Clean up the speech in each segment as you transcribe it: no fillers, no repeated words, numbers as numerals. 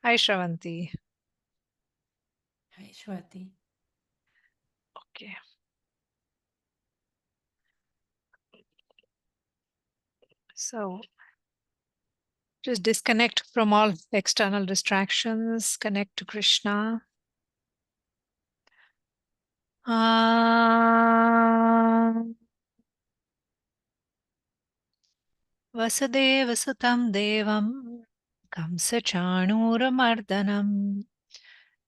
Hi, Shravanti. Hi, Shwati. Okay. So just disconnect from all external distractions, connect to Krishna. Vasudevasutam Devam Kamsachanuramardanam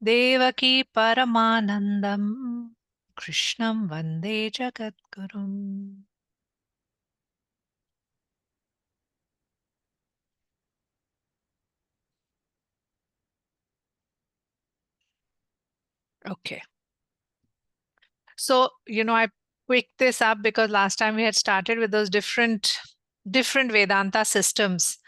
Devaki Paramanandam Krishnam Vande Jagadgurum. Okay. So, I picked this up because last time we had started with those different Vedanta systems.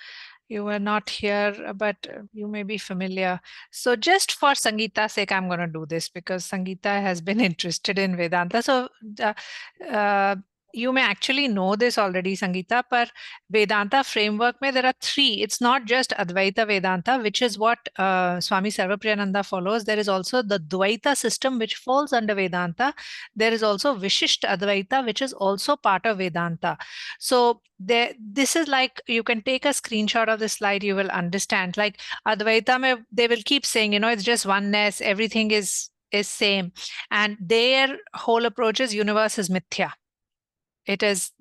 You were not here, but you may be familiar. So, just for Sangeeta's sake, I'm going to do this because Sangeeta has been interested in Vedanta. So, uh, uh, you may actually know this already, Sangeeta, but Vedanta framework, mein there are three. It's not just Advaita Vedanta, which is what Swami Sarvapriyananda follows. There is also the Dvaita system, which falls under Vedanta. There is also Vishisht Advaita, which is also part of Vedanta. So this is like you can take a screenshot of the slide, you will understand. Like Advaita, they will keep saying, it's just oneness, everything is same, and their whole approach is universe is mithya. It's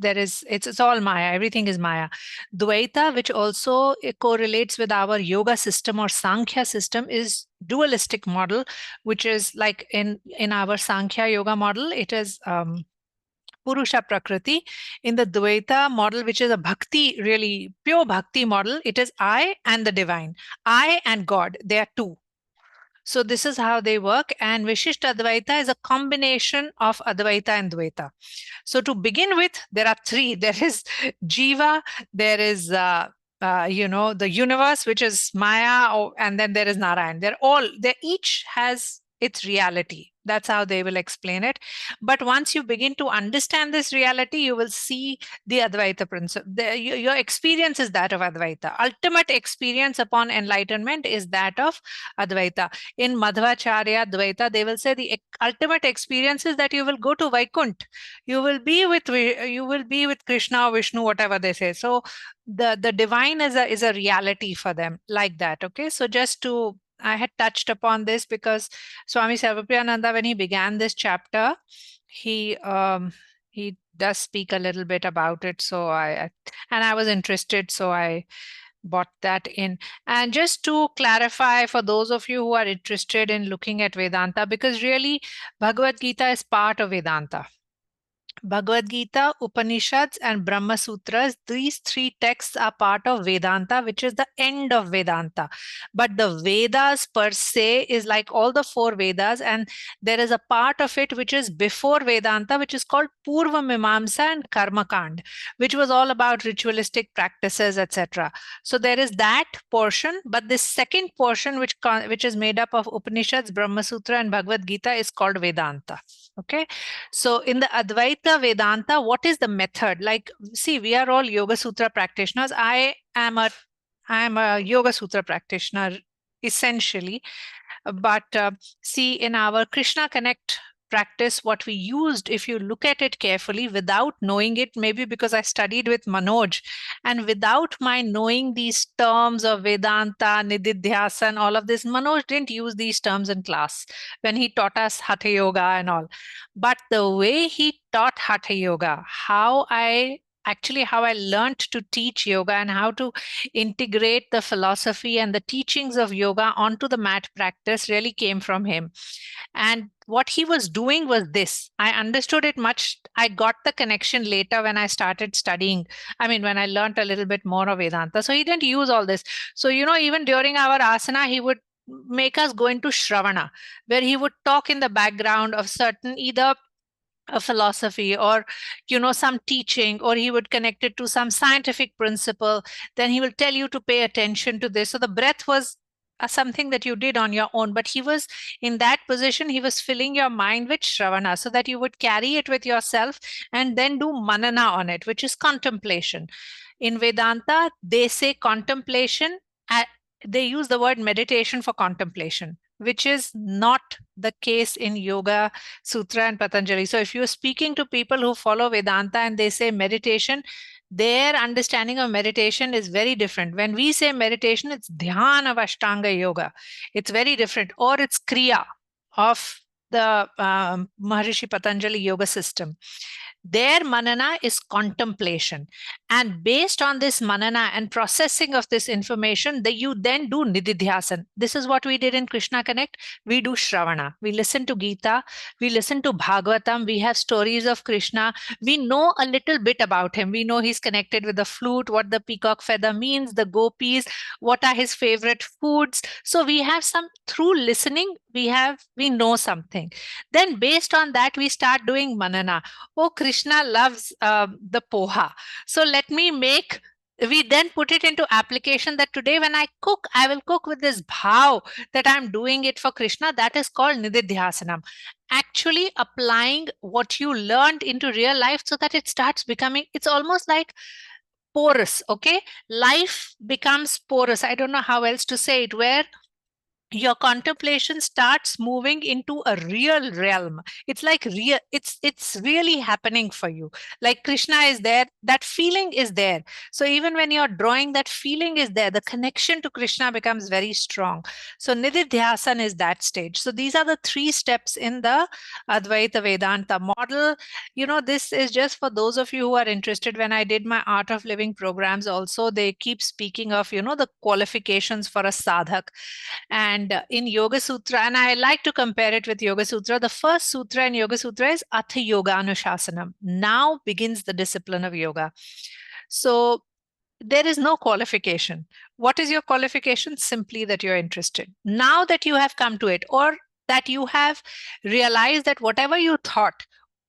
all Maya, everything is Maya. Dvaita, which also correlates with our yoga system or Sankhya system, is dualistic model, which is like in our Sankhya yoga model, it is Purusha Prakriti. In the Dvaita model, which is a bhakti, really pure bhakti model, it is I and the divine. I and God, they are two. So this is how they work. And Vishishta Advaita is a combination of Advaita and Dvaita. So to begin with, there are three. There is Jiva, there is the universe, which is Maya, and then there is Narayan. They each has its reality. That's how they will explain it. But once you begin to understand this reality, you will see the Advaita principle. Your experience is that of Advaita. Ultimate experience upon enlightenment is that of Advaita. In Madhvacharya Advaita, they will say the ultimate experience is that you will go to Vaikunt. You will be with Krishna or Vishnu, whatever they say. So the divine is a reality for them, like that. Okay, so just to I had touched upon this because Swami Sarvapriyananda, when he began this chapter, he does speak a little bit about it. So and I was interested, so I bought that in. And just to clarify for those of you who are interested in looking at Vedanta, because really Bhagavad Gita is part of Vedanta. Bhagavad Gita, Upanishads, and Brahma Sutras, these three texts are part of Vedanta, which is the end of Vedanta. But the Vedas per se is like all the four Vedas, and there is a part of it which is before Vedanta, which is called Purva Mimamsa and Karma Kand, which was all about ritualistic practices, etc. So there is that portion, but this second portion, which is made up of Upanishads, Brahma Sutra, and Bhagavad Gita, is called Vedanta. Okay, so in the Advaita Vedanta, what is the method? Like, see, we are all Yoga Sutra practitioners. I am a Yoga Sutra practitioner essentially, but see, in our Krishna Connect practice, what we used, if you look at it carefully without knowing it, maybe because I studied with Manoj, and without my knowing these terms of Vedanta, Nididhyasa, and all of this, Manoj didn't use these terms in class when he taught us Hatha Yoga and all. But the way he taught Hatha Yoga, how I learned to teach yoga and how to integrate the philosophy and the teachings of yoga onto the mat practice really came from him. And what he was doing was this. I understood it much. I got the connection later when I started studying. I mean, when I learned a little bit more of Vedanta. So he didn't use all this. So, even during our asana, he would make us go into Shravana, where he would talk in the background of certain either a philosophy or some teaching, or he would connect it to some scientific principle. Then he will tell you to pay attention to this. So the breath was something that you did on your own, but he was in that position, he was filling your mind with shravana so that you would carry it with yourself and then do manana on it, which is contemplation. In Vedanta they say contemplation they use the word meditation for contemplation, which is not the case in Yoga Sutra and Patanjali. So if you're speaking to people who follow Vedanta and they say meditation, their understanding of meditation is very different. When we say meditation, it's dhyana of Ashtanga Yoga. It's very different. Or it's Kriya of the Maharishi Patanjali Yoga system. Their manana is contemplation. And based on this manana and processing of this information, you then do nididhyasan. This is what we did in Krishna Connect. We do Shravana. We listen to Gita. We listen to Bhagavatam. We have stories of Krishna. We know a little bit about him. We know he's connected with the flute, what the peacock feather means, the gopis, what are his favorite foods. So we have some, through listening, we know something. Then based on that, we start doing manana. Oh, Krishna loves the poha. So let me make, we then put it into application that today when I cook, I will cook with this bhav that I'm doing it for Krishna. That is called nididhyasanam. Actually applying what you learned into real life so that it starts becoming, it's almost like porous, okay? Life becomes porous. I don't know how else to say it, where your contemplation starts moving into a real realm. It's like real, it's really happening for you. Like Krishna is there, that feeling is there. So even when you're drawing, that feeling is there, the connection to Krishna becomes very strong. So nididhyasan is that stage. So these are the 3 steps in the Advaita Vedanta model. This is just for those of you who are interested. When I did my Art of Living programs also, they keep speaking of the qualifications for a sadhak. And in Yoga Sutra, and I like to compare it with Yoga Sutra, the first sutra in Yoga Sutra is Atha Yoga Anushasanam. Now begins the discipline of yoga. So there is no qualification. What is your qualification? Simply that you're interested. Now that you have come to it, or that you have realized that whatever you thought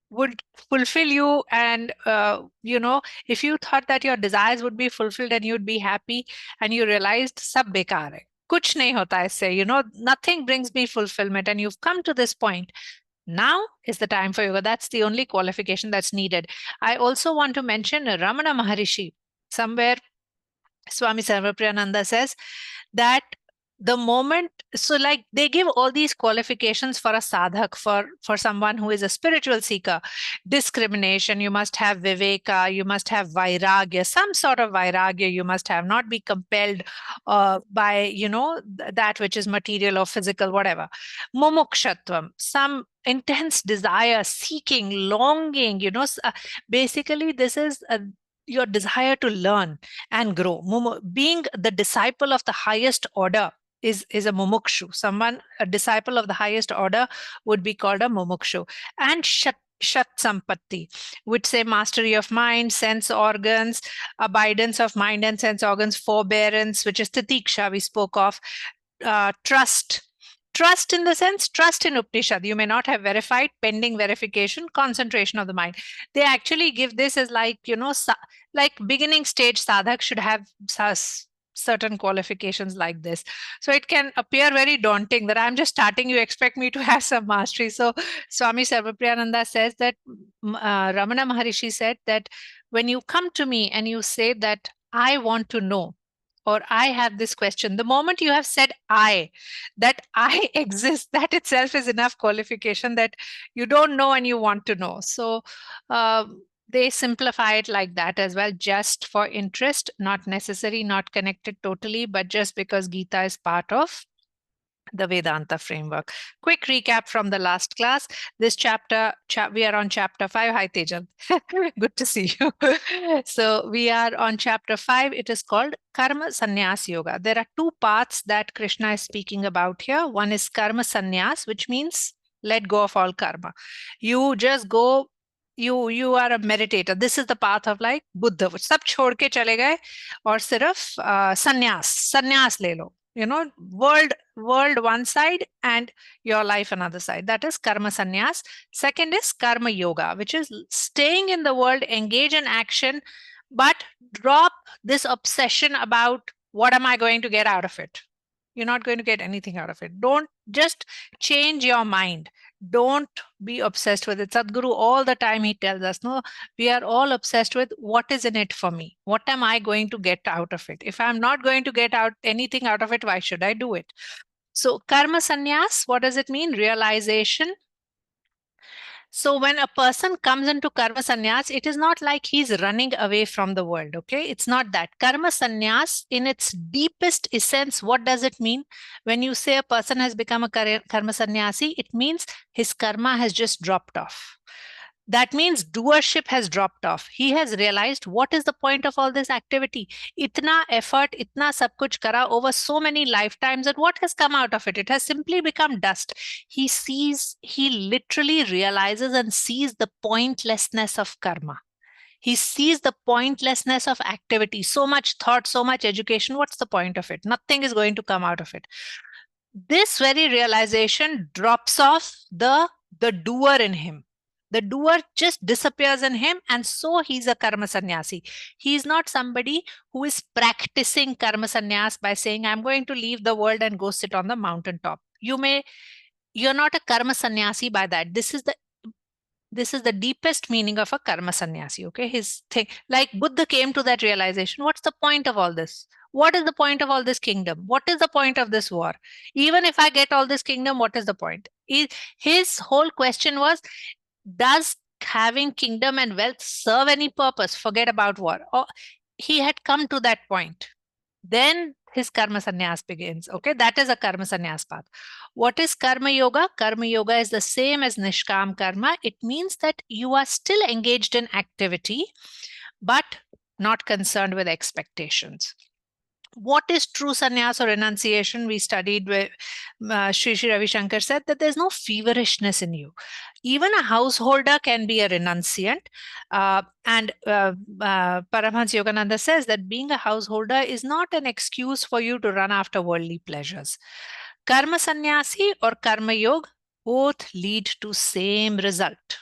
would fulfill you, and if you thought that your desires would be fulfilled and you'd be happy, and you realized sab bekar hai, kuch nahi hota aise, nothing brings me fulfillment, and you've come to this point, now is the time for yoga. That's the only qualification that's needed. I also want to mention Ramana Maharishi. Somewhere Swami Sarvapriyananda says that the moment, so like they give all these qualifications for a sadhak, for someone who is a spiritual seeker. Discrimination, you must have viveka, you must have vairagya, some sort of vairagya you must have, not be compelled by that which is material or physical, whatever. Mumukshatvam, some intense desire, seeking, longing, basically this is your desire to learn and grow. Being the disciple of the highest order is a mumukshu. A disciple of the highest order would be called a mumukshu. And shat sampatti, which say mastery of mind, sense organs, abidance of mind and sense organs, forbearance, which is titiksha we spoke of, trust. Trust in the sense, trust in Upanishad. You may not have verified, pending verification, concentration of the mind. They actually give this as like, like beginning stage sadhak should have certain qualifications like this. So it can appear very daunting that I'm just starting, you expect me to have some mastery. So Swami Sarvapriyananda says that, Ramana Maharishi said that when you come to me and you say that I want to know, or I have this question, the moment you have said that I exist, that itself is enough qualification that you don't know and you want to know. So they simplify it like that as well, just for interest, not necessary, not connected totally, but just because Gita is part of the Vedanta framework. Quick recap from the last class. This chapter, we are on chapter 5. Hi, Tejal. Good to see you. So we are on chapter 5. It is called Karma Sannyas Yoga. There are 2 paths that Krishna is speaking about here. One is Karma Sannyas, which means let go of all karma. You just go, you are a meditator. This is the path of like Buddha. Sab chhod ke chale gaye aur sirf sannyas le lo. World one side and your life another side. That is karma sannyas. Second is karma yoga, which is staying in the world, engage in action, but drop this obsession about what am I going to get out of it. You're not going to get anything out of it. Don't just change your mind. Don't be obsessed with it. Sadhguru, all the time he tells us, no, we are all obsessed with what is in it for me. What am I going to get out of it? If I'm not going to get out anything out of it, why should I do it? So karma sannyas, what does it mean? Realization. So when a person comes into karma sannyas, it is not like he's running away from the world. Okay, it's not that. Karma sannyas, in its deepest essence, what does it mean? When you say a person has become a karma sannyasi, it means his karma has just dropped off. That means doership has dropped off. He has realized what is the point of all this activity. Itna effort, itna sab kuch kara over so many lifetimes, and what has come out of it? It has simply become dust. He literally realizes and sees the pointlessness of karma. He sees the pointlessness of activity. So much thought, so much education. What's the point of it? Nothing is going to come out of it. This very realization drops off the doer in him. The doer just disappears in him, and so he's a karma sannyasi. He's not somebody who is practicing karma sannyas by saying, I'm going to leave the world and go sit on the mountaintop. You're not a karma sannyasi by that. This is the deepest meaning of a karma sannyasi. Okay, his thing, like Buddha came to that realization. What's the point of all this? What is the point of all this kingdom? What is the point of this war? Even if I get all this kingdom, what is the point? His whole question was, does having kingdom and wealth serve any purpose? Forget about war. Or he had come to that point. Then his karma sannyas begins. Okay, that is a karma sannyas path. What is karma yoga? Karma yoga is the same as nishkam karma. It means that you are still engaged in activity, but not concerned with expectations. What is true sannyas or renunciation? We studied where Sri Ravi Shankar said that there's no feverishness in you. Even a householder can be a renunciant. And Paramahansa Yogananda says that being a householder is not an excuse for you to run after worldly pleasures. Karma sannyasi or karma yoga both lead to same result.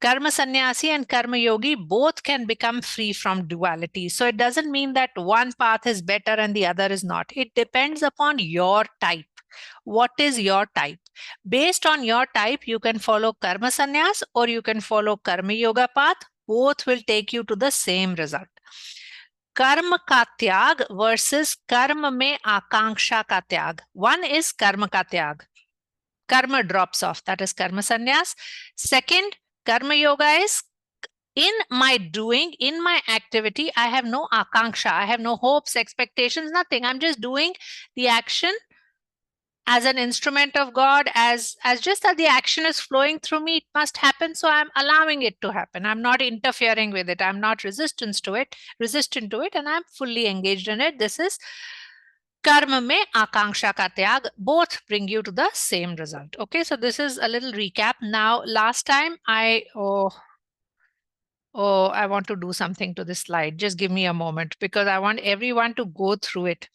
Karma sannyasi and karma yogi both can become free from duality. So it doesn't mean that one path is better and the other is not. It depends upon your type. What is your type? Based on your type, you can follow karma sannyas or you can follow karma yoga path. Both will take you to the same result. Karma ka tyag versus karma mein akanksha ka tyag. One is karma ka tyag. Karma drops off. That is karma sannyas. Second, karma yoga is in my doing, in my activity, I have no akanksha, I have no hopes, expectations, nothing. I'm just doing the action as an instrument of God, as just that the action is flowing through me, it must happen. So I'm allowing it to happen. I'm not interfering with it. I'm not resistant to it, and I'm fully engaged in it. This is karma mein akanksha ka tyag. Both bring you to the same result. Okay, so this is a little recap. Now, last time I want to do something to this slide. Just give me a moment because I want everyone to go through it.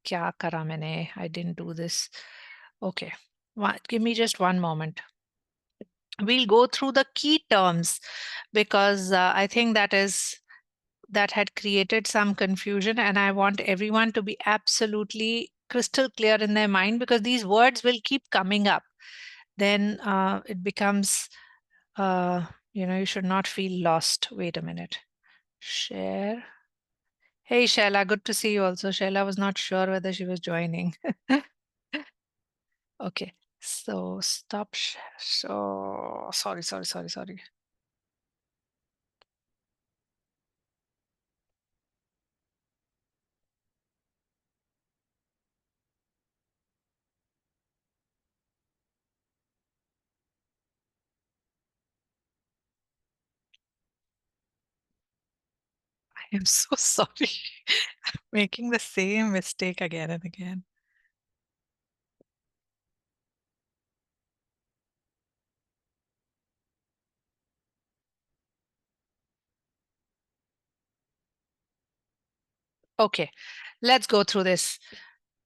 Kya kara maine? I didn't do this. Okay, give me just one moment. We'll go through the key terms because I think that had created some confusion, and I want everyone to be absolutely crystal clear in their mind because these words will keep coming up. Then it becomes, you should not feel lost. Wait a minute. Share. Hey, Shaila, good to see you also. Shaila was not sure whether she was joining. Okay, so stop share. So sorry. I am so sorry. I'm making the same mistake again and again. Okay, let's go through this.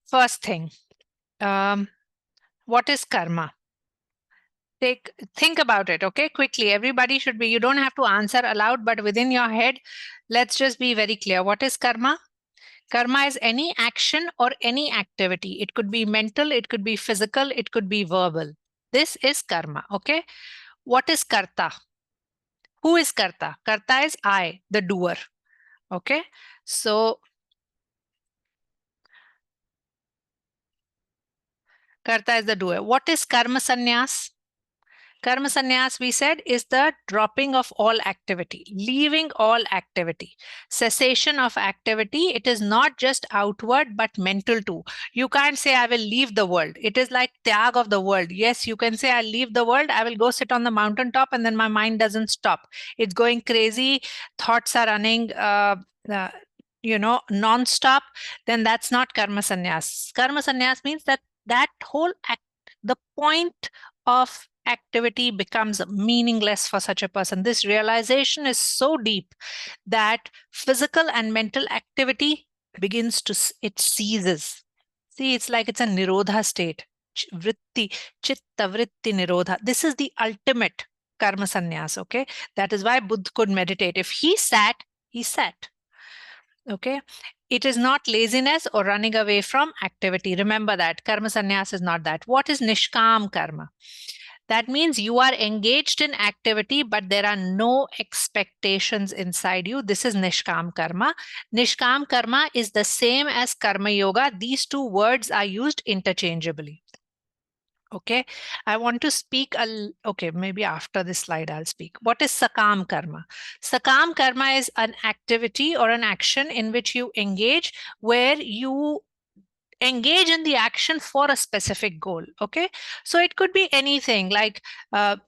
First thing, what is karma? Think about it, okay? Quickly, everybody should be, you don't have to answer aloud, but within your head, let's just be very clear. What is karma? Karma is any action or any activity. It could be mental, it could be physical, it could be verbal. This is karma, okay? What is karta? Who is karta? Karta is I, the doer, okay? So, karta is the doer. What is karma sannyas? Karma sannyas, we said, is the dropping of all activity, leaving all activity, cessation of activity. It is not just outward, but mental too. You can't say, I will leave the world. It is like tyag of the world. Yes, you can say, I'll leave the world. I will go sit on the mountaintop, and then my mind doesn't stop. It's going crazy. Thoughts are running, non-stop. Then that's not karma sannyas. Karma sannyas means that whole act, the point of activity becomes meaningless for such a person. This realization is so deep that physical and mental activity begins to, it ceases. See, it's like it's a nirodha state. Vritti, chitta vritti nirodha. This is the ultimate karma sannyas, okay? That is why Buddha could meditate. If he sat, he sat. Okay, it is not laziness or running away from activity. Remember that karma sannyas is not that. What is nishkam karma? That means you are engaged in activity, but there are no expectations inside you. This is nishkam karma. Nishkam karma is the same as karma yoga. These two words are used interchangeably. Okay, I want to speak, okay, maybe after this slide I'll speak. What is sakam karma? Sakam karma is an activity or an action in which you engage, where you engage in the action for a specific goal. Okay, so it could be anything, like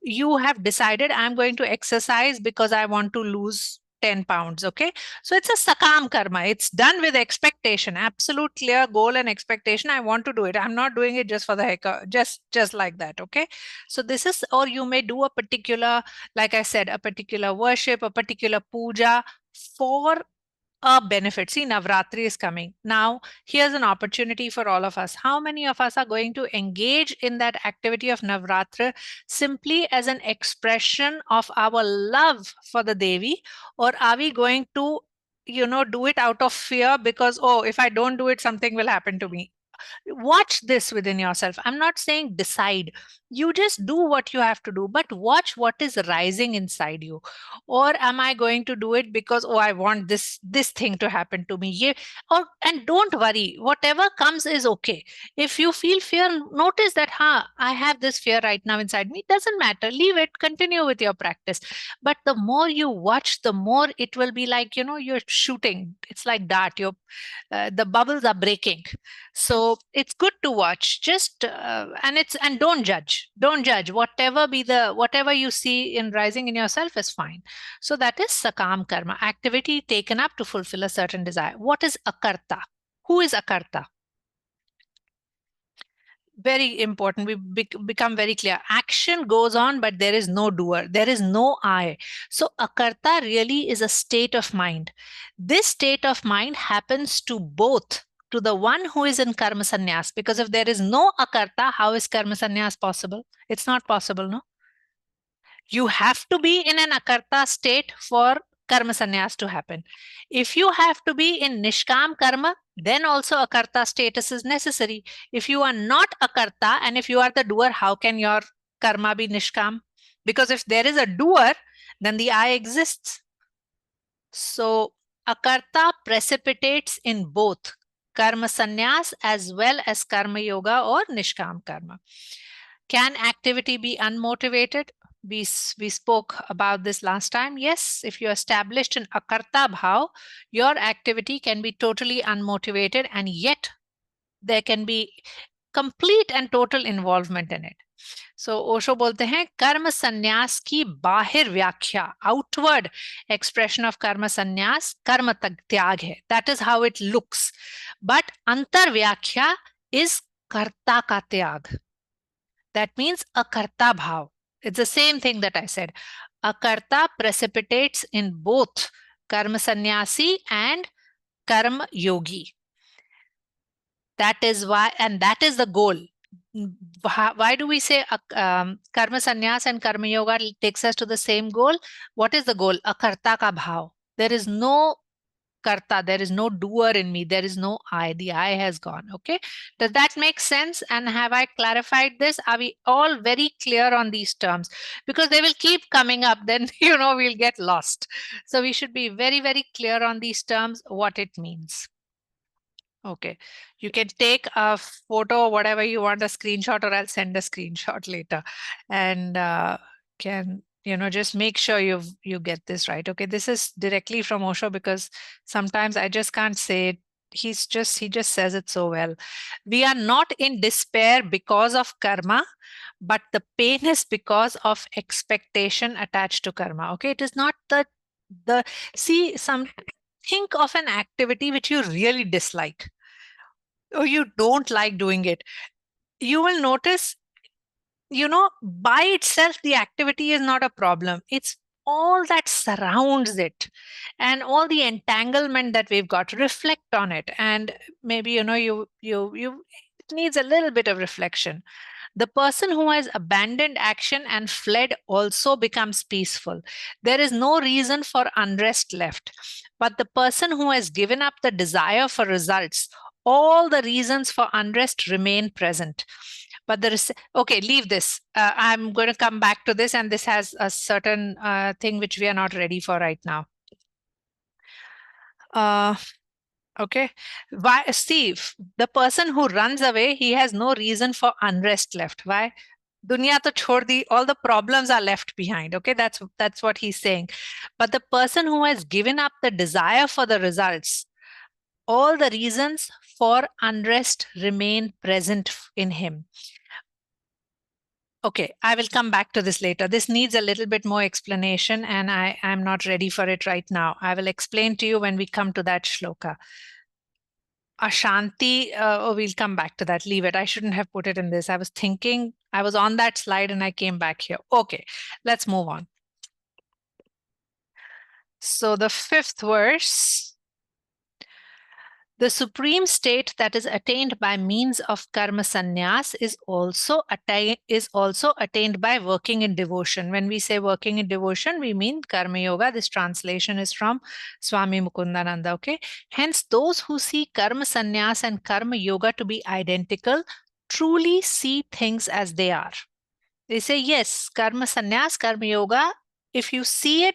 you have decided, I'm going to exercise because I want to lose 10 pounds. Okay, so it's a sakam karma. It's done with expectation, absolute clear goal and expectation. I want to do it. I'm not doing it just for the heck of, just like that. Okay, so this is, or you may do a particular, like I said, a particular worship, a particular puja for a benefit. See, Navratri is coming. Now, here's an opportunity for all of us. How many of us are going to engage in that activity of Navratri simply as an expression of our love for the Devi? Or are we going to, do it out of fear because, oh, if I don't do it, something will happen to me? Watch this within yourself. I'm not saying decide. You just do what you have to do, but watch what is rising inside you. Or am I going to do it because, oh, I want this thing to happen to me? Yeah. And don't worry, whatever comes is okay. If you feel fear, notice that, I have this fear right now inside me. It doesn't matter. Leave it, continue with your practice. But the more you watch, the more it will be like, you're shooting. It's like dart. The bubbles are breaking. So it's good to watch. Just and don't judge. Whatever you see in rising in yourself is fine. So that is sakam karma, activity taken up to fulfill a certain desire. What is akarta? Who is akarta? Very important. We become very clear. Action goes on, but there is no doer. There is no I. So akarta really is a state of mind. This state of mind happens to both, to the one who is in karma sannyas. Because if there is no akarta, how is karma sannyas possible? It's not possible, no? You have to be in an akarta state for karma sannyas to happen. If you have to be in nishkam karma, then also akarta status is necessary. If you are not akarta and if you are the doer, how can your karma be nishkam? Because if there is a doer, then the I exists. So akarta precipitates in both karma sannyas as well as karma yoga or nishkam karma. Can activity be unmotivated? We spoke about this last time. Yes, if you established an akarta bhav, your activity can be totally unmotivated, and yet there can be complete and total involvement in it. So Osho बोलते हैं कर्म संन्यास की बाहिर व्याख्या, outward expression of कर्म संन्यास कर्म त्याग है. That is how it looks. But अंतर व्याख्या is कर्ता का त्याग. That means a karta bhav. It's the same thing that I said. A karta precipitates in both karma sannyasi and karma yogi. That is why, and that is the goal. Why do we say karma sannyas and karma yoga takes us to the same goal? What is the goal? A karta ka bhav. There is no karta, there is no doer in me, there is no I, the I has gone. Okay, does that make sense? And have I clarified this? Are we all very clear on these terms? Because they will keep coming up, then we'll get lost. So we should be very, very clear on these terms, what it means. Okay, you can take a photo, whatever you want, a screenshot, or I'll send a screenshot later, and can just make sure you get this right. Okay, this is directly from Osho, because sometimes I just can't say it. He just says it so well. We are not in despair because of karma, but the pain is because of expectation attached to karma. Okay, it is not the see some think of an activity which you really dislike or you don't like doing it. You will notice, by itself, the activity is not a problem. It's all that surrounds it and all the entanglement that we've got. Reflect on it. And maybe, it needs a little bit of reflection. The person who has abandoned action and fled also becomes peaceful. There is no reason for unrest left. But the person who has given up the desire for results, all the reasons for unrest remain present. But there is, okay, leave this. I'm going to come back to this, and this has a certain thing which we are not ready for right now. Okay. Why? See, the person who runs away, he has no reason for unrest left. Why? Dunya to chhod di, all the problems are left behind. Okay, that's what he's saying. But the person who has given up the desire for the results, all the reasons for unrest remain present in him. Okay, I will come back to this later. This needs a little bit more explanation, and I'm not ready for it right now. I will explain to you when we come to that shloka. Ashanti, we'll come back to that. Leave it. I shouldn't have put it in this. I was thinking, I was on that slide and I came back here. Okay, let's move on. So the 5th verse. The supreme state that is attained by means of karma sannyas is also attained by working in devotion. When we say working in devotion, we mean karma yoga. This translation is from Swami Mukundananda. Okay. Hence, those who see karma sannyas and karma yoga to be identical truly see things as they are. They say, yes, karma sannyas, karma yoga, if you see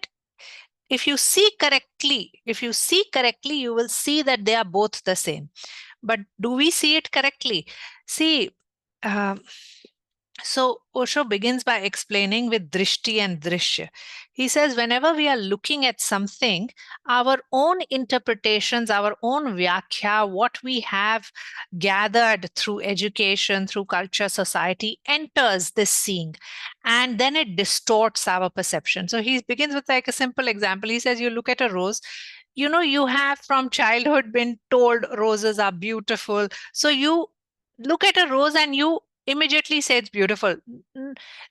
correctly, you will see that they are both the same. But do we see it correctly? See, so Osho begins by explaining with drishti and drishya. He says, whenever we are looking at something, our own interpretations, our own vyakhya, what we have gathered through education, through culture, society, enters this seeing, and then it distorts our perception. So he begins with like a simple example. He says, you look at a rose, you have from childhood been told roses are beautiful. So you look at a rose and you immediately say it's beautiful.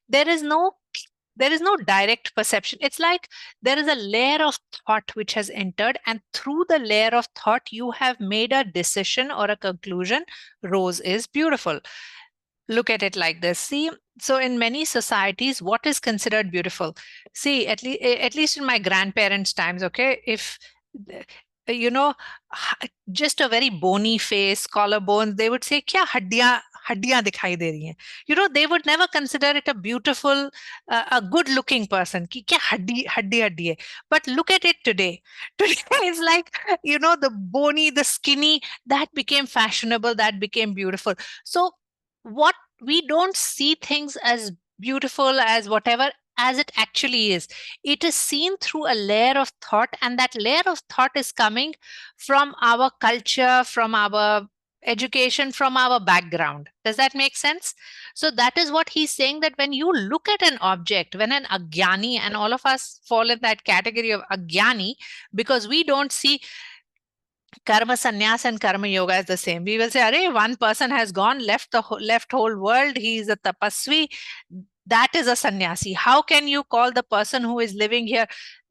There is no direct perception. It's like there is a layer of thought which has entered, and through the layer of thought you have made a decision or a conclusion. Rose is beautiful. Look at it like this. See, so in many societies, what is considered beautiful? See, at least in my grandparents' times, okay, if just a very bony face, collarbones, they would say, kya haddiyan dikhai de rahi hain. They would never consider it a beautiful, a good-looking person. Ki kya haddi hai. But look at it today. Today is like, the bony, the skinny, that became fashionable, that became beautiful. So what we don't see things as beautiful as whatever as it actually is. It is seen through a layer of thought, and that layer of thought is coming from our culture, from our education, from our background. Does that make sense? So that is what he's saying, that when you look at an object, when an agyani, and all of us fall in that category of agyani, because we don't see karma sannyas and karma yoga as the same. We will say, "Arey, one person has gone, left whole world. He is a tapasvi. That is a sannyasi. How can you call the person who is living here?"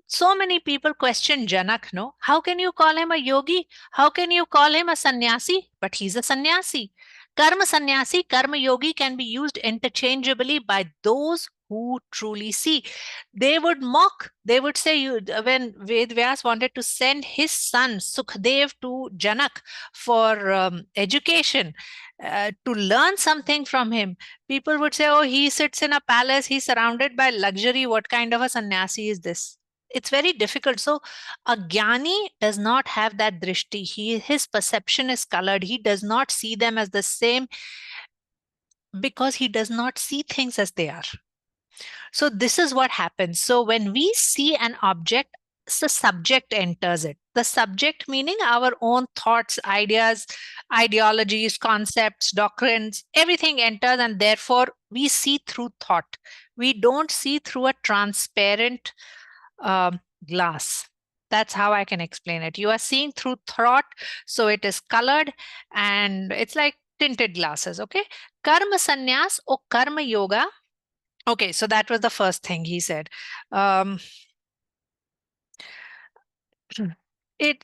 So many people question Janak, no? How can you call him a yogi? How can you call him a sannyasi? But he's a sannyasi. Karma sannyasi, karma yogi can be used interchangeably by those who truly see. They would mock. They would say, when Ved Vyas wanted to send his son Sukhdev to Janak for education, to learn something from him, people would say, oh, he sits in a palace, he's surrounded by luxury. What kind of a sannyasi is this? It's very difficult. So a jnani does not have that drishti. His perception is colored. He does not see them as the same because he does not see things as they are. So this is what happens. So when we see an object, the subject enters it. The subject meaning our own thoughts, ideas, ideologies, concepts, doctrines, everything enters, and therefore we see through thought. We don't see through a transparent glass. That's how I can explain it. You are seeing through thought, so it is colored and it's like tinted glasses. Okay. Karma sannyas or karma yoga. Okay, so that was the first thing he said.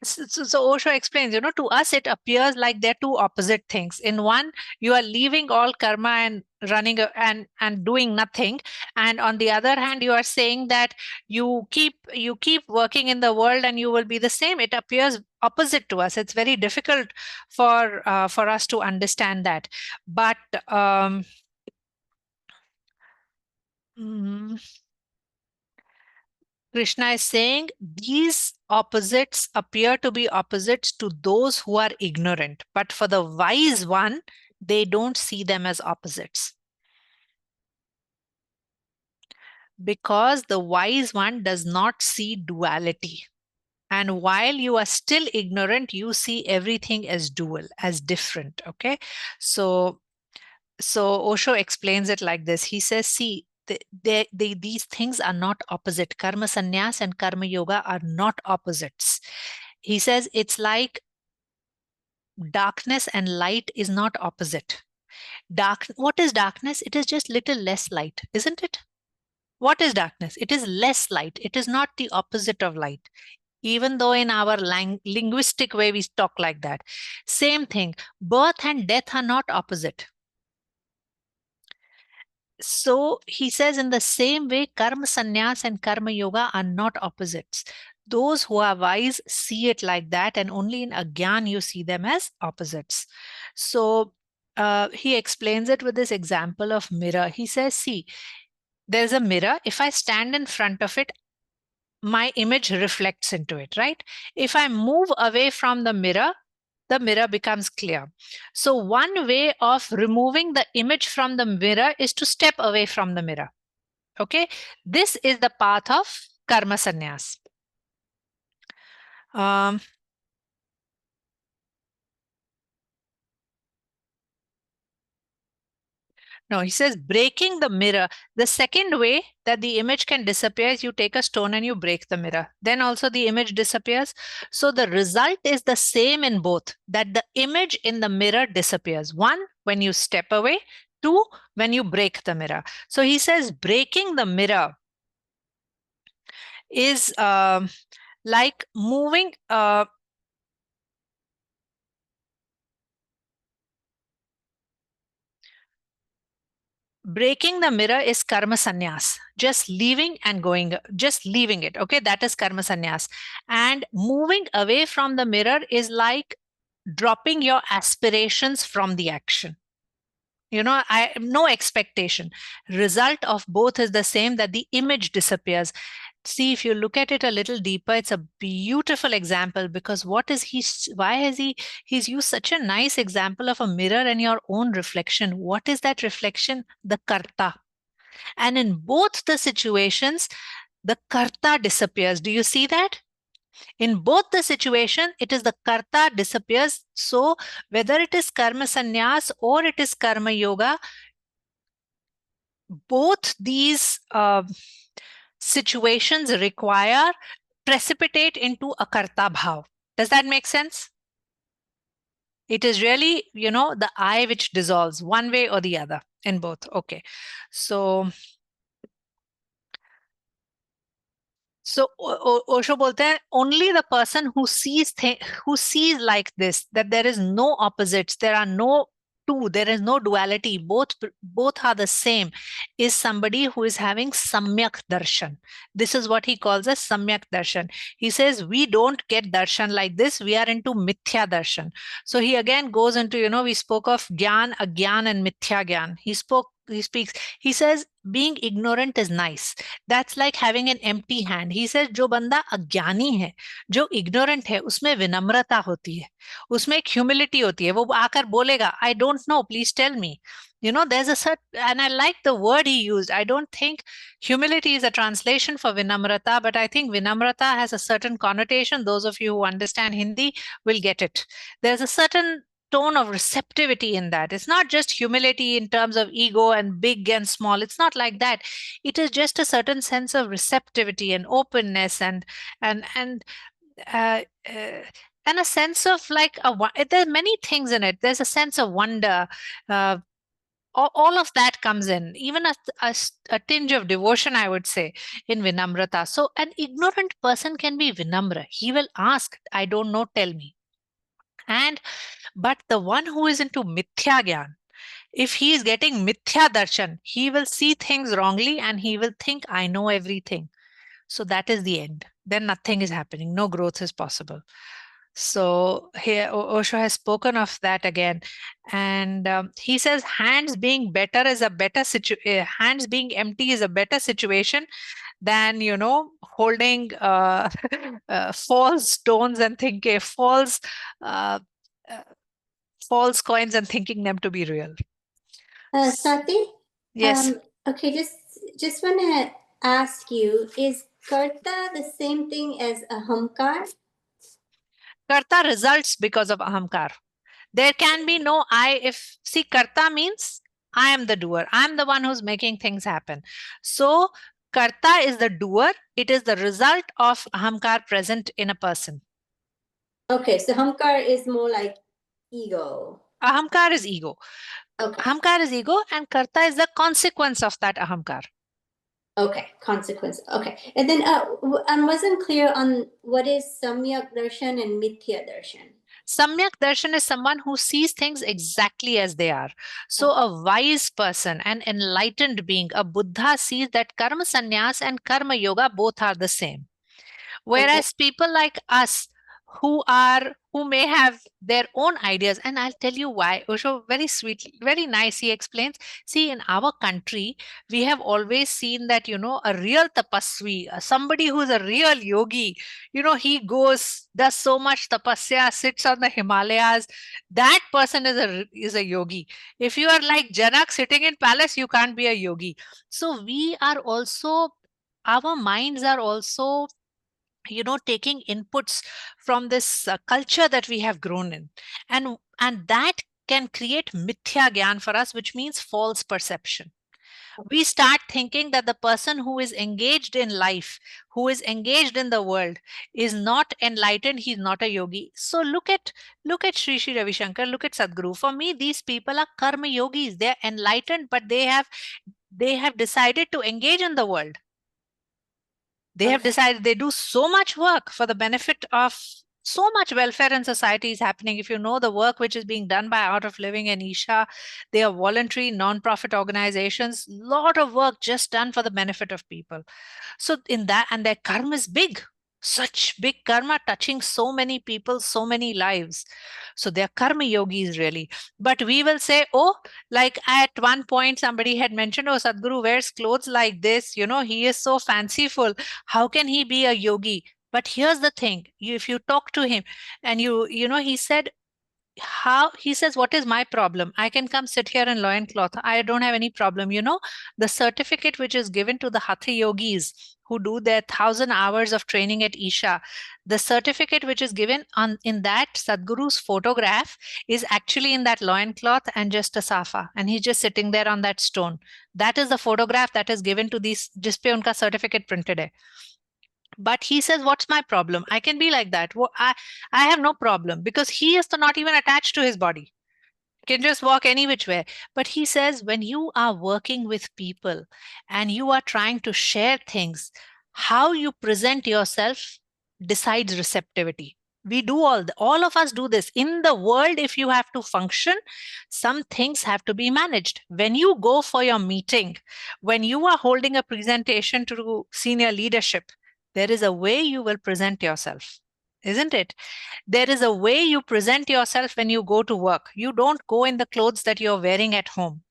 So Osho explains, to us it appears like they're two opposite things. In one, you are leaving all karma and running and doing nothing, and on the other hand, you are saying that you keep working in the world and you will be the same. It appears opposite to us. It's very difficult for us to understand that, but Krishna is saying these opposites appear to be opposites to those who are ignorant, but for the wise one, they don't see them as opposites. Because the wise one does not see duality. And while you are still ignorant, you see everything as dual, as different. Okay. So Osho explains it like this. He says, see, these things are not opposite. Karma sannyas and karma yoga are not opposites. He says it's like darkness and light is not opposite. What is darkness? It is just little less light, isn't it? What is darkness? It is less light. It is not the opposite of light. Even though in our linguistic way we talk like that. Same thing. Birth and death are not opposite. So he says, in the same way, karma sannyas and karma yoga are not opposites. Those who are wise see it like that, and only in Agyan you see them as opposites. So he explains it with this example of mirror. He says, see, there's a mirror. If I stand in front of it, my image reflects into it, right? If I move away from the mirror becomes clear. So one way of removing the image from the mirror is to step away from the mirror. Okay, this is the path of karma sannyas. No, he says breaking the mirror. The second way that the image can disappear is you take a stone and you break the mirror. Then also the image disappears. So the result is the same in both, that the image in the mirror disappears. One, when you step away. Two, when you break the mirror. So he says breaking the mirror is like moving breaking the mirror is karma sannyas, just leaving and going, just leaving it. Okay, that is karma sannyas. And moving away from the mirror is like dropping your aspirations from the action. I no expectation. Result of both is the same, that the image disappears. See, if you look at it a little deeper, it's a beautiful example, because why has he's used such a nice example of a mirror and your own reflection. What is that reflection? The karta. And in both the situations, the karta disappears. Do you see that? In both the situation, it is the karta disappears. So whether it is karma sannyas or it is karma yoga, both these situations precipitate into a karta bhav. Does that make sense? It is really, the I which dissolves one way or the other in both. Okay. So Osho bolte hain, only the person who sees like this, that there is no opposites, there are no two. There is no duality. Both are the same. Is somebody who is having samyak darshan. This is what he calls as samyak darshan. He says we don't get darshan like this. We are into mithya darshan. So he again goes into, we spoke of gyan, agyan, and mithya gyan. He says being ignorant is nice. That's like having an empty hand. He says जो बंदा अज्ञानी है, जो ignorant है, उसमें विनम्रता होती है, उसमें एक humility होती है. वो आकर बोलेगा, I don't know, please tell me. There's a certain, and I like the word he used. I don't think humility is a translation for vinamrata, but I think vinamrata has a certain connotation. Those of you who understand Hindi will get it. There's a certain tone of receptivity in that. It's not just humility in terms of ego and big and small. It's not like that. It is just a certain sense of receptivity and openness and uh, uh, and a sense of like there are many things in it. There's a sense of wonder. All of that comes in, even a tinge of devotion, I would say, in vinamrata. So an ignorant person can be vinamra. He will ask, I don't know, tell me. But the one who is into mithya gyan, if he is getting mithya darshan, he will see things wrongly and he will think, I know everything. So that is the end. Then nothing is happening. No growth is possible. So here Osho has spoken of that again. And he says hands being hands being empty is a better situation than, holding false stones and thinking false coins and thinking them to be real. Swati? Yes. Okay, just want to ask you, is karta the same thing as ahamkar? Karta results because of ahamkar. There can be no I see, karta means I am the doer. I am the one who's making things happen. So karta is the doer. It is the result of ahamkar present in a person. Okay, so ahamkar is more like ego. Ahamkar is ego. Okay. Ahamkar is ego and karta is the consequence of that ahamkar. Okay, consequence. Okay. And then I wasn't clear on what is samyak darshan and mithya darshan. Samyak darshan is someone who sees things exactly as they are. So a wise person, an enlightened being, a Buddha sees that karma sannyas and karma yoga both are the same. Whereas people like us who may have their own ideas, and I'll tell you why. Osho very sweetly, very nice, he explains. See, in our country, we have always seen that, a real tapasvi, somebody who's a real yogi, he does so much tapasya, sits on the Himalayas. That person is a yogi. If you are like Janak sitting in palace, you can't be a yogi. So our minds are also taking inputs from this culture that we have grown in, and that can create mithya gyan for us, which means false perception. We start thinking that the person who is engaged in life, who is engaged in the world, is not enlightened. He's not a yogi. So look at Sri Sri Ravi Shankar, look at Sadhguru. For me, these people are karma yogis. They're enlightened, but they have decided to engage in the world. They have decided they do so much work for the benefit of so much welfare in society is happening. If you know the work which is being done by Art of Living and Isha, they are voluntary non-profit organizations, lot of work just done for the benefit of people. So in that, and their karma is big, such big karma touching so many people, so many lives. So they're karma yogis really. But we will say, oh, like at one point somebody had mentioned, oh, Sadhguru wears clothes like this, he is so fanciful. How can he be a yogi? But here's the thing, if you talk to him and he said, he says, what is my problem? I can come sit here in loincloth. I don't have any problem. The certificate which is given to the Hatha yogis who do their 1,000 hours of training at Isha, the certificate which is given in that Sadhguru's photograph is actually in that loincloth and just a safa. And he's just sitting there on that stone. That is the photograph that is given to these, jispe unka certificate printed hai. But he says, what's my problem? I can be like that. Well, I have no problem because he is not even attached to his body. He can just walk any which way. But he says, when you are working with people and you are trying to share things, how you present yourself decides receptivity. We do all of us do this. In the world, if you have to function, some things have to be managed. When you go for your meeting, when you are holding a presentation to senior leadership, there is a way you will present yourself, isn't it? There is a way you present yourself when you go to work. You don't go in the clothes that you're wearing at home.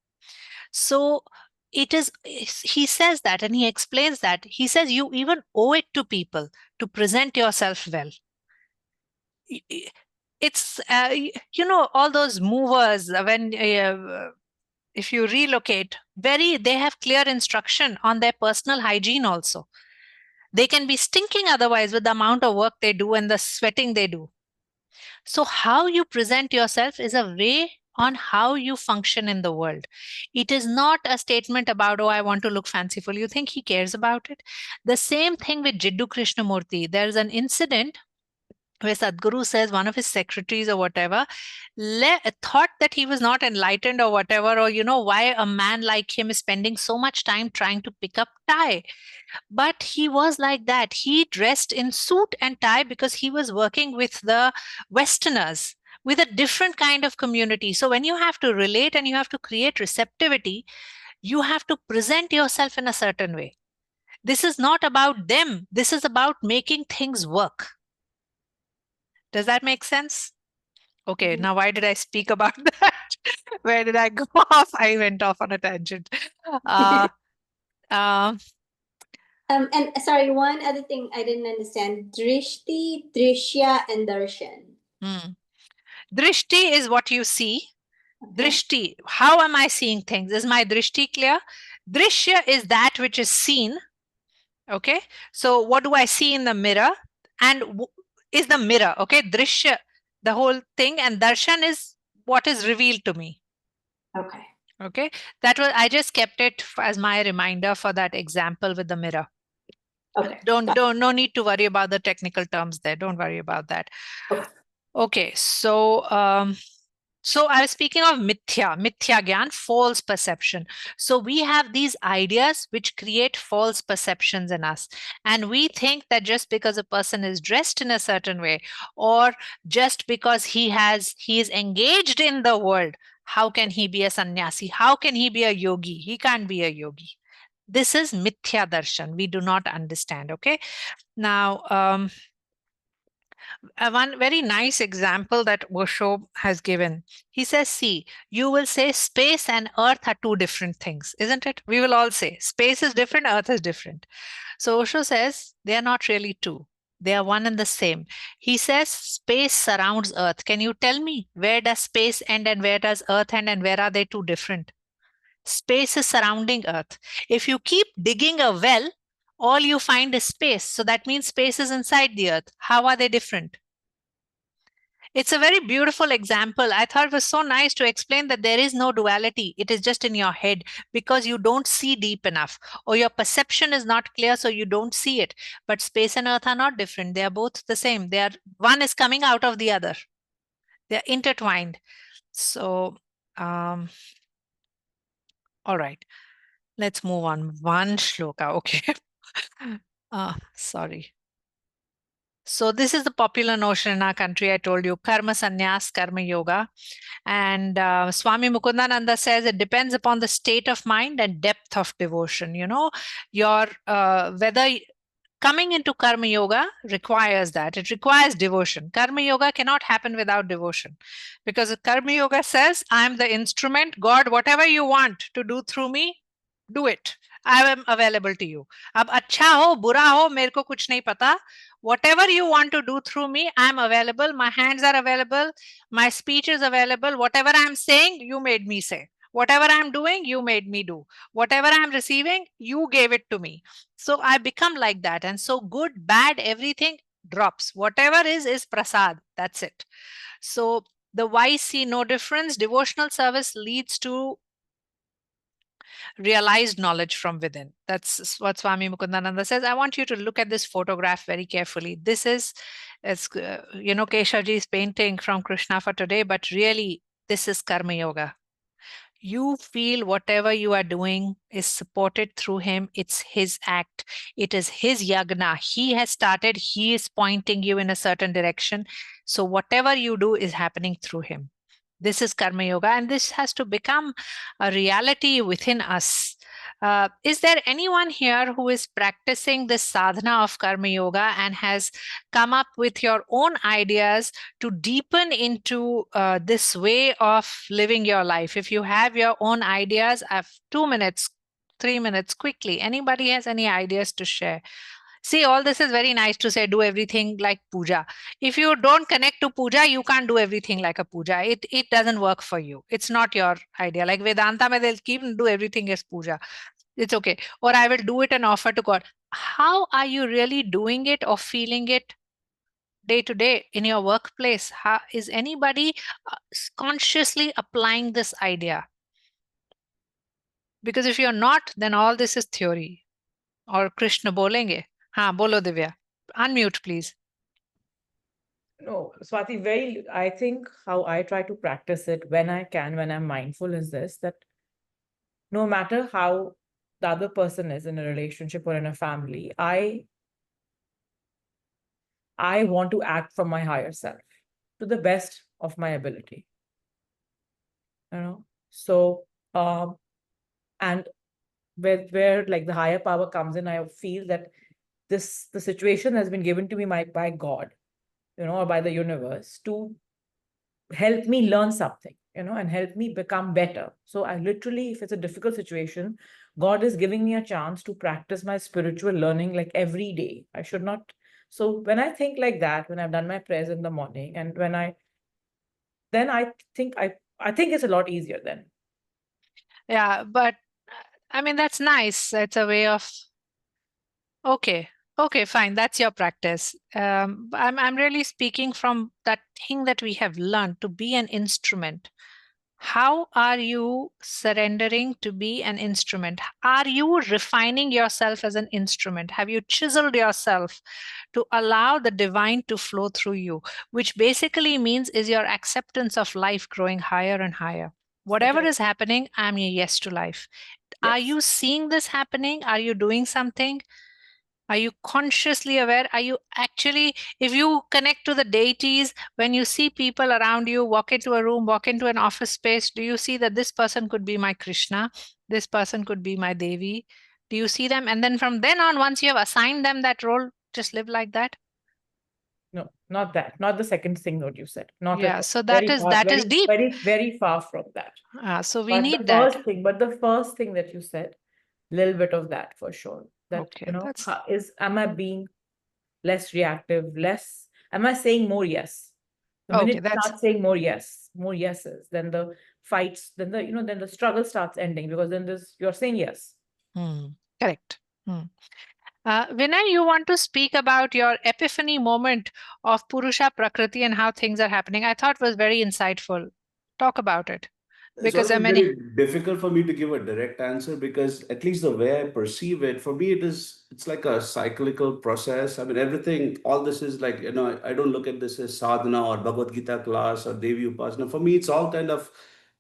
So it is, he says that, and he explains that. He says you even owe it to people to present yourself well. It's all those movers, when if you relocate, they have clear instruction on their personal hygiene also. They can be stinking otherwise with the amount of work they do and the sweating they do. So how you present yourself is a way on how you function in the world. It is not a statement about, oh, I want to look fanciful. You think he cares about it? The same thing with Jiddu Krishnamurti. There's an incident where Sadhguru says one of his secretaries or whatever thought that he was not enlightened or whatever, or why a man like him is spending so much time trying to pick up tie. But he was like that. He dressed in suit and tie because he was working with the Westerners, with a different kind of community. So when you have to relate and you have to create receptivity, you have to present yourself in a certain way. This is not about them. This is about making things work. Does that make sense? Okay, now why did I speak about that? Where did I go off? I went off on a tangent. And sorry, one other thing I didn't understand. Drishti, Drishya, and Darshan. Drishti is what you see. Okay. Drishti, how am I seeing things? Is my drishti clear? Drishya is that which is seen. Okay, so what do I see in the mirror? And is the mirror, okay? Drishya, the whole thing, and darshan is what is revealed to me. Okay. Okay, that was, I just kept it as my reminder for that example with the mirror. Okay. No need to worry about the technical terms there. Don't worry about that. Okay, so so I was speaking of mithya gyan, false perception. So we have these ideas which create false perceptions in us. And we think that just because a person is dressed in a certain way, or just because he is engaged in the world, how can he be a sannyasi? How can he be a yogi? He can't be a yogi. This is mithya darshan. We do not understand. Okay. Now, one very nice example that Osho has given. He says, see, you will say space and earth are two different things, isn't it? We will all say space is different, earth is different. So Osho says they are not really two. They are one and the same. He says space surrounds earth. Can you tell me where does space end and where does earth end, and where are they two different? Space is surrounding earth. If you keep digging a well, all you find is space. So that means space is inside the earth. How are they different? It's a very beautiful example. I thought it was so nice to explain that there is no duality. It is just in your head because you don't see deep enough, or your perception is not clear, so you don't see it. But space and earth are not different. They are both the same. One is coming out of the other. They are intertwined. So, all right. Let's move on. One shloka. Okay. Sorry. So this is the popular notion in our country. I told you, karma sannyas, karma yoga. And Swami Mukundananda says it depends upon the state of mind and depth of devotion. Your whether coming into karma yoga requires that. It requires devotion. Karma yoga cannot happen without devotion, because karma yoga says, I'm the instrument. God, whatever you want to do through me, do it. I am available to you. Ab acha ho, bura ho, mere ko kuch nahi pata. Whatever you want to do through me, I'm available. My hands are available. My speech is available. Whatever I'm saying, you made me say. Whatever I'm doing, you made me do. Whatever I'm receiving, you gave it to me. So I become like that. And so good, bad, everything drops. Whatever is prasad. That's it. So the wise see no difference. Devotional service leads to realized knowledge from within. That's what Swami Mukundananda says. I want you to look at this photograph very carefully. This is, Keshaji's painting from Krishna for today, but really this is Karma Yoga. You feel whatever you are doing is supported through him. It's his act. It is his yagna. He has started. He is pointing you in a certain direction. So whatever you do is happening through him. This is Karma Yoga, and this has to become a reality within us. Is there anyone here who is practicing this sadhana of Karma Yoga and has come up with your own ideas to deepen into this way of living your life? If you have your own ideas, I have 2 minutes, 3 minutes, quickly. Anybody has any ideas to share? See, all this is very nice to say, do everything like puja. If you don't connect to puja, you can't do everything like a puja. It doesn't work for you. It's not your idea. Like Vedanta, they'll keep do everything as puja. It's okay. Or I will do it and offer to God. How are you really doing it or feeling it day to day in your workplace? How is anybody consciously applying this idea? Because if you're not, then all this is theory. Or Krishna bolenge. Ha, bolo Divya. Unmute, please. No, Swati, I think how I try to practice it when I can, when I'm mindful, is this, that no matter how the other person is in a relationship or in a family, I want to act from my higher self to the best of my ability. So and where like the higher power comes in, I feel that the situation has been given to me by God, or by the universe, to help me learn something, and help me become better. So I literally, if it's a difficult situation, God is giving me a chance to practice my spiritual learning like every day. I should not. So when I think like that, when I've done my prayers in the morning, and then I think it's a lot easier then. Yeah, but I mean, that's nice. It's a way of, okay, fine. That's your practice. I'm really speaking from that thing that we have learned to be an instrument. How are you surrendering to be an instrument? Are you refining yourself as an instrument? Have you chiseled yourself to allow the divine to flow through you? Which basically means is your acceptance of life growing higher and higher. Whatever is happening, I'm a yes to life. Are Yes. you seeing this happening? Are you doing something? Are you consciously aware? Are you actually, if you connect to the deities, when you see people around you, walk into a room, walk into an office space, do you see that this person could be my Krishna? This person could be my Devi? Do you see them? And then from then on, once you have assigned them that role, just live like that? No, not that. Not the second thing that you said. Not at Yeah, all. so Very that far, is deep. very, very far from that. So we But need that. the first thing that you said, little bit of that for sure. That, Okay, that's am I being less reactive, am I saying more yes? The minute okay. you start saying more yeses, then the fights, then the struggle starts ending, because then you're saying yes. Correct. Vinay, you want to speak about your epiphany moment of Purusha Prakriti and how things are happening? I thought was very insightful. Talk about it. It's Because I always mean, very difficult for me to give a direct answer because at least the way I perceive it, for me it's like a cyclical process. I mean, everything, all this is like, I don't look at this as sadhana or Bhagavad Gita class or Devi Upasana. For me, it's all kind of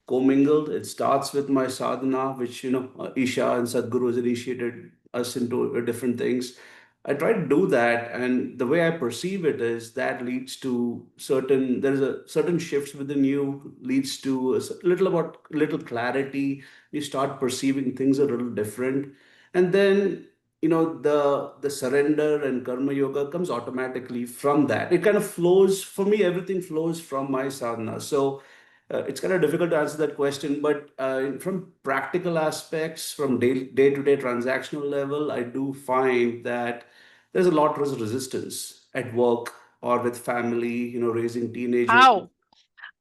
commingled. It starts with my sadhana, which, Isha and Sadhguru has initiated us into different things. I try to do that, and the way I perceive it is that leads to there's a certain shifts within you, leads to little clarity. You start perceiving things a little different, and then the surrender and karma yoga comes automatically from that. It kind of flows for me. Everything flows from my sadhana. So it's kind of difficult to answer that question, but from practical aspects, from day-to-day transactional level, I do find that there's a lot of resistance at work or with family, raising teenagers. how?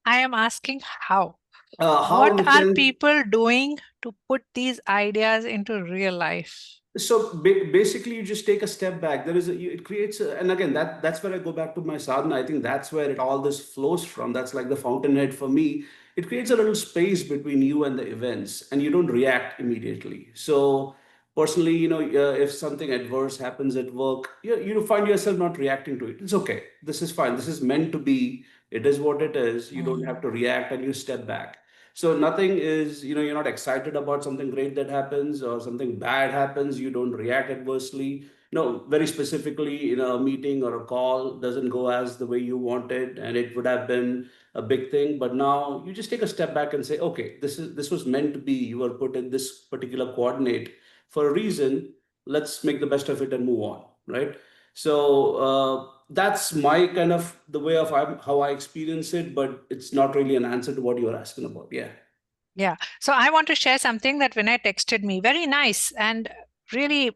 I am asking how. How in What the are sense, people doing to put these ideas into real life? so basically you just take a step back. It creates and again that's where I go back to my sadhana. I think that's where all this flows from. That's like the fountainhead for me. It creates a little space between you and the events, and you don't react immediately. So personally, if something adverse happens at work, you find yourself not reacting to it. It's okay. This is fine. This is meant to be. It is what it is. You don't have to react, and you step back. So nothing is, you're not excited about something great that happens or something bad happens. You don't react adversely. Very specifically, a meeting or a call doesn't go as the way you wanted, and it would have been a big thing. But now you just take a step back and say, okay, this was meant to be. You were put in this particular coordinate for a reason. Let's make the best of it and move on, right? So that's my kind of the way of how I experience it, but it's not really an answer to what you are asking about. Yeah. Yeah. So I want to share something that Vinay texted me. Very nice and really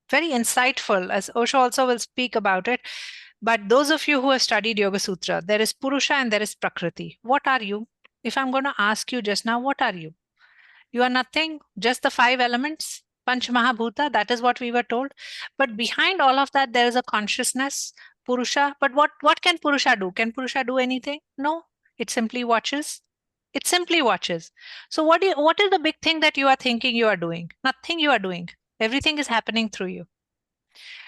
very insightful, as Osho also will speak about it. But those of you who have studied Yoga Sutra, there is Purusha and there is Prakriti. What are you? If I'm going to ask you just now, what are you? You are nothing, just the 5 elements, Panch Mahabhuta, that is what we were told. But behind all of that, there is a consciousness, Purusha. But what can Purusha do? Can Purusha do anything? No, it simply watches. It simply watches. So what is the big thing that you are thinking you are doing? Nothing you are doing. Everything is happening through you.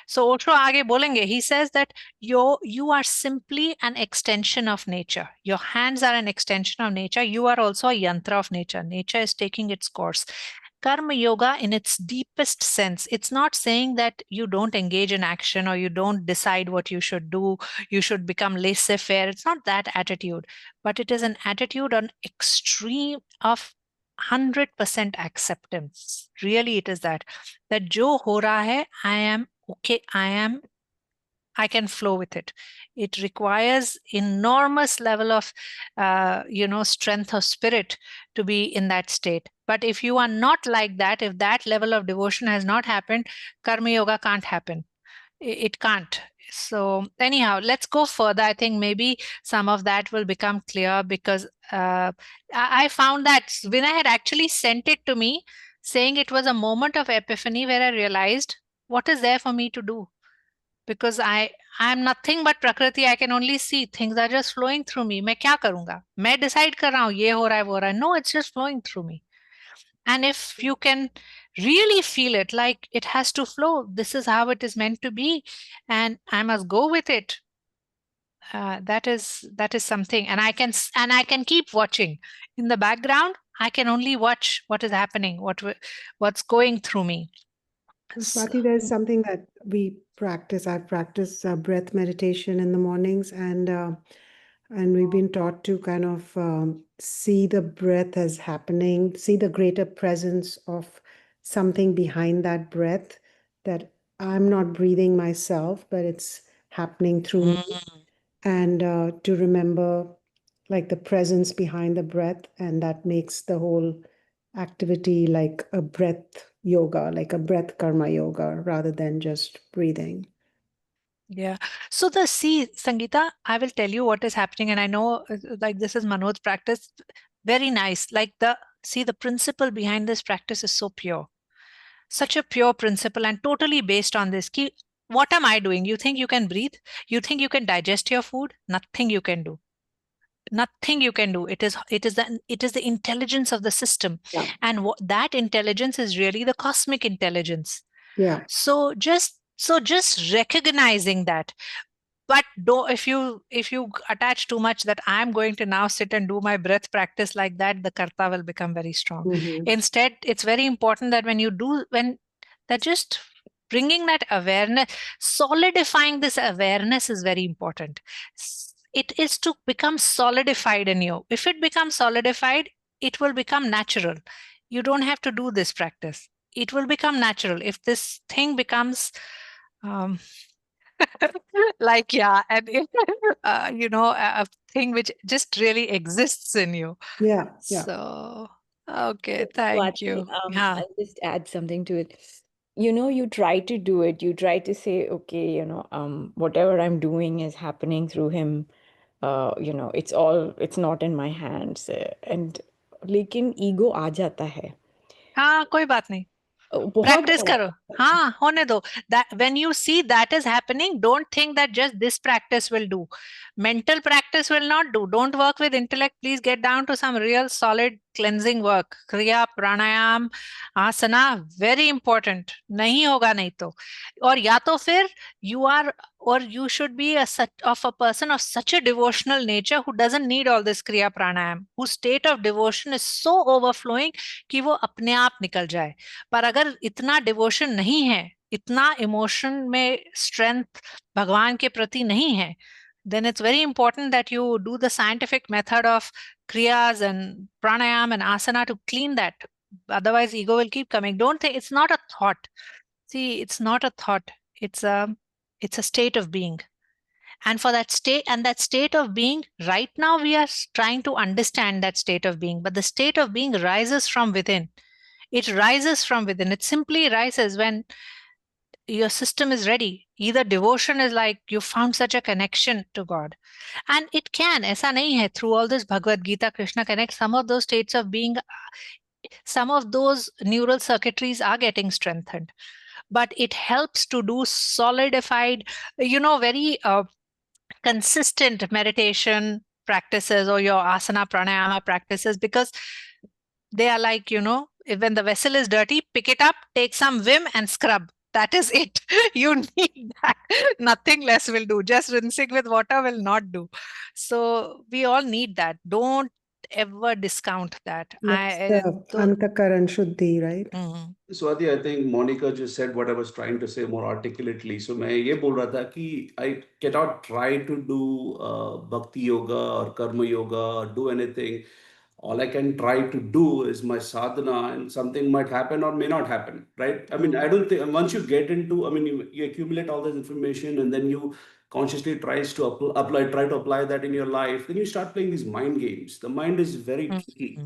So Osho आगे बोलेंगे, he says that you are simply an extension of nature. Your hands are an extension of nature. You are also a yantra of nature. Nature is taking its course. Karma yoga, in its deepest sense, it's not saying that you don't engage in action or you don't decide what you should do, you should become laissez-faire. It's not that attitude, but it is an attitude on extreme of 100% acceptance. Really, it is that jo ho raha hai, I am okay, I can flow with it. It requires enormous level of, strength of spirit to be in that state. But if you are not like that, if that level of devotion has not happened, Karma Yoga can't happen. It can't. So anyhow, let's go further. I think maybe some of that will become clear because I found that Vinay had actually sent it to me saying it was a moment of epiphany where I realized what is there for me to do, because I am nothing but Prakriti. I can only see things are just flowing through me. मैं क्या करूँगा? मैं decide कर रहा हूँ ये हो रहा है वो हो रहा है. No, it's just flowing through me. And if you can really feel it, like it has to flow, this is how it is meant to be, and I must go with it. That is something, and I can keep watching in the background. I can only watch what is happening, what's going through me. Swati, there's something that we practice. I practice breath meditation in the mornings, and we've been taught to kind of see the breath as happening, see the greater presence of something behind that breath, that I'm not breathing myself, but it's happening through me, and to remember like the presence behind the breath, and that makes the whole activity like a breath yoga, like a breath karma yoga, rather than just breathing. Yeah. So Sangeeta, I will tell you what is happening, and I know like this is Manoj's practice. Very nice. Like the principle behind this practice is so pure. Such a pure principle and totally based on this. What am I doing? You think you can breathe? You think you can digest your food? Nothing you can do. Nothing you can do. It is the intelligence of the system. Yeah. And that intelligence is really the cosmic intelligence. Yeah. So just recognizing that. But if you attach too much that I'm going to now sit and do my breath practice like that, the karta will become very strong. Mhm. Instead, it's very important that that just bringing that awareness, solidifying this awareness is very important. It is to become solidified in you. If it becomes solidified, it will become natural. You don't have to do this practice. It will become natural. If this thing becomes like, yeah, and a thing which just really exists in you. Yeah. Yeah. So, okay, thank Swati, you. Yeah. I'll just add something to it. You try to do it. You try to say, okay, whatever I'm doing is happening through him. It's not in my hands. And लेकिन ego आ जाता है. हाँ, कोई बात नहीं. बहुत Practice बड़ा करो. हाँ, होने दो. That when you see that is happening, don't think that just this practice will do. Mental practice will not do. Don't work with intellect. Please get down to some real solid cleansing work. Kriya, pranayam, asana, very important. नहीं होगा नहीं तो. और या तो फिर you are or you should be a person of such a devotional nature who doesn't need all this kriya pranayam, whose state of devotion is so overflowing कि वो अपने आप निकल जाए. पर अगर इतना डिवोशन नहीं है, इतना इमोशन में स्ट्रेंथ भगवान के प्रति नहीं है, then it's very important that you do the scientific method of kriyas and pranayam and asana to clean that. Otherwise, ego will keep coming. Don't think it's not a thought. See, it's not a thought. It's a state of being. And for that state of being, right now we are trying to understand that state of being, but the state of being rises from within. It rises from within. It simply rises when your system is ready. Either devotion is like you found such a connection to God. And it can, aisa nahi hai, through all this Bhagavad Gita, Krishna connects, some of those states of being, some of those neural circuitries are getting strengthened. But it helps to do solidified, very consistent meditation practices or your asana pranayama practices, because they are like, when the vessel is dirty, pick it up, take some vim and scrub. That is it. You need that. Nothing less will do. Just rinsing with water will not do. So we all need that. Don't ever discount that. That's Antakaran Shuddhi, right? Mhm. Swati, I think Monica just said what I was trying to say more articulately. So मैं ये बोल रहा था कि I cannot try to do bhakti yoga or karma yoga or do anything. All I can try to do is my sadhana, and something might happen or may not happen, right? I mean, I don't think once you get into, I mean, you accumulate all this information and then you consciously try to apply that in your life, then you start playing these mind games. The mind is very tricky.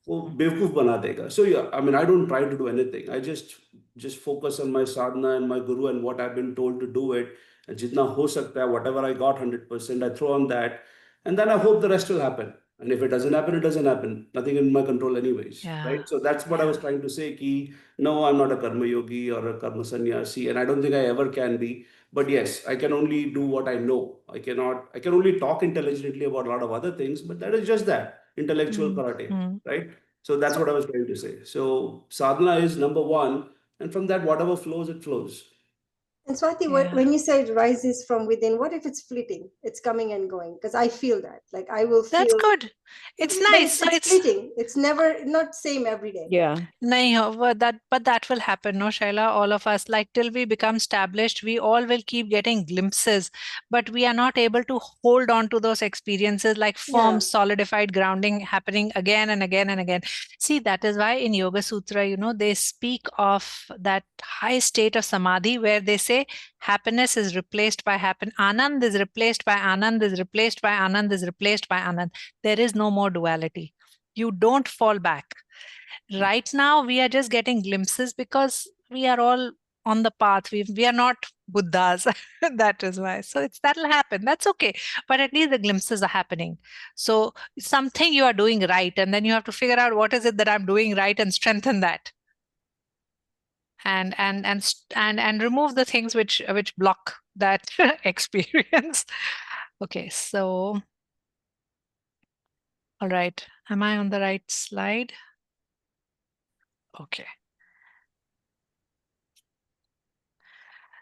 वो बेवकूफ बना देगा. So yeah, I mean, I don't try to do anything. I just focus on my sadhana and my guru and what I've been told to do it. And जितना हो सकता है, whatever I got 100%, I throw on that, and then I hope the rest will happen. And if it doesn't happen, it doesn't happen. Nothing in my control, anyways. Yeah. Right? So that's what I was trying to say. Ki no, I'm not a karma yogi or a karma sannyasi, and I don't think I ever can be. But yes, I can only do what I know. I can only talk intelligently about a lot of other things, but that is just that intellectual karate, right? So that's what I was trying to say. So sadhana is number one, and from that, whatever flows, it flows. And Swati, Yeah. when you say it rises from within, what if it's fleeting? It's coming and going. Because I feel that. Like I will feel. That's good. It's But nice. So it's fleeting. It's not same every day. Yeah. nahi ho, but that will happen, no, Shaila? All of us, like till we become established, we all will keep getting glimpses, but we are not able to hold on to those experiences like firm, Yeah. solidified grounding happening again and again and again. See, that is why in Yoga Sutra, they speak of that high state of samadhi where they say happiness is replaced by Anand is replaced by Anand is replaced by Anand is replaced by Anand. There is no more duality. You don't fall back. Right now, we are just getting glimpses because we are all on the path. We are not Buddhas. That is why. So that'll happen. That's okay. But at least the glimpses are happening. So something you are doing right, and then you have to figure out what is it that I'm doing right and strengthen that. And remove the things which block that experience. Okay, so all right. Am I on the right slide? Okay.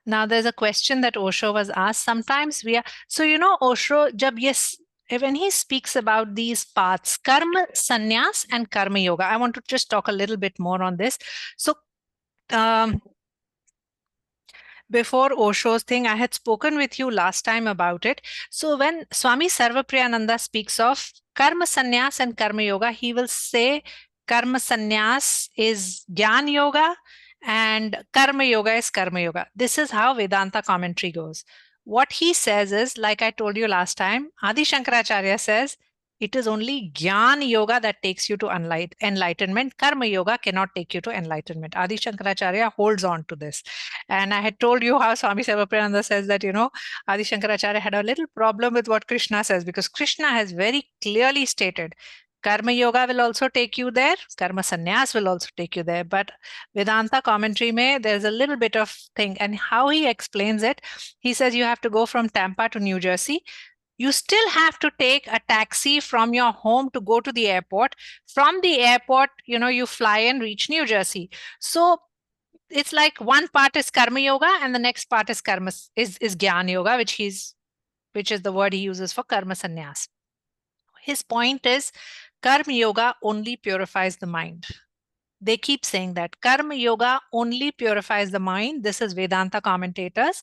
Now there's a question that Osho was asked. Sometimes so Osho, when he speaks about these paths, karma, sannyas, and karma yoga, I want to just talk a little bit more on this. So before Osho's thing, I had spoken with you last time about it. So when Swami Sarvapriyananda speaks of karma sannyas and karma yoga, he will say karma sannyas is Gyan yoga and karma yoga is karma yoga. This is how Vedanta commentary goes. What he says is, like I told you last time, Adi Shankaracharya says, it is only Gyan yoga that takes you to enlightenment. Karma yoga cannot take you to enlightenment. Adi Shankaracharya holds on to this. And I had told you how Swami Sarvapriyananda says that, Adi Shankaracharya had a little problem with what Krishna says, because Krishna has very clearly stated Karma Yoga will also take you there. Karma Sannyas will also take you there. But Vedanta commentary mein, there's a little bit of thing. And how he explains it, he says you have to go from Tampa to New Jersey. You still have to take a taxi from your home to go to the airport. From the airport, you fly and reach New Jersey. So it's like one part is Karma Yoga and the next part is Jnana Yoga, which is the word he uses for Karma Sannyas. His point is Karma Yoga only purifies the mind. They keep saying that Karma Yoga only purifies the mind. This is Vedanta commentators.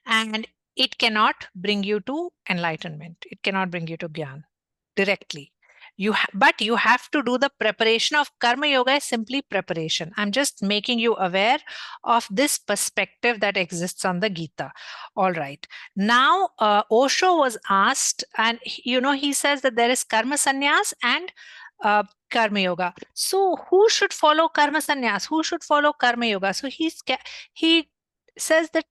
And it cannot bring you to enlightenment. It cannot bring you to Gyan directly. But you have to do the preparation of Karma Yoga is simply preparation. I'm just making you aware of this perspective that exists on the Gita. All right. Now, Osho was asked, and he says that there is Karma Sannyas and Karma Yoga. So who should follow Karma Sannyas? Who should follow Karma Yoga? So he says that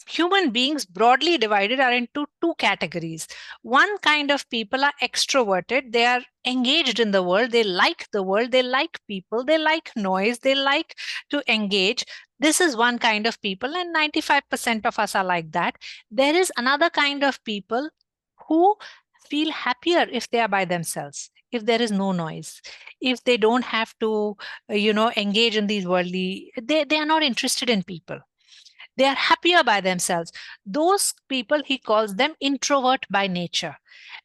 human beings broadly divided are into two categories. One kind of people are extroverted. They are engaged in the world. They like the world. They like people. They like noise. They like to engage. This is one kind of people, and 95% of us are like that. There is another kind of people who feel happier if they are by themselves, if there is no noise, if they don't have to, engage in these worldly, they are not interested in people. They are happier by themselves. Those people, he calls them introvert by nature.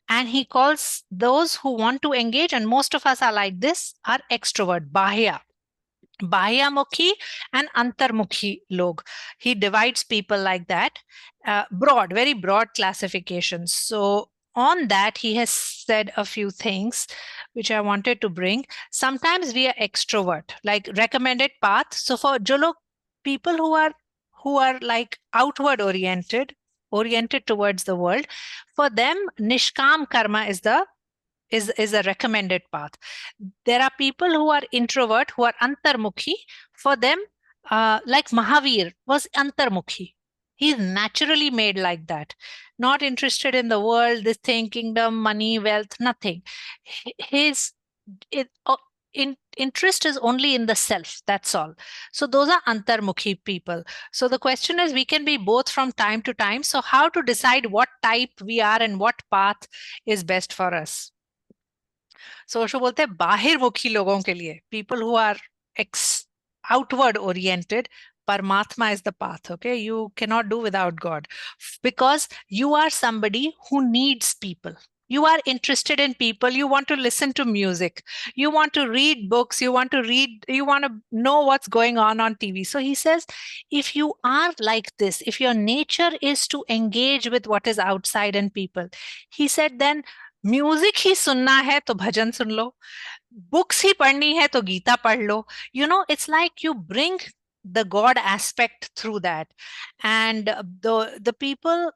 And he calls those who want to engage, and most of us are like this, are extrovert, bahya. Bahyamukhi and antarmukhi log. He divides people like that. Very broad classifications. So on that, he has said a few things which I wanted to bring. Sometimes we are extrovert, like recommended path. So for people who are like outward oriented towards the world, for them nishkam karma is a recommended path. There are people who are introvert, who are antarmukhi. For them, like Mahavir was antarmukhi. He's naturally made like that, not interested in the world, this thing, kingdom, money, wealth, nothing. His interest is only in the self, that's all. So those are antarmukhi people. So the question is, we can be both from time to time. So how to decide what type we are and what path is best for us? So Osho bolte hain bahirmukhi logon ke liye, people who are outward oriented, Paramatma is the path. Okay, you cannot do without God, because you are somebody who needs people. You are interested in people. You want to listen to music. You want to read books. You want to know what's going on TV. So he says, if you are like this, if your nature is to engage with what is outside and people, he said, then music ही सुनना है तो भजन सुन लो, books ही पढ़नी है तो गीता पढ़ लो. It's like you bring the God aspect through that. And the people,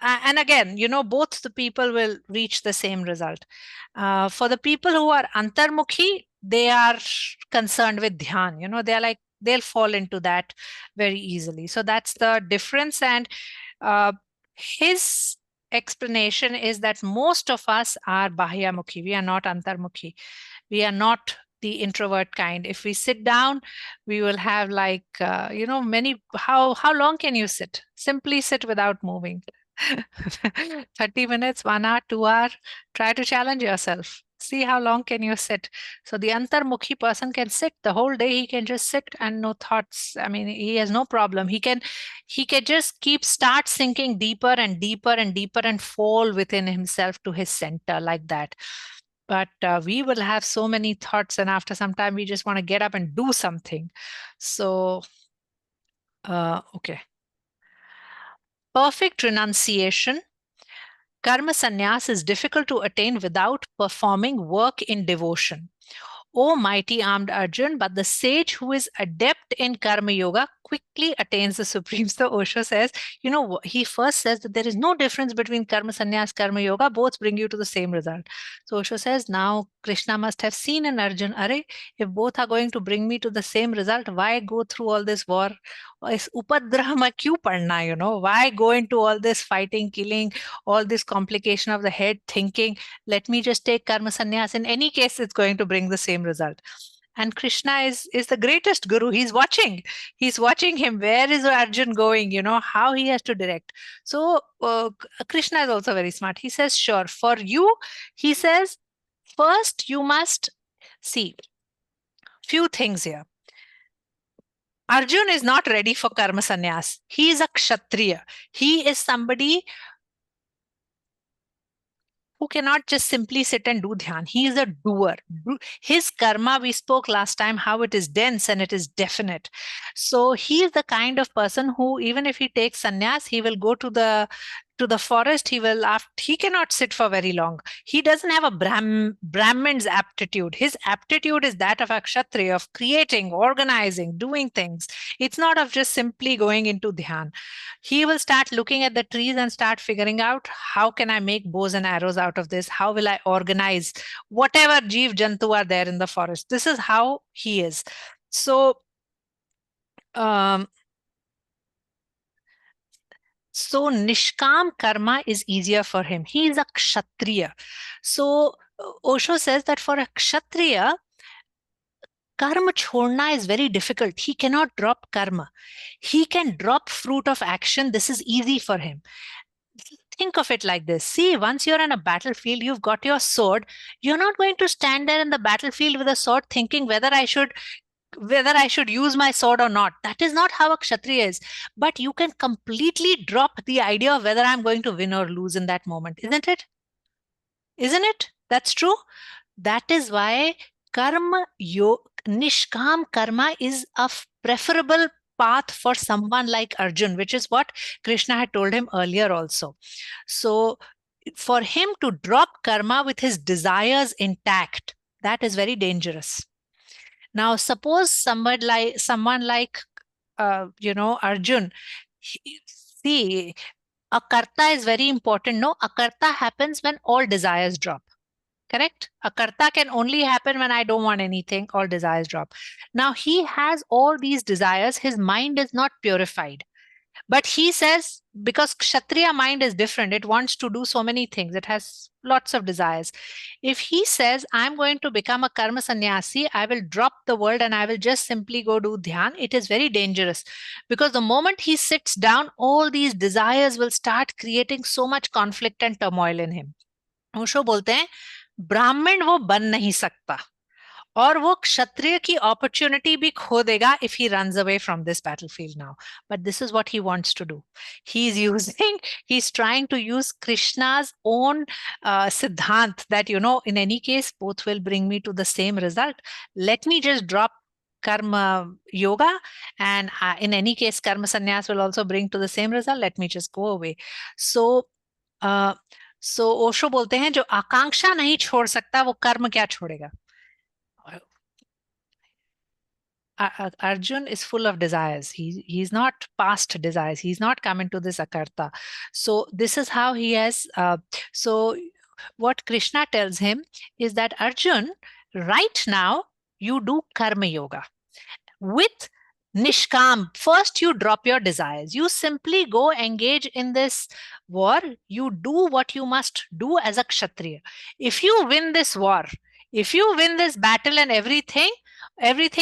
and again, both the people will reach the same result. For the people who are antarmukhi, they are concerned with dhyan. They're like, they'll fall into that very easily. So that's the difference. And his explanation is that most of us are bahyamukhi. We are not antarmukhi. We are not the introvert kind. If we sit down, we will have like, many, how long can you sit? Simply sit without moving. 30 minutes, 1 hour, 2 hours. Try to challenge yourself. See how long can you sit. So the antarmukhi person can sit the whole day. He can just sit and no thoughts. I mean, he has no problem. He can just start sinking deeper and deeper and deeper and fall within himself to his center like that. But we will have so many thoughts, and after some time, we just want to get up and do something. So, okay. Perfect renunciation. Karma sannyas is difficult to attain without performing work in devotion. O mighty armed Arjun, but the sage who is adept in karma yoga quickly attains the supreme. So Osho says, he first says that there is no difference between karma sannyas, karma yoga, both bring you to the same result. So Osho says, now Krishna must have seen in Arjun, Arey, if both are going to bring me to the same result, why go through all this war? इस उपद्रव में क्यों पढ़ना, why go into all this fighting, killing, all this complication of the head, thinking, let me just take karma sannyas. In any case, it's going to bring the same result. And Krishna is the greatest guru. He's watching him. Where is Arjun going? How he has to direct. So Krishna is also very smart. He says, sure, for you, he says, first you must see few things here. Arjun is not ready for karma sannyas. He is a kshatriya. He is somebody who cannot just simply sit and do dhyan. He is a doer. His karma, we spoke last time, how it is dense and it is definite. So he is the kind of person who, even if he takes sannyas, he will go to the forest. He cannot sit for very long. He doesn't have a Brahmin's aptitude. His aptitude is that of a kshatriya, of creating, organizing, doing things. It's not of just simply going into dhyan. He will start looking at the trees and start figuring out, how can I make bows and arrows out of this? How will I organize whatever jeev jantu are there in the forest? This is how he is. So Nishkam karma is easier for him. He is a kshatriya. So Osho says that for a kshatriya, karma chhodna is very difficult. He cannot drop karma. He can drop fruit of action. This is easy for him. Think of it like this. See, once you're in a battlefield, you've got your sword. You're not going to stand there in the battlefield with a sword thinking whether I should use my sword or not. That is not how a kshatriya is. But you can completely drop the idea of whether I'm going to win or lose in that moment. Isn't it? Isn't it? That's true. That is why nishkam karma is a preferable path for someone like Arjun, which is what Krishna had told him earlier also. So for him to drop karma with his desires intact, that is very dangerous. Now, suppose someone like Arjun, see, a karta is very important. No, a karta happens when all desires drop. Correct? A karta can only happen when I don't want anything, all desires drop. Now, he has all these desires. His mind is not purified. But he says, because Kshatriya mind is different, it wants to do so many things. It has lots of desires. If he says, I'm going to become a karma sannyasi, I will drop the world and I will just simply go do dhyan, it is very dangerous. Because the moment he sits down, all these desires will start creating so much conflict and turmoil in him. Osho बोलते हैं, ब्राह्मण वो बन नहीं सकता. और वो क्षत्रिय की opportunity भी खो देगा if he runs away from this battlefield now. But this is what he wants to do. He's trying to use Krishna's own siddhant that, in any case, both will bring me to the same result. Let me just drop karma yoga, and in any case, karma sannyas will also bring to the same result. Let me just go away. So Osho बोलते हैं, जो आकांक्षा नहीं छोड़ सकता वो कर्म क्या छोड़ेगा? Arjun is full of desires. He's not past desires. He's not come into this akarta. So this is how he has. So what Krishna tells him is that Arjun, right now you do karma yoga with nishkam. First, you drop your desires. You simply go engage in this war. You do what you must do as a kshatriya. If you win this war, if you win this battle and everything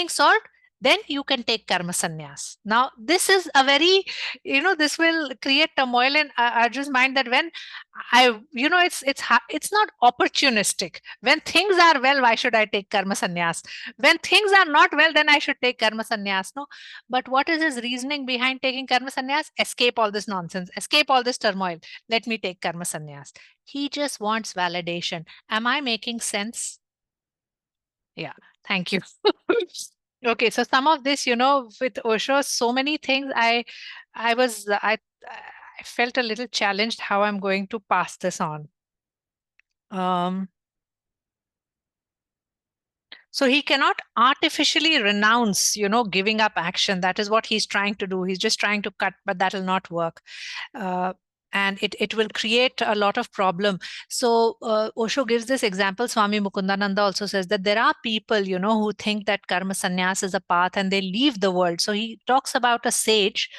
solved, then you can take karma sannyas. Now, this is a very, this will create turmoil in Arjun's mind that when it's not opportunistic. When things are well, why should I take karma sannyas? When things are not well, then I should take karma sannyas. No, but what is his reasoning behind taking karma sannyas? Escape all this nonsense, escape all this turmoil. Let me take karma sannyas. He just wants validation. Am I making sense? Yeah, thank you. Okay, so some of this, with Osho, so many things I felt a little challenged how I'm going to pass this on. So he cannot artificially renounce, giving up action. That is what he's trying to do. He's just trying to cut, but that will not work. And it will create a lot of problem. So Osho gives this example. Swami Mukundananda also says that there are people, who think that karma sannyas is a path and they leave the world. So he talks about a sage,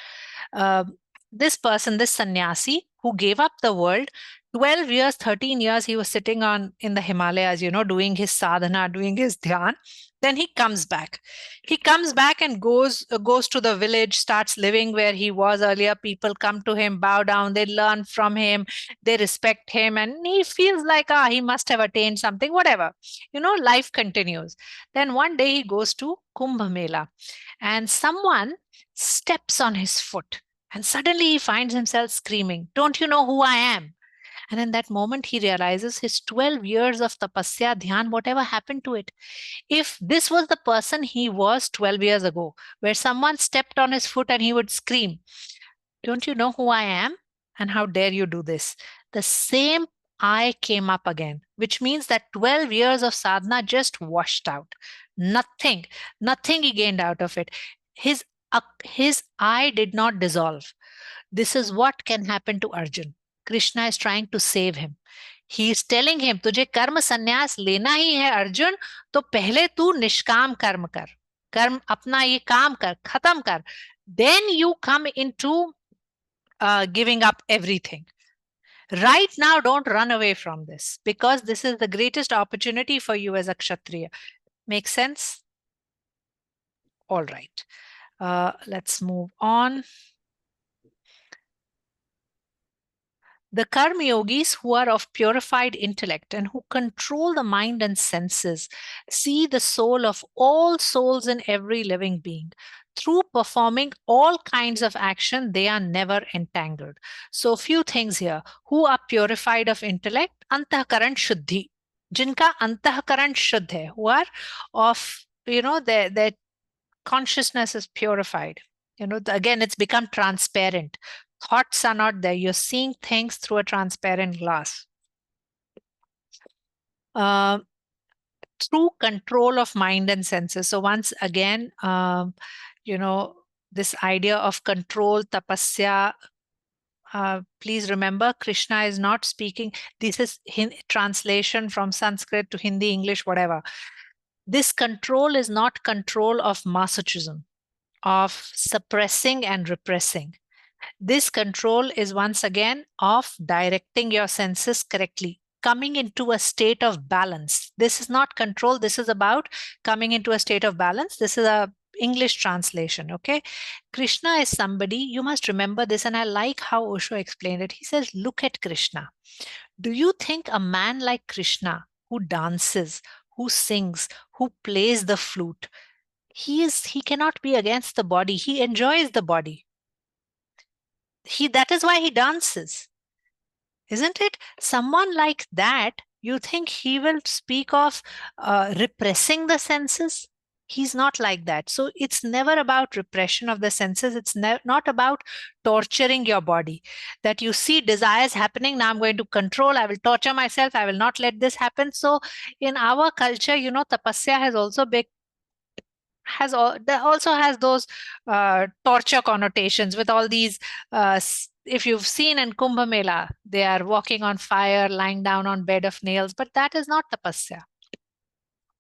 this person, this sannyasi, who gave up the world. 12 years, 13 years, he was sitting in the Himalayas, doing his sadhana, doing his dhyan. Then he comes back. He comes back and goes to the village, starts living where he was earlier. People come to him, bow down, they learn from him, they respect him, and he feels like, he must have attained something, whatever. Life continues. Then one day he goes to Kumbh Mela, and someone steps on his foot, and suddenly he finds himself screaming, "Don't you know who I am?" And in that moment, he realizes his 12 years of tapasya, dhyan, whatever happened to it. If this was the person he was 12 years ago, where someone stepped on his foot and he would scream, "Don't you know who I am? And how dare you do this?" The same I came up again, which means that 12 years of sadhana just washed out. Nothing he gained out of it. His I did not dissolve. This is what can happen to Arjun. Krishna is trying to save him. He is telling him, तुझे कर्म संन्यास लेना ही है अर्जुन, तो पहले तू निष्काम कर्म कर, कर्म अपना ये काम कर, खत्म कर. Then you come into giving up everything. Right now, don't run away from this, because this is the greatest opportunity for you as a Kshatriya. Make sense? All right. Let's move on. The karma yogis, who are of purified intellect and who control the mind and senses, see the soul of all souls in every living being. Through performing all kinds of action, they are never entangled. So a few things here. Who are purified of intellect? Antahkaran shuddhi. Jinka antahkaran shuddh hai, who are of, their consciousness is purified. Again, it's become transparent. Thoughts are not there. You're seeing things through a transparent glass. Through control of mind and senses. So once again, this idea of control, tapasya, please remember, Krishna is not speaking. This is translation from Sanskrit to Hindi, English, whatever. This control is not control of masochism, of suppressing and repressing. This control is once again of directing your senses correctly, coming into a state of balance. This is not control. This is about coming into a state of balance. This is a English translation, okay? Krishna is somebody, you must remember this, and I like how Osho explained it. He says, look at Krishna. Do you think a man like Krishna, who dances, who sings, who plays the flute, he cannot be against the body. He enjoys the body. That is why he dances, isn't it? Someone like that, you think he will speak of repressing the senses? He's not like that. So it's never about repression of the senses. It's not about torturing your body. That you see desires happening, now I'm going to control, I will torture myself, I will not let this happen. So in our culture, tapasya has also also has those torture connotations with all these, if you've seen in Kumbh Mela, they are walking on fire, lying down on bed of nails, but that is not tapasya.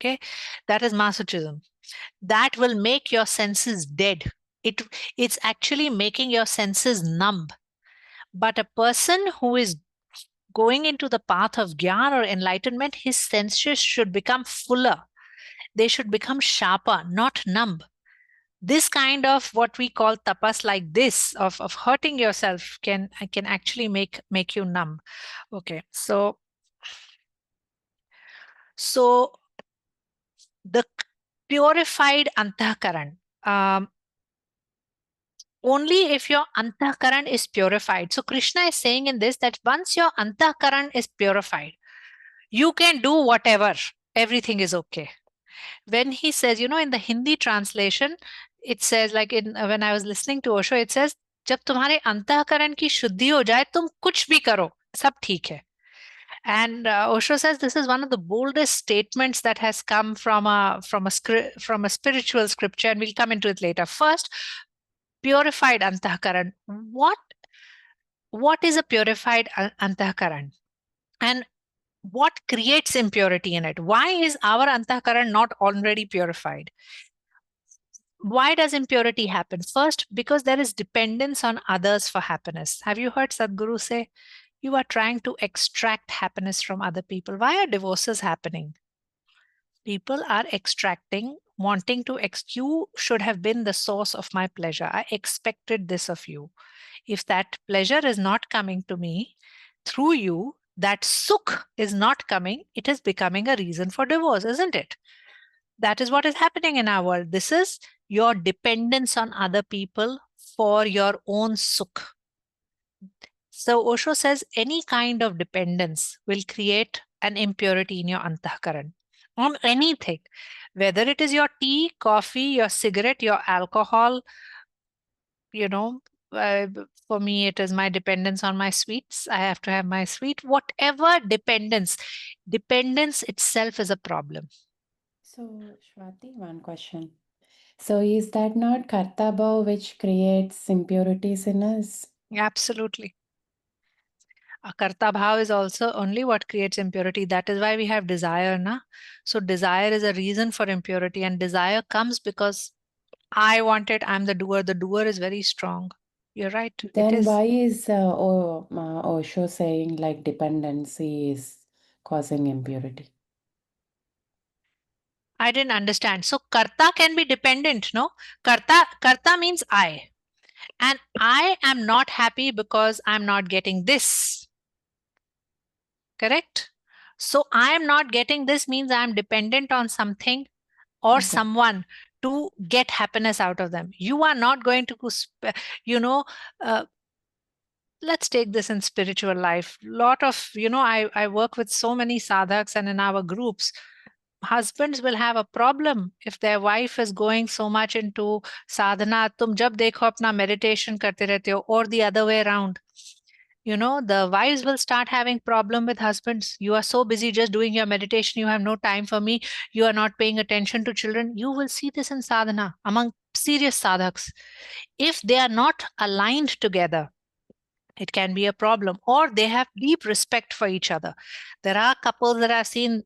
Okay, that is masochism. That will make your senses dead. It's actually making your senses numb. But a person who is going into the path of jnana or enlightenment, his senses should become fuller. They should become sharper, not numb. This kind of what we call tapas, like this, of hurting yourself, can actually make you numb. Okay, so the purified antahkaran, only if your antahkaran is purified. So Krishna is saying in this that once your antahkaran is purified, you can do whatever, everything is okay. When he says, in the Hindi translation, it says, like when I was listening to Osho, it says, जब तुम्हारे अंतःकरण की शुद्धि हो जाए, तुम कुछ भी करो, सब ठीक है. And Osho says this is one of the boldest statements that has come from a spiritual scripture, and we'll come into it later. First, purified antahkaran. What is a purified antahkaran? And what creates impurity in it? Why is our antahkaran not already purified? Why does impurity happen? First, because there is dependence on others for happiness. Have you heard Sadhguru say, you are trying to extract happiness from other people? Why are divorces happening? People are extracting, wanting to, you should have been the source of my pleasure. I expected this of you. If that pleasure is not coming to me through you, that sukh is not coming, it is becoming a reason for divorce, isn't it? That is what is happening in our world. This is your dependence on other people for your own sukh. So Osho says any kind of dependence will create an impurity in your antahkaran on anything, whether it is your tea, coffee, your cigarette, your alcohol. For me, it is my dependence on my sweets. I have to have my sweet. Whatever dependence itself is a problem. So, Shwati, one question. So, is that not karta bhav which creates impurities in us? Absolutely. A karta bhav is also only what creates impurity. That is why we have desire, na? So desire is a reason for impurity, and desire comes because I want it, I'm the doer. The doer is very strong. You're right. Then why is Osho saying like dependency is causing impurity? I didn't understand. So karta can be dependent, no? Karta means I. And I am not happy because I'm not getting this. Correct? So I am not getting this means I'm dependent on something or someone to get happiness out of them. You are not going to, let's take this in spiritual life. Lot of, I work with so many sadhaks, and in our groups, husbands will have a problem if their wife is going so much into sadhana. Tum jab dekho apna meditation karte rehte ho, or the other way around. The wives will start having problem with husbands. You are so busy just doing your meditation. You have no time for me. You are not paying attention to children. You will see this in sadhana among serious sadhaks. If they are not aligned together, it can be a problem, or they have deep respect for each other. There are couples that I've seen,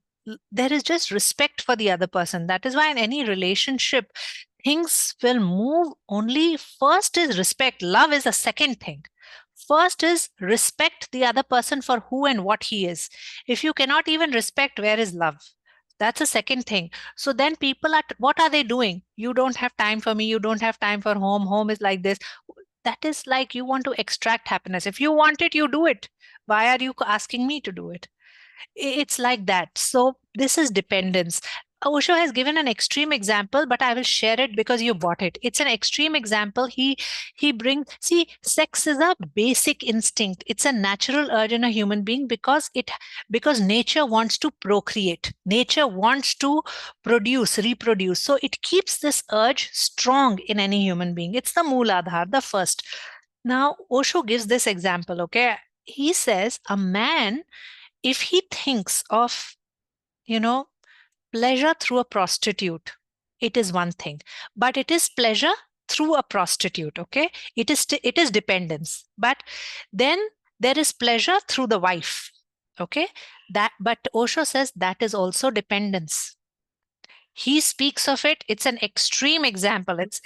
there is just respect for the other person. That is why in any relationship, things will move only. First is respect. Love is a second thing. First is respect the other person for who and what he is. If you cannot even respect, where is love? That's a second thing. So then people are, what are they doing? You don't have time for me. You don't have time for home. Home is like this. That is like you want to extract happiness. If you want it, you do it. Why are you asking me to do it? It's like that. So this is dependence. Osho has given an extreme example, but I will share it because you bought it. It's an extreme example. He brings, see, sex is a basic instinct. It's a natural urge in a human being because nature wants to procreate. Nature wants to reproduce. So it keeps this urge strong in any human being. It's the Mooladhar, the first. Now, Osho gives this example, okay? He says a man, if he thinks of, pleasure through a prostitute, it is one thing, but it is pleasure through a prostitute, okay? It is dependence. But then there is pleasure through the wife, okay? But Osho says that is also dependence. He speaks of it. It's an extreme example. It's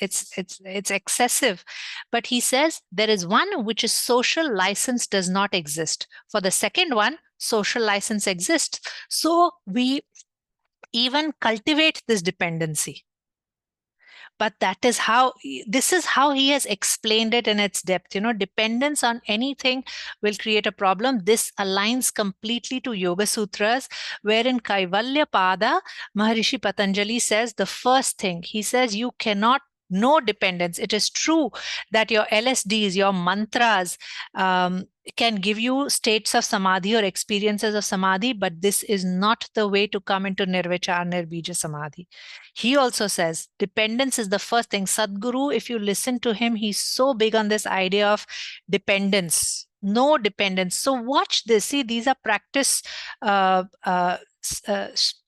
excessive. But he says there is one which is social license does not exist. For the second one, social license exists. So we even cultivate this dependency. But this is how he has explained it in its depth. Dependence on anything will create a problem. This aligns completely to Yoga Sutras, wherein Kaivalya Pada, Maharishi Patanjali says the first thing, he says you cannot no dependence. It is true that your LSDs, your mantras can give you states of samadhi or experiences of samadhi, but this is not the way to come into nirvichar, nirbija samadhi. He also says dependence is the first thing. Sadhguru, if you listen to him, he's so big on this idea of dependence. no dependence. So watch this. See, these are practice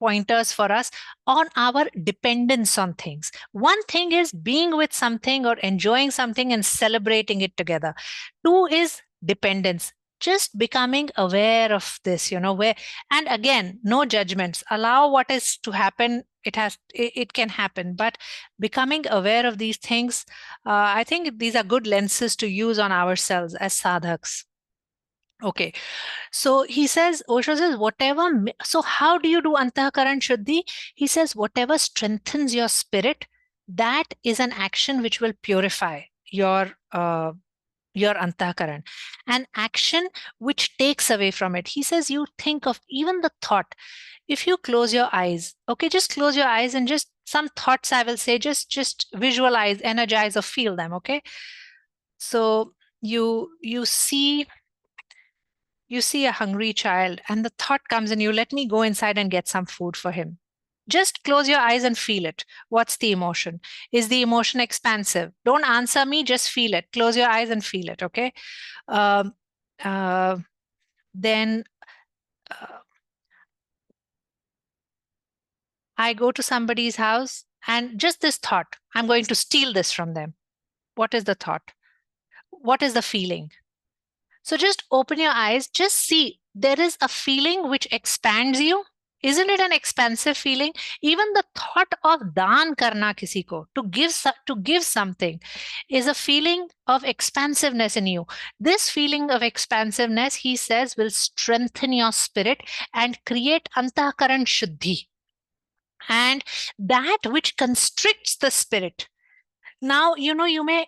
pointers for us on our dependence on things. One thing is being with something or enjoying something and celebrating it together. Two is dependence. Just becoming aware of this, where, and again, no judgments. Allow what is to happen. It can happen, but becoming aware of these things, I think these are good lenses to use on ourselves as sadhaks. Okay, so he says, Osho says, so how do you do Antahkaran Shuddhi? He says, whatever strengthens your spirit, that is an action which will purify your Antahkaran. An action which takes away from it. He says, you think of even the thought. If you close your eyes, okay, just close your eyes and just some thoughts I will say, just visualize, energize, or feel them, okay? So you see a hungry child and the thought comes in you, let me go inside and get some food for him. Just close your eyes and feel it. What's the emotion? Is the emotion expansive? Don't answer me, just feel it. Close your eyes and feel it, okay? Then I go to somebody's house and just this thought, I'm going to steal this from them. What is the thought? What is the feeling? So just open your eyes, just see, there is a feeling which expands you. Isn't it an expansive feeling? Even the thought of daan karna kisi ko, to give something, is a feeling of expansiveness in you. This feeling of expansiveness, he says, will strengthen your spirit and create antahkaran shuddhi. And that which constricts the spirit. Now, you may,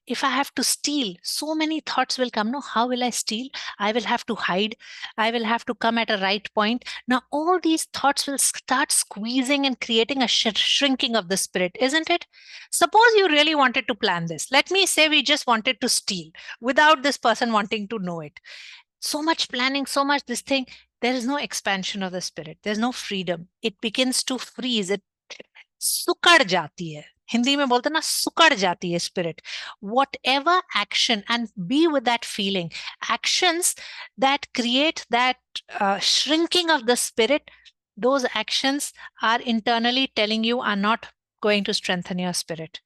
if I have to steal, so many thoughts will come. No, how will I steal? I will have to hide. I will have to come at a right point. Now, all these thoughts will start squeezing and creating a shrinking of the spirit, isn't it? Suppose you really wanted to plan this. Let me say we just wanted to steal without this person wanting to know it. So much planning, so much this thing. There is no expansion of the spirit. There's no freedom. It begins to freeze. It sukad jati hai. Hindi mein bolte na, sukad jati hai spirit. Whatever action, and be with that feeling, actions that create that shrinking of the spirit, those actions are internally telling you are not going to strengthen your spirit.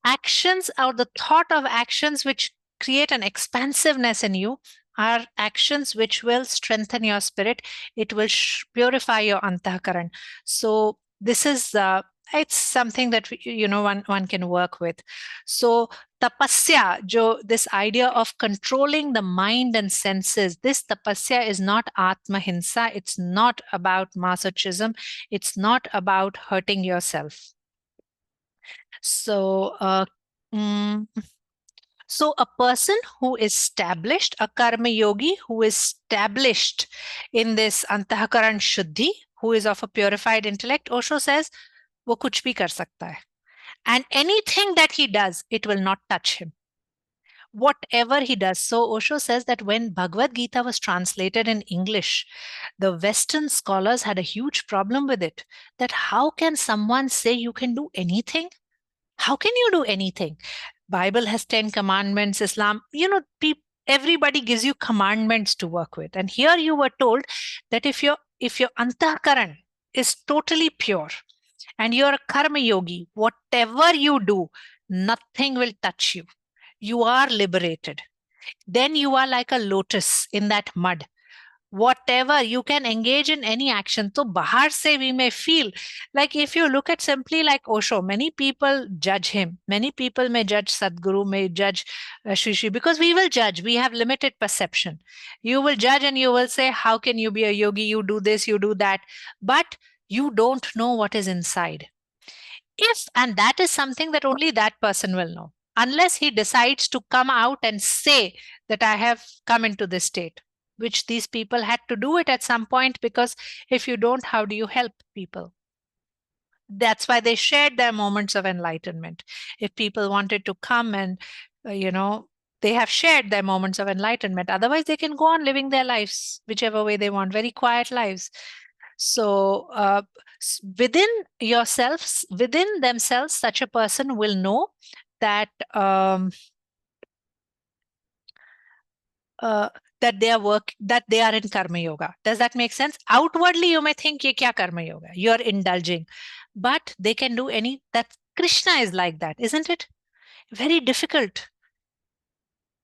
Actions, or the thought of actions which create an expansiveness in you, are actions which will strengthen your spirit. It will purify your antahkaran. So this is it's something that one can work with. So tapasya, this idea of controlling the mind and senses, this tapasya is not atmahinsa. It's not about masochism. It's not about hurting yourself. So so a person who is established, a karma yogi who is established in this antahkaran shuddhi, who is of a purified intellect, Osho says, wo kuch bhi kar sakta hai. And anything that he does, it will not touch him. Whatever he does. So Osho says that when Bhagavad Gita was translated in English, the Western scholars had a huge problem with it. That how can someone say you can do anything? How can you do anything? Bible has 10 commandments, Islam, everybody gives you commandments to work with. And here you were told that if your antahkaran is totally pure and you're a karma yogi, whatever you do, nothing will touch you. You are liberated. Then you are like a lotus in that mud. Whatever, you can engage in any action. So bahar se we may feel like, if you look at simply like Osho, many people judge him. Many people may judge Sadhguru, may judge Shri Shri, because we will judge. We have limited perception. You will judge and you will say, how can you be a yogi? You do this, you do that. But you don't know what is inside. And that is something that only that person will know. Unless he decides to come out and say that I have come into this state. Which these people had to do it at some point, because if you don't, how do you help people? That's why they shared their moments of enlightenment. If people wanted to come and, they have shared their moments of enlightenment. Otherwise, they can go on living their lives, whichever way they want, very quiet lives. So within yourselves, within themselves, such a person will know that that they are in karma yoga. Does that make sense? Outwardly, you may think ye kya karma yoga? You're indulging, but they can do that Krishna is like that, isn't it? Very difficult.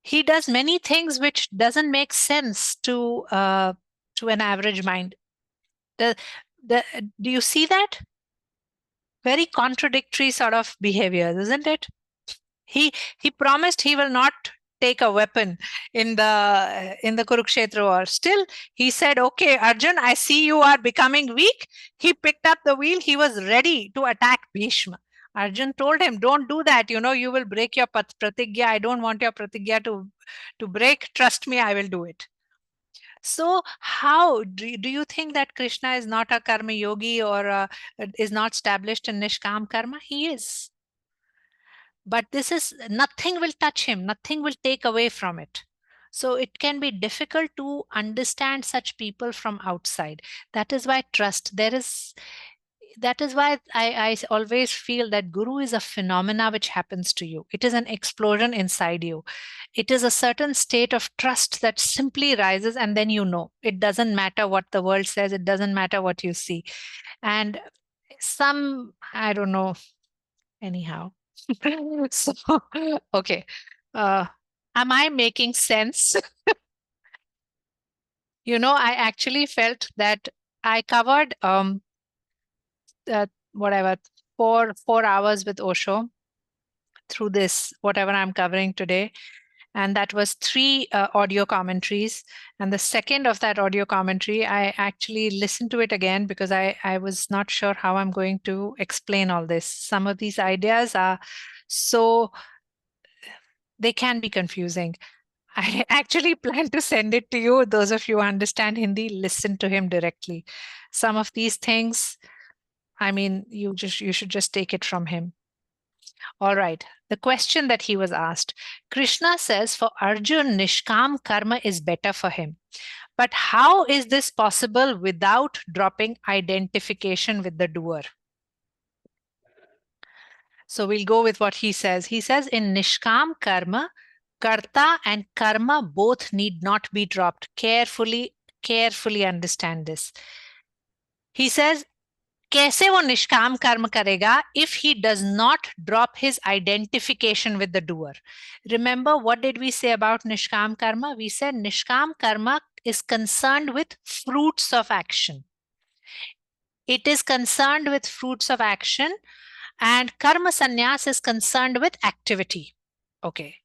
He does many things which doesn't make sense to an average mind. Do you see that? Very contradictory sort of behaviors, isn't it? He promised he will not take a weapon in the Kurukshetra war. Still, he said, okay, Arjun, I see you are becoming weak. He picked up the wheel. He was ready to attack Bhishma. Arjun told him, don't do that. You know, you will break your pratigya. I don't want your pratigya to break. Trust me, I will do it. So how do you think that Krishna is not a karma yogi or is not established in Nishkam karma? He is. But this is, nothing will touch him. Nothing will take away from it. So it can be difficult to understand such people from outside. That is why that is why I always feel that Guru is a phenomena which happens to you. It is an explosion inside you. It is a certain state of trust that simply rises, and then you know. It doesn't matter what the world says. It doesn't matter what you see. And I don't know, anyhow. So, okay. Am I making sense? You know, I actually felt that I covered whatever 4 hours with Osho through this, whatever I'm covering today. And that was 3 audio commentaries. And the second of that audio commentary, I actually listened to it again because I was not sure how I'm going to explain all this. Some of these ideas are they can be confusing. I actually plan to send it to you. Those of you who understand Hindi, listen to him directly. Some of these things, I mean, you should just take it from him. All right. The question that he was asked, Krishna says for Arjun, Nishkam karma is better for him. But how is this possible without dropping identification with the doer? So we'll go with what he says. He says in Nishkam karma, karta and karma both need not be dropped. Carefully understand this. He says, कैसे वो निष्काम कर्म करेगा if he does not drop his identification with the doer? Remember, what did we say about Nishkam karma? We said Nishkam karma is concerned with fruits of action. It is concerned with fruits of action, and karma sannyas is concerned with activity. Okay,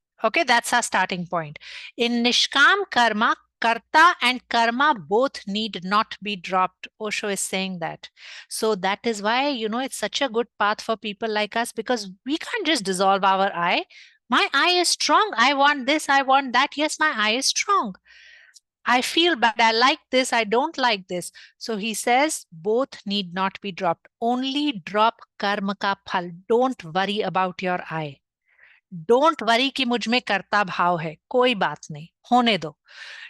that's our starting point. In Nishkam karma, karta and karma both need not be dropped. Osho is saying that. So that is why, you know, it's such a good path for people like us, because we can't just dissolve our I. My I is strong. I want this, I want that. Yes, my I is strong. I feel bad. I like this. I don't like this. So he says both need not be dropped. Only drop karma ka phal. Don't worry about your I. Don't worry कि मुझ में कर्ता भाव है. कोई बात नहीं. होने दो.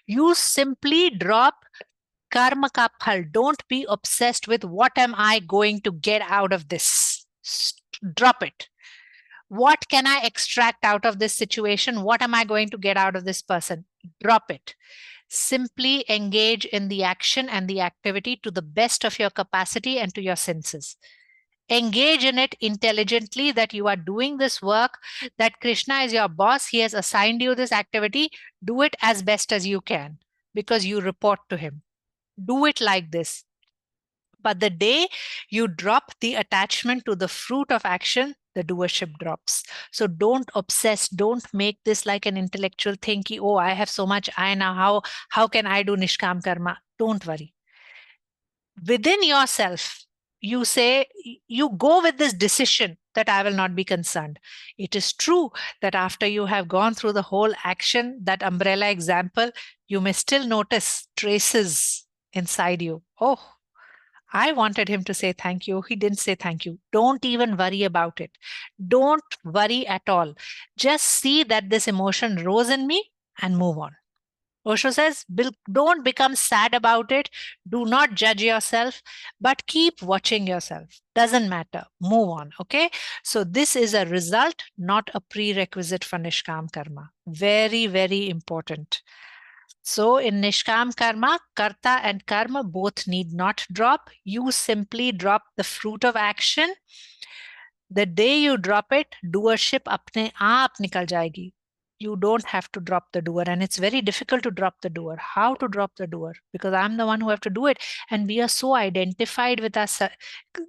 You simply drop karma ka phal. Don't be obsessed with what am I going to get out of this. Drop it. What can I extract out of this situation? What am I going to get out of this person? Drop it. Simply engage in the action and the activity to the best of your capacity and to your senses. Engage in it intelligently, that you are doing this work, that Krishna is your boss. He has assigned you this activity. Do it as best as you can because you report to him. Do it like this. But the day you drop the attachment to the fruit of action, the doership drops. So don't obsess. Don't make this like an intellectual thing. Ki, oh, I have so much I now. How can I do Nishkam karma? Don't worry. Within yourself, you say, you go with this decision that I will not be concerned. It is true that after you have gone through the whole action, that umbrella example, you may still notice traces inside you. Oh, I wanted him to say thank you. He didn't say thank you. Don't even worry about it. Don't worry at all. Just see that this emotion rose in me and move on. Osho says, don't become sad about it. Do not judge yourself, but keep watching yourself. Doesn't matter. Move on. Okay. So this is a result, not a prerequisite for Nishkam karma. Very, very important. So in Nishkam Karma, Karta and Karma both need not drop. You simply drop the fruit of action. The day you drop it, doership apne aap nikal jayegi. You don't have to drop the doer, and it's very difficult to drop the doer. How to drop the doer? Because I'm the one who have to do it, and we are so identified with us.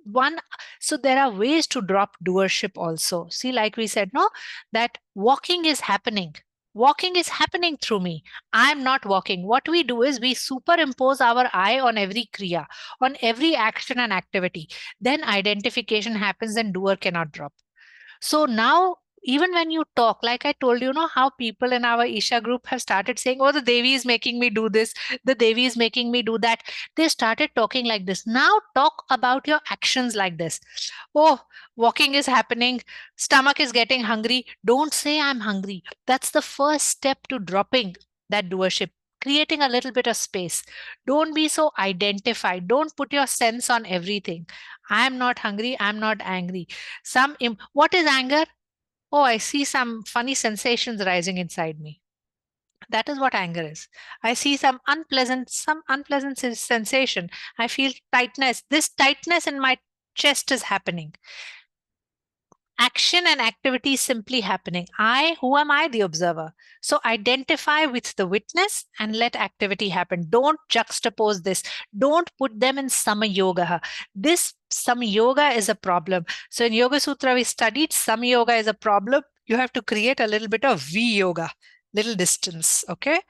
One, so there are ways to drop doership also. See, like we said, no, that walking is happening. Walking is happening through me. I'm not walking. What we do is we superimpose our eye on every kriya, on every action and activity. Then identification happens and doer cannot drop. So now, even when you talk, like I told you, know how people in our Isha group have started saying, oh, the Devi is making me do this, the Devi is making me do that. They started talking like this. Now talk about your actions like this. Oh, walking is happening, stomach is getting hungry. Don't say I'm hungry. That's the first step to dropping that doership, creating a little bit of space. Don't be so identified. Don't put your sense on everything. I'm not hungry. I'm not angry. What is anger? Oh, I see some funny sensations rising inside me. That is what anger is. I see some unpleasant sensation. I feel tightness. This tightness in my chest is happening. Action and activity is simply happening. Who am I? The observer. So identify with the witness and let activity happen. Don't juxtapose this. Don't put them in Samayoga. This Samayoga is a problem. So in Yoga Sutra, we studied Samayoga is a problem. You have to create a little bit of V-Yoga, little distance, okay?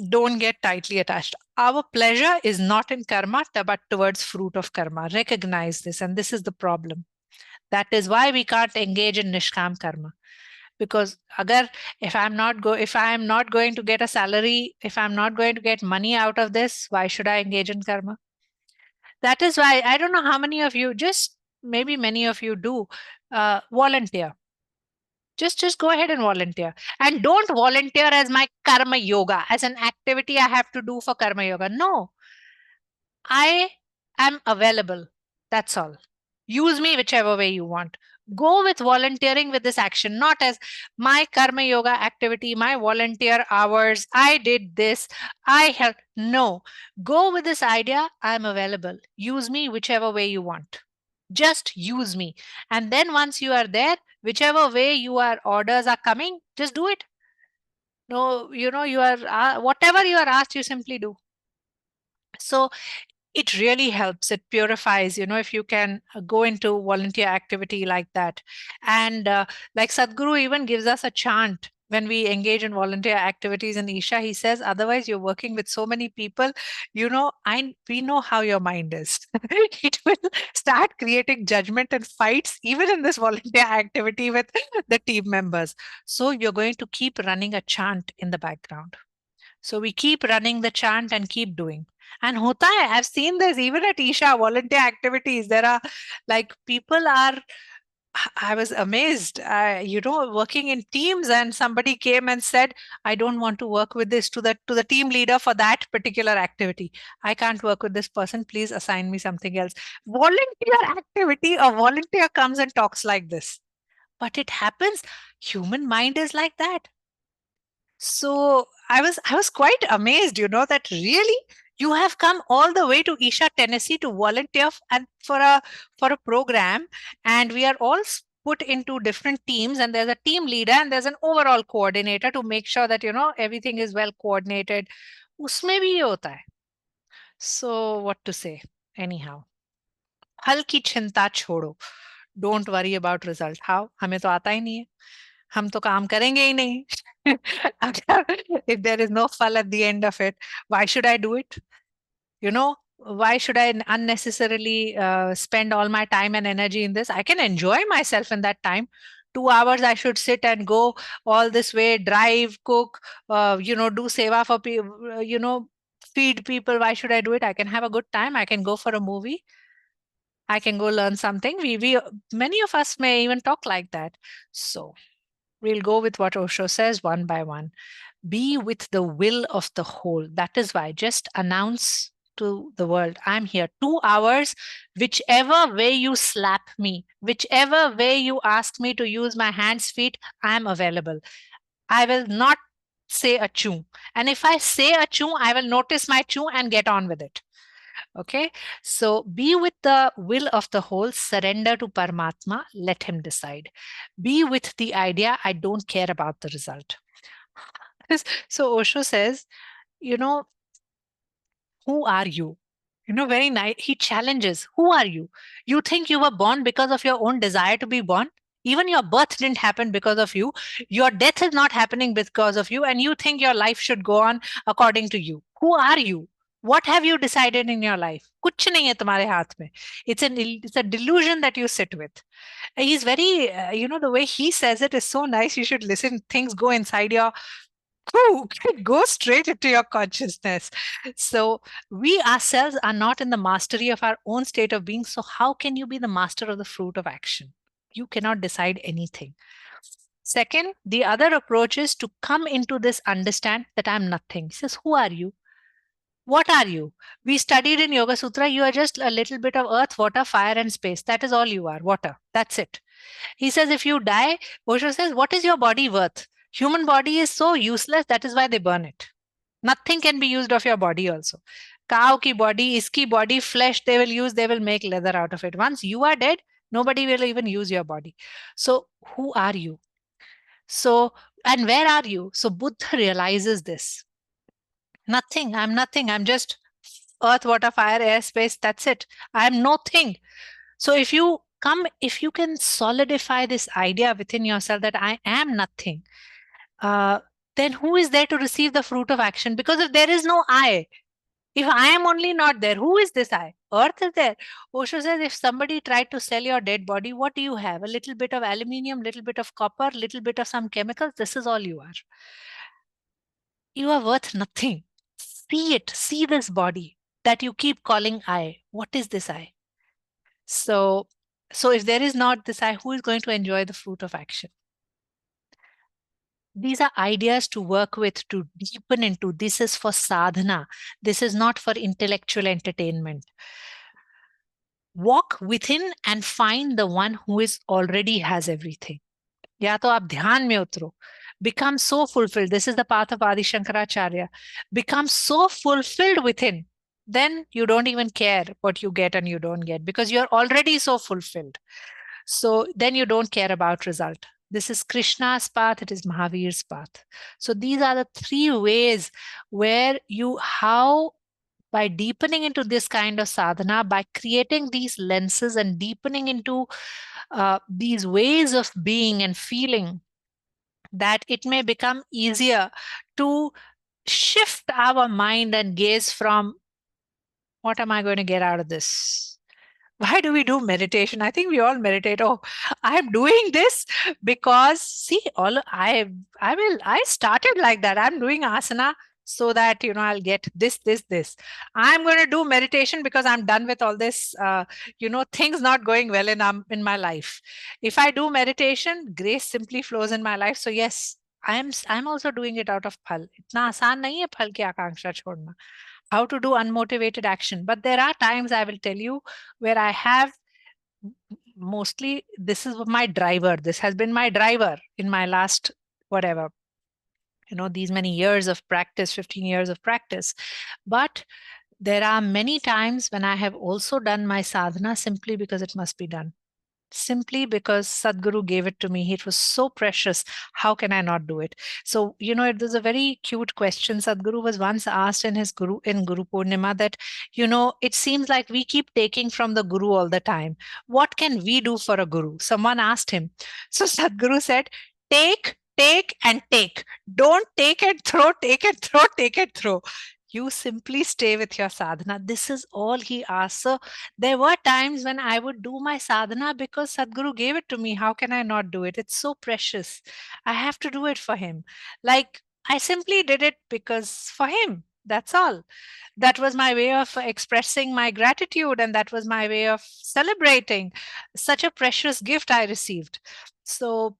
Don't get tightly attached. Our pleasure is not in karma, but towards fruit of karma. Recognize this, and this is the problem. That is why we can't engage in Nishkam Karma. Because if I am not going to get a salary, if I'm not going to get money out of this, why should I engage in karma? That is why I don't know how many of you, just maybe many of you do, volunteer. Just go ahead and volunteer. And don't volunteer as my karma yoga, as an activity I have to do for karma yoga. No, I am available. That's all. Use me whichever way you want. Go with volunteering with this action, not as my karma yoga activity, my volunteer hours. I did this. I helped. No, go with this idea. I'm available. Use me whichever way you want. Just use me. And then once you are there, whichever way your orders are coming, just do it. No, you are whatever you are asked, you simply do. So it really helps. It purifies, if you can go into volunteer activity like that. And like Sadhguru even gives us a chant when we engage in volunteer activities in Isha. He says, otherwise you're working with so many people, we know how your mind is. It will start creating judgment and fights even in this volunteer activity with the team members. So you're going to keep running a chant in the background. So we keep running the chant and keep doing. And hota hai, I've seen this even at Isha volunteer activities. There are I was amazed, working in teams, and somebody came and said, I don't want to work with this, to the team leader for that particular activity. I can't work with this person. Please assign me something else. Volunteer activity, a volunteer comes and talks like this. But it happens. Human mind is like that. So I was quite amazed, that really you have come all the way to Isha, Tennessee to volunteer and for a program, and we are all put into different teams, and there's a team leader and there's an overall coordinator to make sure that everything is well coordinated. Usme bhi ye hota hai. So what to say? Anyhow, halki chinta chodo. Don't worry about result. How? हमें तो आता ही नहीं है. हम तो काम करेंगे ही नहीं. If there is no fall at the end of it, why should I do it? Why should I unnecessarily spend all my time and energy in this? I can enjoy myself in that time. 2 hours I should sit and go all this way, drive, cook, do seva for people, feed people. Why should I do it? I can have a good time. I can go for a movie. I can go learn something. Many of us may even talk like that. So we'll go with what Osho says one by one. Be with the will of the whole. That is why just announce to the world, I'm here 2 hours, whichever way you slap me, whichever way you ask me to use my hands, feet, I'm available. I will not say a choo. And if I say a choo, I will notice my choo and get on with it. Okay, so be with the will of the whole, surrender to Paramatma, let him decide. Be with the idea, I don't care about the result. So Osho says, you know, who are you? You know, very nice. He challenges, who are you? You think you were born because of your own desire to be born? Even your birth didn't happen because of you. Your death is not happening because of you. And you think your life should go on according to you. Who are you? What have you decided in your life? कुछ नहीं है तुम्हारे हाथ में. It's a delusion that you sit with. He's very, the way he says it is so nice. You should listen. Things go inside your go straight into your consciousness. So we ourselves are not in the mastery of our own state of being. So how can you be the master of the fruit of action? You cannot decide anything. Second, the other approach is to come into this, understand that I'm nothing. He says, who are you? What are you? We studied in Yoga Sutra, you are just a little bit of earth, water, fire, and space. That is all you are, water. That's it. He says, if you die, Osho says, what is your body worth? Human body is so useless, that is why they burn it. Nothing can be used of your body also. Cow ki body, iski body, flesh they will use, they will make leather out of it. Once you are dead, nobody will even use your body. So who are you? So, and where are you? So Buddha realizes this. Nothing, I'm nothing. I'm just earth, water, fire, air, space. That's it. I'm nothing. So if you can solidify this idea within yourself that I am nothing, then who is there to receive the fruit of action? Because if there is no I, if I am only not there, who is this I? Earth is there. Osho says if somebody tried to sell your dead body, what do you have? A little bit of aluminium, little bit of copper, little bit of some chemicals. This is all you are. You are worth nothing. See it. See this body that you keep calling I. What is this I? So if there is not this I, who is going to enjoy the fruit of action? These are ideas to work with, to deepen into. This is for sadhana. This is not for intellectual entertainment. Walk within and find the one who is already has everything. या तो आप ध्यान में उतरो. Become so fulfilled. This is the path of Adi Shankaracharya. Become so fulfilled within. Then you don't even care what you get and you don't get because you're already so fulfilled. So then you don't care about result. This is Krishna's path. It is Mahavir's path. So these are the three ways where by deepening into this kind of sadhana, by creating these lenses and deepening into these ways of being and feeling, that it may become easier to shift our mind and gaze from what am I going to get out of this? Why do we do meditation? I think we all meditate. Oh, I'm doing this because see, I started like that. I'm doing asana so that I'll get this. I'm going to do meditation because I'm done with all this things not going well in my life. If I do meditation, grace simply flows in my life. So yes, I'm also doing it out of phal. Itna aasan nahi hai phal ki akanksha chhodna. How to do unmotivated action. But there are times, I will tell you, where I have mostly, this is my driver. This has been my driver in my last, whatever, these many years of practice, 15 years of practice. But there are many times when I have also done my sadhana simply because it must be done. Simply because Sadhguru gave it to me. It was so precious. How can I not do it? So, it was a very cute question. Sadhguru was once asked in Guru Purnima that, it seems like we keep taking from the Guru all the time. What can we do for a Guru? Someone asked him. So Sadhguru said, take and take. Don't take and throw, take and throw, take and throw. You simply stay with your sadhana. This is all he asked. So there were times when I would do my sadhana because Sadhguru gave it to me. How can I not do it? It's so precious. I have to do it for him. Like I simply did it because for him. That's all. That was my way of expressing my gratitude, and that was my way of celebrating such a precious gift I received. So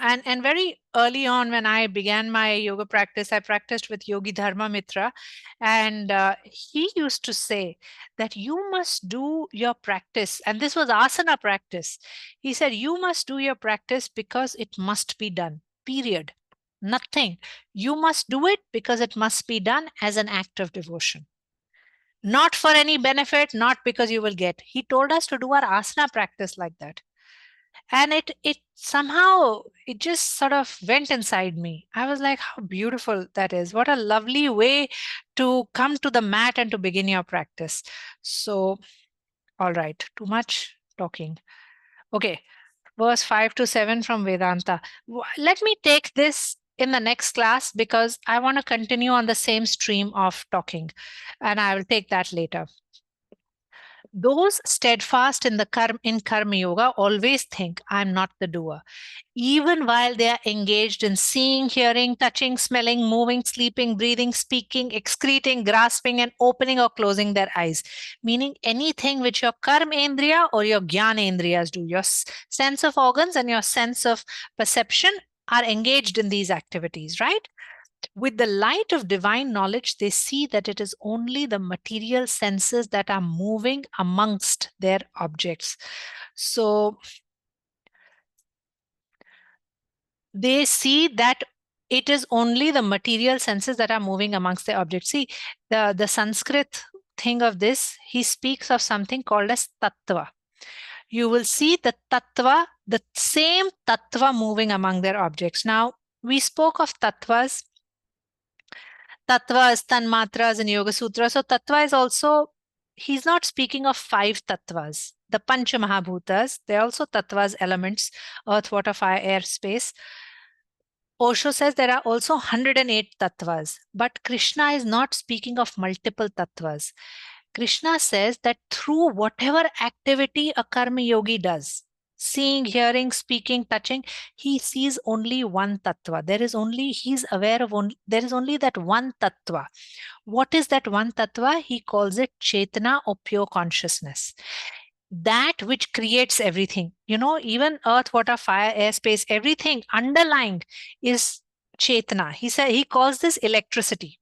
and very early on when I began my yoga practice, I practiced with Yogi Dharma Mitra, and he used to say that you must do your practice, and this was asana practice. He said, you must do your practice because it must be done, period. Nothing. You must do it because it must be done as an act of devotion. Not for any benefit, not because you will get. He told us to do our asana practice like that. And it somehow, it just sort of went inside me. I was like, how beautiful that is. What a lovely way to come to the mat and to begin your practice. So, all right, too much talking. Okay, verse 5 to 7 from Vedanta. Let me take this in the next class because I want to continue on the same stream of talking, and I will take that later. Those steadfast in karma yoga always think, I'm not the doer, even while they are engaged in seeing, hearing, touching, smelling, moving, sleeping, breathing, speaking, excreting, grasping, and opening or closing their eyes. Meaning anything which your karma indriya or your jnana indriyas do, your sense of organs and your sense of perception are engaged in these activities, right? With the light of divine knowledge, they see that it is only the material senses that are moving amongst their objects. So they see that it is only the material senses that are moving amongst the objects. See, the Sanskrit thing of this, he speaks of something called as tattva. You will see the tattva, the same tattva moving among their objects. Now, we spoke of tattvas. Tattvas, tanmatras in Yoga Sutra. So tattva is also, he's not speaking of 5 tattvas. The Pancha Mahabhutas, they're also tattvas, elements, earth, water, fire, air, space. Osho says there are also 108 tattvas, but Krishna is not speaking of multiple tattvas. Krishna says that through whatever activity a karma yogi does, seeing, hearing, speaking, touching, he sees only one tattva. He's aware of there is only that one tattva. What is that one tattva? He calls it Chetana or pure consciousness. That which creates everything. You know, even earth, water, fire, air, space, everything underlying is Chetana. He calls this electricity.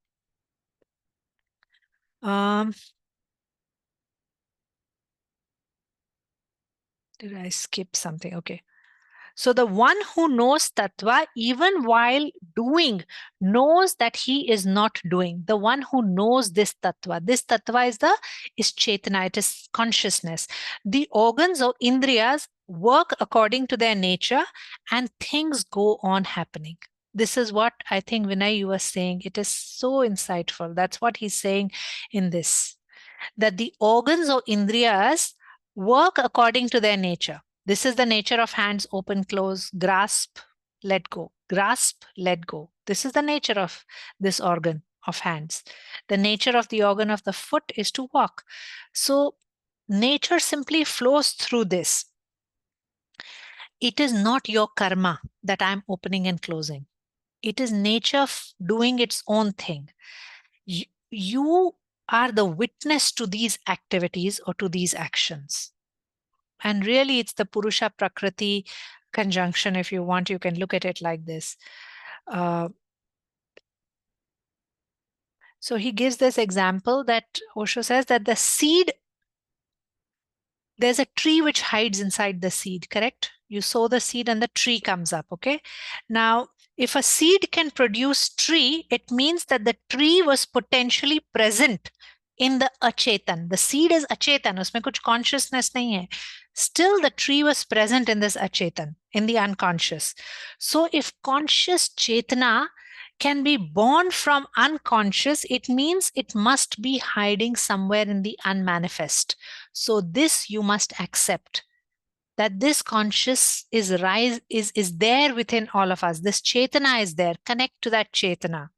Did I skip something? Okay. So the one who knows tattva, even while doing, knows that he is not doing. The one who knows this tattva is Chetana, it is consciousness. The organs or indriyas work according to their nature and things go on happening. This is what I think, Vinay, you were saying. It is so insightful. That's what he's saying in this. That the organs or indriyas work according to their nature. This is the nature of hands, open, close, grasp, let go, grasp, let go. This is the nature of this organ of hands. The nature of the organ of the foot is to walk. So nature simply flows through this. It is not your karma that I'm opening and closing. It is nature doing its own thing. You are the witness to these activities or to these actions. And really, it's the Purusha Prakriti conjunction. If you want, you can look at it like this. So he gives this example that Osho says that the seed, there's a tree which hides inside the seed, correct? You sow the seed and the tree comes up, okay? Now, if a seed can produce tree, it means that the tree was potentially present in the achetan. The seed is achetan, usme kuch consciousness nahi hai. Still the tree was present in this achetan, in the unconscious. So if conscious chetana can be born from unconscious, it means it must be hiding somewhere in the unmanifest. So this you must accept, that this conscious is there within all of us. This chetana is there. Connect to that chetana.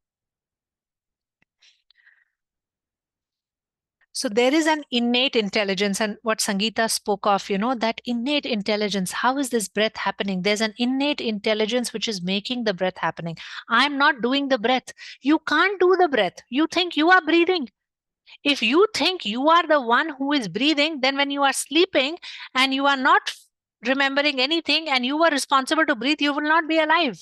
So there is an innate intelligence, and what Sangeeta spoke of, you know, that innate intelligence. How is this breath happening? There's an innate intelligence which is making the breath happening. I'm not doing the breath. You can't do the breath. You think you are breathing. If you think you are the one who is breathing, then when you are sleeping and you are not remembering anything and you are responsible to breathe, you will not be alive.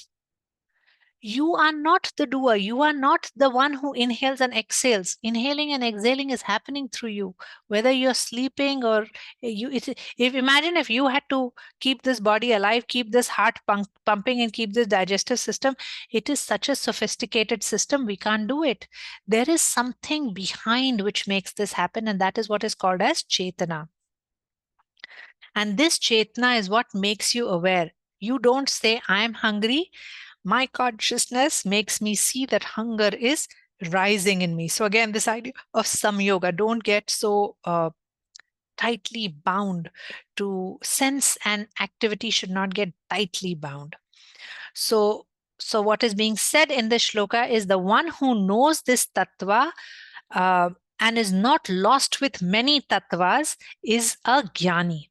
You are not the doer. You are not the one who inhales and exhales. Inhaling and exhaling is happening through you, whether you're sleeping or if imagine if you had to keep this body alive, keep this heart pumping, and keep this digestive system. It is such a sophisticated system. We can't do it. There is something behind which makes this happen, and that is what is called as Chetana. And this Chetana is what makes you aware. You don't say, I'm hungry. My consciousness makes me see that hunger is rising in me. So again, this idea of samyoga, don't get so tightly bound to sense, and activity should not get tightly bound. So what is being said in this shloka is the one who knows this tattva and is not lost with many tattvas is a jnani.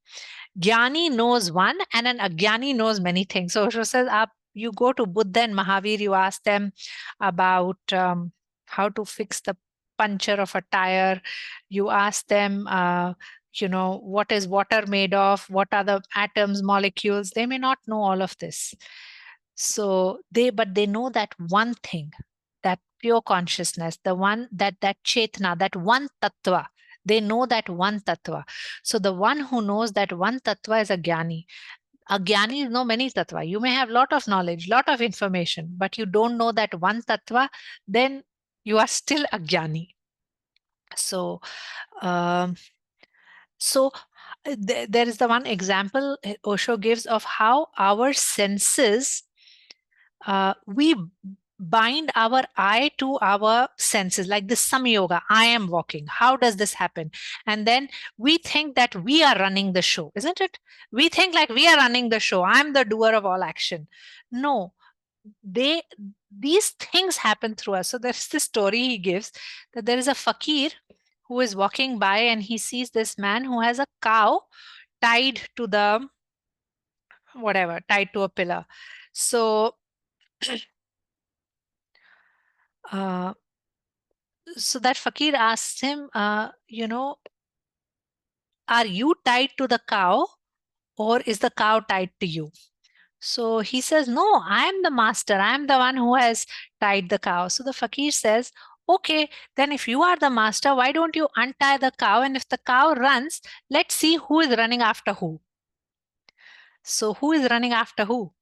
Jnani knows one, and an agyani knows many things. So Osho says, you go to Buddha and Mahavir, you ask them about how to fix the puncture of a tire. You ask them, what is water made of? What are the atoms, molecules? They may not know all of this. So but they know that one thing, that pure consciousness, the one that chetna, that one tattva. They know that one tattva. So the one who knows that one tattva is a jnani. A jnani know many tattva. You may have lot of knowledge, lot of information, but you don't know that one tattva, then you are still a jnani. So, there is the one example Osho gives of how our senses, we bind our eye to our senses, like this samyoga. I am walking. How does this happen? And then we think that we are running the show, isn't it? We think like we are running the show. I'm the doer of all action. No, these things happen through us. So there's this story he gives that there is a fakir who is walking by, and he sees this man who has a cow tied to the tied to a pillar. So so that fakir asks him, are you tied to the cow, or is the cow tied to you? So he says, no, I am the master. I am the one who has tied the cow. So the fakir says, okay, then if you are the master, why don't you untie the cow? And if the cow runs, let's see who is running after who. So who is running after who?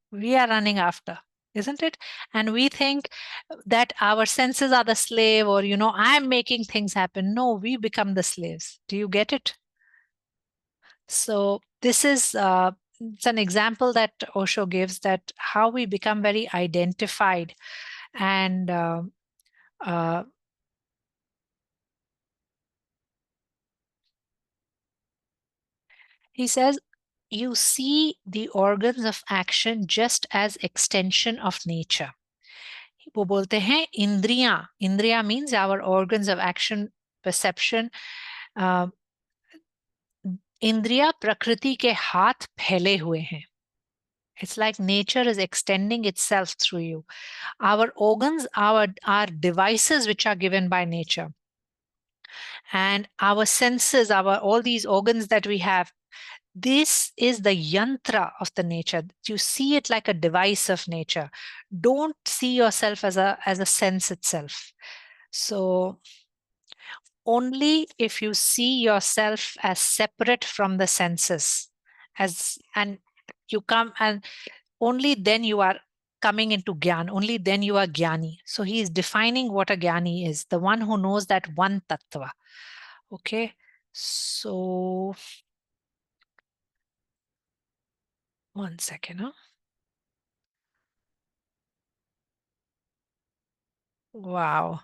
We are running after, isn't it? And we think that our senses are the slave, or, I'm making things happen. No, we become the slaves. Do you get it? So this is it's an example that Osho gives, that how we become very identified and he says, you see the organs of action just as extension of nature. वो बोलते हैं इंद्रिया means our organs of action, perception. इंद्रिया प्रकृति के हाथ फैले हुए हैं. It's like nature is extending itself through you. Our organs are devices which are given by nature. And our senses, all these organs that we have, this is the yantra of the nature. You see it like a device of nature. Don't see yourself as a sense itself. So only if you see yourself as separate from the senses, and you come, and only then you are coming into Gyan, only then you are Gyani. So he is defining what a Gyani is, the one who knows that one tattva. Okay, so one second. Huh? Wow.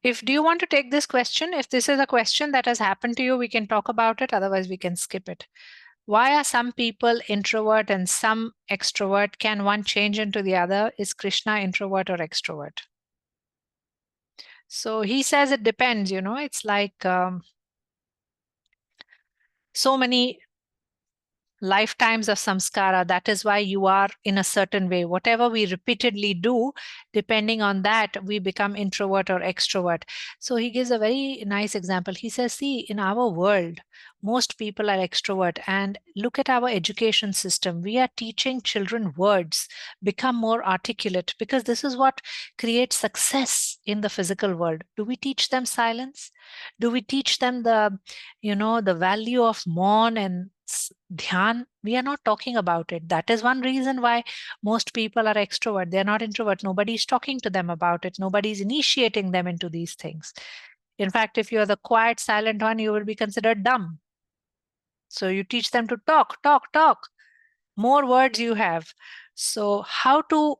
Do you want to take this question? If this is a question that has happened to you, we can talk about it. Otherwise, we can skip it. Why are some people introvert and some extrovert? Can one change into the other? Is Krishna introvert or extrovert? So he says it depends, it's like so many lifetimes of samskara. That is why you are in a certain way. Whatever we repeatedly do, depending on that, we become introvert or extrovert. So he gives a very nice example. He says, see, in our world, most people are extrovert, and look at our education system. We are teaching children words, become more articulate, because this is what creates success in the physical world. Do we teach them silence? Do we teach them the, the value of maun and dhyan? We are not talking about it. That is one reason why most people are extrovert. They're not introvert. Nobody's talking to them about it. Nobody's initiating them into these things. In fact, if you're the quiet, silent one, you will be considered dumb. So you teach them to talk, talk, talk. More words you have. So how to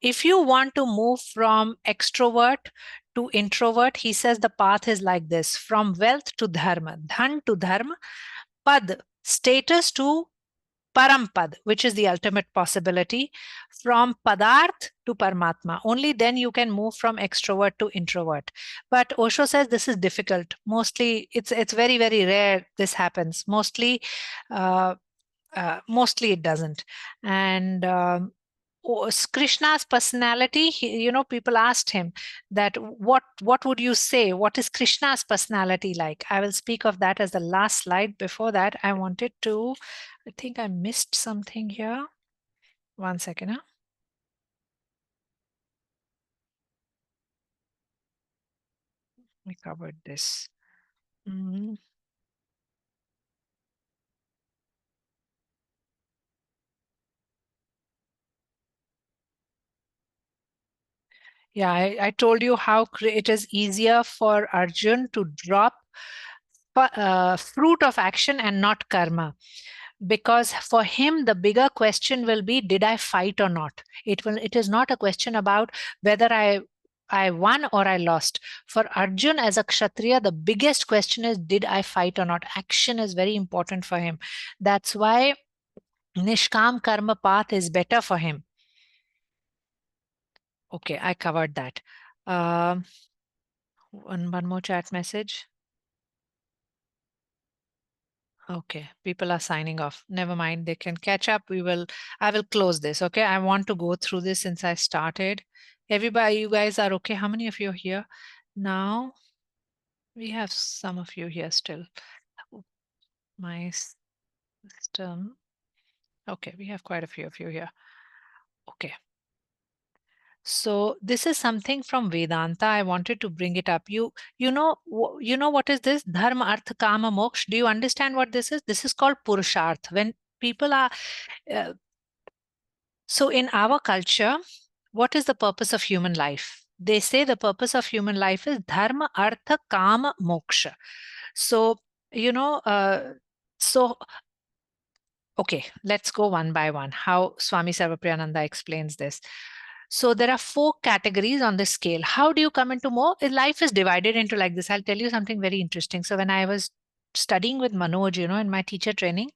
if you want to move from extrovert to introvert, he says the path is like this: from wealth to dharma, dhan to dharma, pad, status, to parampad, which is the ultimate possibility, from padarth to paramatma. Only then you can move from extrovert to introvert. But Osho says this is difficult. Mostly, it's very, very rare this happens. Mostly it doesn't. And Krishna's personality, people asked him that what would you say? What is Krishna's personality like? I will speak of that as the last slide. Before that, I think I missed something here. One second. Huh? We covered this. Yeah, I told you how it is easier for Arjun to drop fruit of action and not karma. Because for him, the bigger question will be, did I fight or not? It is not a question about whether I won or I lost. For Arjun as a Kshatriya, the biggest question is, did I fight or not? Action is very important for him. That's why Nishkam Karma path is better for him. Okay, I covered that. One more chat message. Okay, people are signing off. Never mind, they can catch up. I will close this. Okay, I want to go through this since I started. Everybody, you guys are okay? How many of you are here now? We have some of you here still. My system. Okay, we have quite a few of you here. Okay. So this is something from Vedanta. I wanted to bring it up. You know what is this? Dharma, Artha, Kama, Moksha. Do you understand what this is? This is called Purusharth. When people are so in our culture, what is the purpose of human life? They say the purpose of human life is Dharma, Artha, Kama, Moksha. So okay, let's go one by one. How Swami Sarvapriyananda explains this. So there are 4 categories on this scale. How do you come into more? Life is divided into like this. I'll tell you something very interesting. So when I was studying with Manoj, in my teacher training,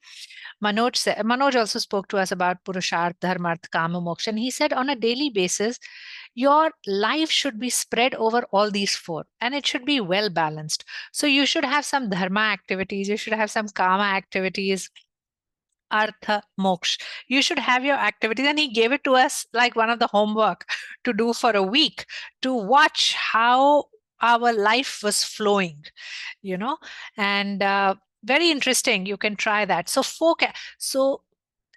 Manoj also spoke to us about Purusharth, Dharmarth, Kama, Moksha. And he said on a daily basis, your life should be spread over all these 4 and it should be well balanced. So you should have some Dharma activities, you should have some Kama activities, Artha, Moksha. You should have your activities. And he gave it to us like one of the homework to do for a week, to watch how our life was flowing, and very interesting. You can try that. So so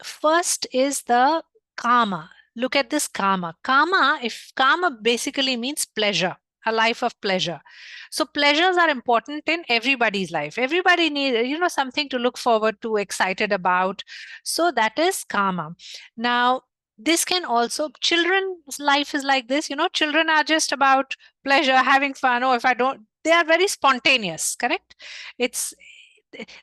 first is the Kama. Look at this Kama. Kama basically means pleasure, a life of pleasure. So pleasures are important in everybody's life. Everybody needs, something to look forward to, excited about. So that is Kama. Now, this can also, children's life is like this, children are just about pleasure, having fun. Or if I don't, they are very spontaneous, correct?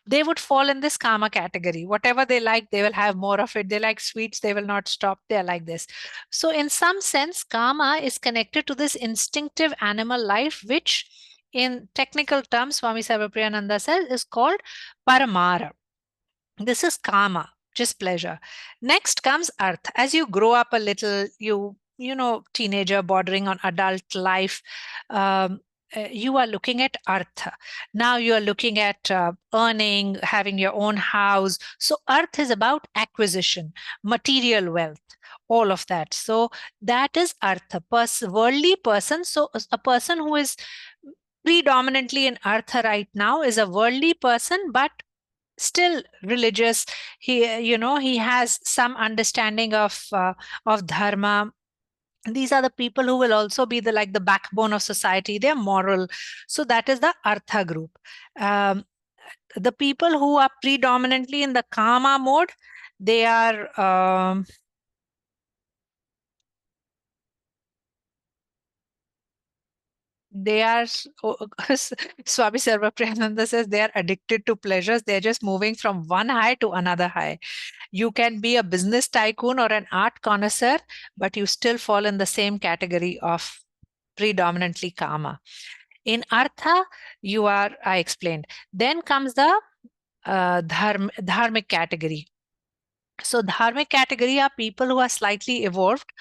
They would fall in this Kama category. Whatever they like, they will have more of it. They like sweets, they will not stop. They're like this. So in some sense, Kama is connected to this instinctive animal life, which in technical terms, Swami Sarvapriyananda says, is called Paramara. This is Kama, just pleasure. Next comes Artha. As you grow up a little, teenager bordering on adult life, you are looking at artha. Now you are looking at earning, having your own house. So arth is about acquisition, material wealth, all of that. So that is artha, worldly person. So a person who is predominantly in artha right now is a worldly person, but still religious. He, he has some understanding of dharma. These are the people who will also be the backbone of society. They're moral. So that is the artha group. The people who are predominantly in the kama mode, they are Swami Sarvapriyananda says they are addicted to pleasures. They're just moving from one high to another high. You can be a business tycoon or an art connoisseur, but you still fall in the same category of predominantly kama. In artha, I explained. Then comes the dharmic category. So dharmic category are people who are slightly evolved.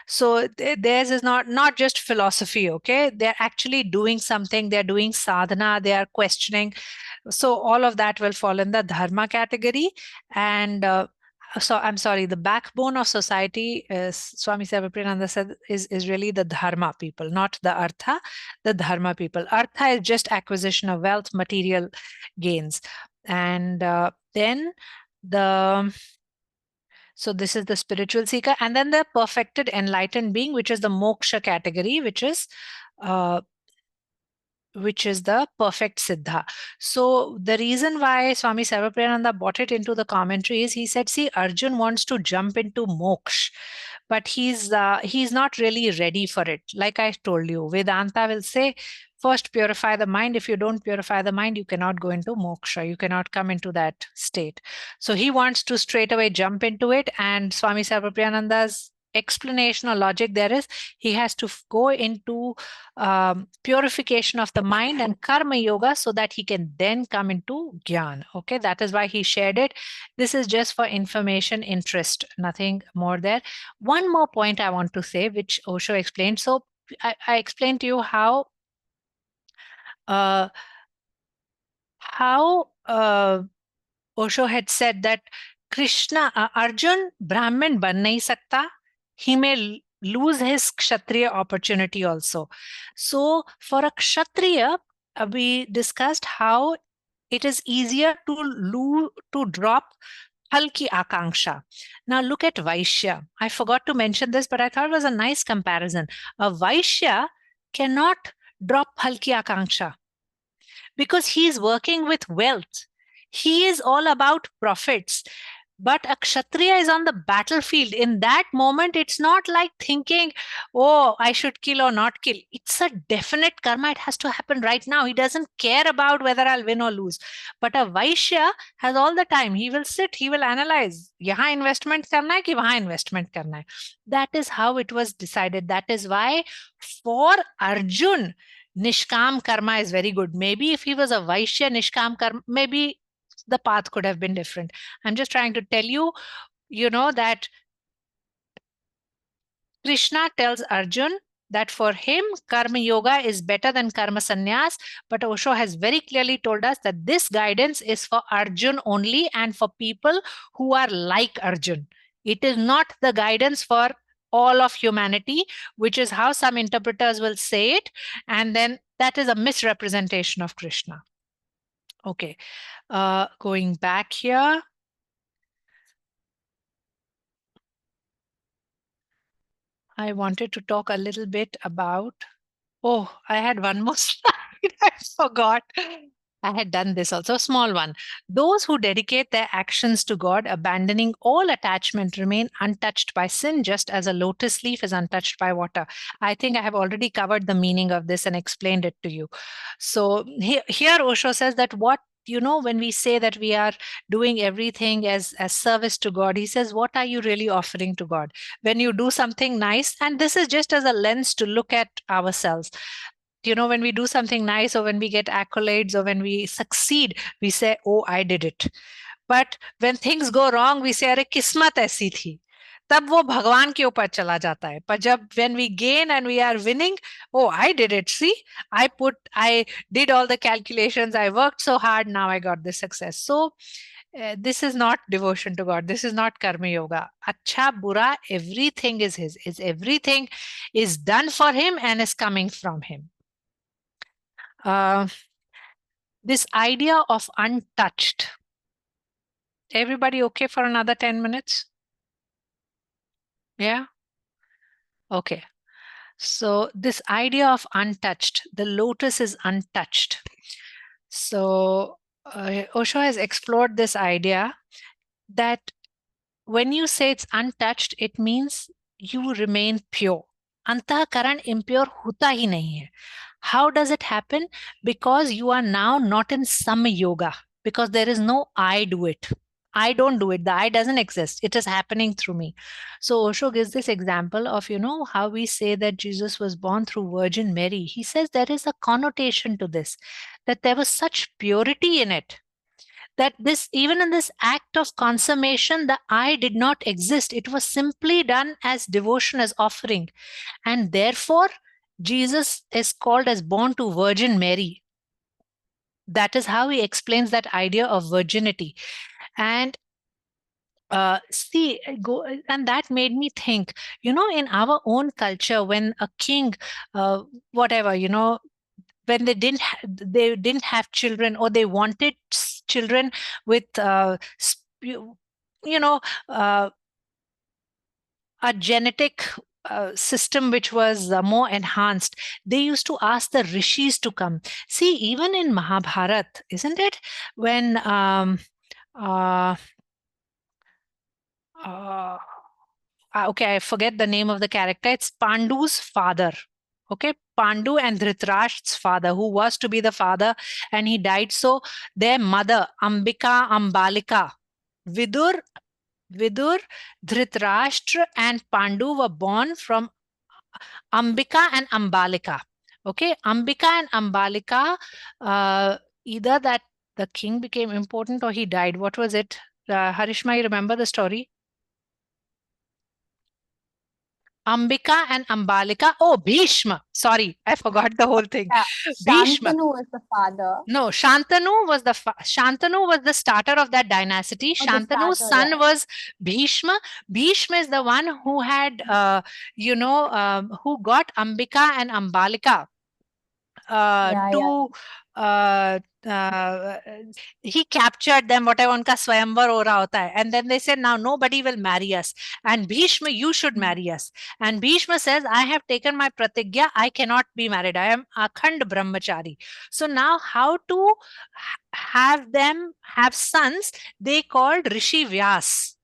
So theirs is not just philosophy, okay? They're actually doing something. They're doing sadhana. They are questioning. So all of that will fall in the dharma category. And so I'm sorry, the backbone of society, Swami Sarvapriyananda said, is really the dharma people, not the artha, the dharma people. Artha is just acquisition of wealth, material gains. And then so this is the spiritual seeker, and then the perfected enlightened being, which is the moksha category, which is the perfect siddha. So the reason why Swami Sarvapriyananda brought it into the commentary is he said, see, Arjun wants to jump into moksha, but he's not really ready for it. Like I told you, Vedanta will say, first purify the mind. If you don't purify the mind, you cannot go into moksha. You cannot come into that state. So he wants to straight away jump into it. And Swami Sarvapriyananda's explanation or logic there is, he has to go into purification of the mind and karma yoga so that he can then come into jnana. Okay, that is why he shared it. This is just for information, interest, nothing more there. One more point I want to say, which Osho explained. So I explained to you how Osho had said that Arjun Brahmin ban nahi sakta. He may lose his Kshatriya opportunity also. So for a Kshatriya, we discussed how it is easier to drop halki akanksha. Now look at Vaishya. I forgot to mention this, but I thought it was a nice comparison. A Vaishya cannot drop halki akanksha because he is working with wealth. He is all about profits. But a Kshatriya is on the battlefield. In that moment, it's not like thinking, oh, I should kill or not kill. It's a definite karma. It has to happen right now. He doesn't care about whether I'll win or lose. But a Vaishya has all the time. He will sit, he will analyze. Yahan investment karna hai ki wahan investment karna hai. That is how it was decided. That is why for Arjun, Nishkam karma is very good. Maybe if he was a Vaishya, Nishkam karma, maybe the path could have been different. I'm just trying to tell you, that Krishna tells Arjun that for him, karma yoga is better than karma sannyas. But Osho has very clearly told us that this guidance is for Arjun only and for people who are like Arjun. It is not the guidance for all of humanity, which is how some interpreters will say it. And then that is a misrepresentation of Krishna. Okay, going back here. I wanted to talk a little bit about, I had one more slide. I forgot. I had done this also, a small one. Those who dedicate their actions to God, abandoning all attachment, remain untouched by sin, just as a lotus leaf is untouched by water. I think I have already covered the meaning of this and explained it to you. So here Osho says that when we say that we are doing everything as service to God, he says, what are you really offering to God? When you do something nice, and this is just as a lens to look at ourselves. When we do something nice, or when we get accolades, or when we succeed, we say, oh, I did it. But when things go wrong, we say, Arey, kismat aisi thi. तब वो भगवान के ऊपर चला जाता है. पर जब when we gain and we are winning, oh, I did it. See, I did all the calculations. I worked so hard. Now I got this success. So this is not devotion to God. This is not karma yoga. Acha, bura, everything is his. Everything is done for him and is coming from him. This idea of untouched. Everybody okay for another 10 minutes? Yeah? Okay. So this idea of untouched, the lotus is untouched. So Osho has explored this idea that when you say it's untouched, it means you remain pure. Antahkaran impure hota hi nahi hai. How does it happen? Because you are now not in sama yoga, because there is no I do it. I don't do it. The I doesn't exist. It is happening through me. So Osho gives this example of, how we say that Jesus was born through Virgin Mary. He says there is a connotation to this, that there was such purity in it, that this, even in this act of consummation, the I did not exist. It was simply done as devotion, as offering. And therefore, Jesus is called as born to Virgin Mary. That is how he explains that idea of virginity. And and that made me think, in our own culture, when a king, whatever, when they didn't have children, or they wanted children with a genetic system which was more enhanced, they used to ask the rishis to come. See, even in Mahabharat, isn't it, when okay, I forget the name of the character. It's Pandu's father. Okay, Pandu and Dhritarashtra's father, who was to be the father, and he died. So their mother, Ambika, Ambalika, Vidur, Dhritarashtra, and Pandu were born from Ambika and Ambalika. Okay, Ambika and Ambalika, either that the king became important or he died. What was it? Harishma, you remember the story? Ambika and Ambalika. Oh, Bhishma. Sorry, I forgot the whole thing. Yeah, Bhishma. Shantanu was the father. No, Shantanu was the starter of that dynasty. Oh, the Shantanu's starter, son yeah. was Bhishma. Bhishma is the one who had, who got Ambika and Ambalika he captured them, whatever, unka swayamvar ho raha hota hai. And then they said, now nobody will marry us. And Bhishma, you should marry us. And Bhishma says, I have taken my pratigya. I cannot be married. I am akhand brahmachari. So now how to have them have sons? They called Rishi Vyas.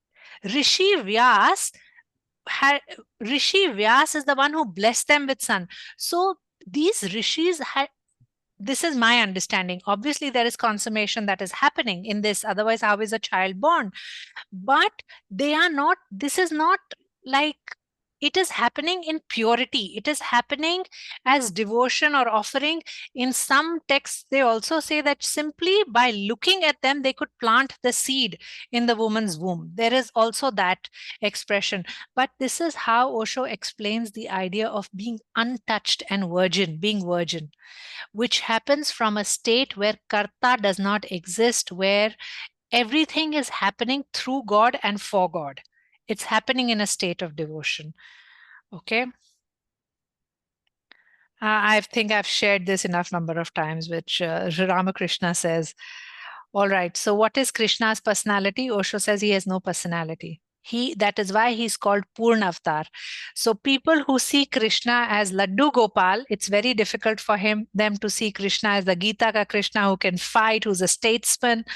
Rishi Vyas is the one who blessed them with son. So these rishis had, this is my understanding. Obviously, there is consummation that is happening in this. Otherwise, how is a child born? But they are not, this is not like, it is happening in purity. It is happening as devotion or offering. In some texts, they also say that simply by looking at them, they could plant the seed in the woman's womb. There is also that expression. But this is how Osho explains the idea of being untouched and virgin, being virgin, which happens from a state where karta does not exist, where everything is happening through God and for God. It's happening in a state of devotion. Okay. I think I've shared this enough number of times, which Ramakrishna says. All right. So what is Krishna's personality? Osho says he has no personality. That is why he's called Purna Avatar. So people who see Krishna as Laddu Gopal, it's very difficult for them to see Krishna as the Gita ka Krishna who can fight, who's a statesman.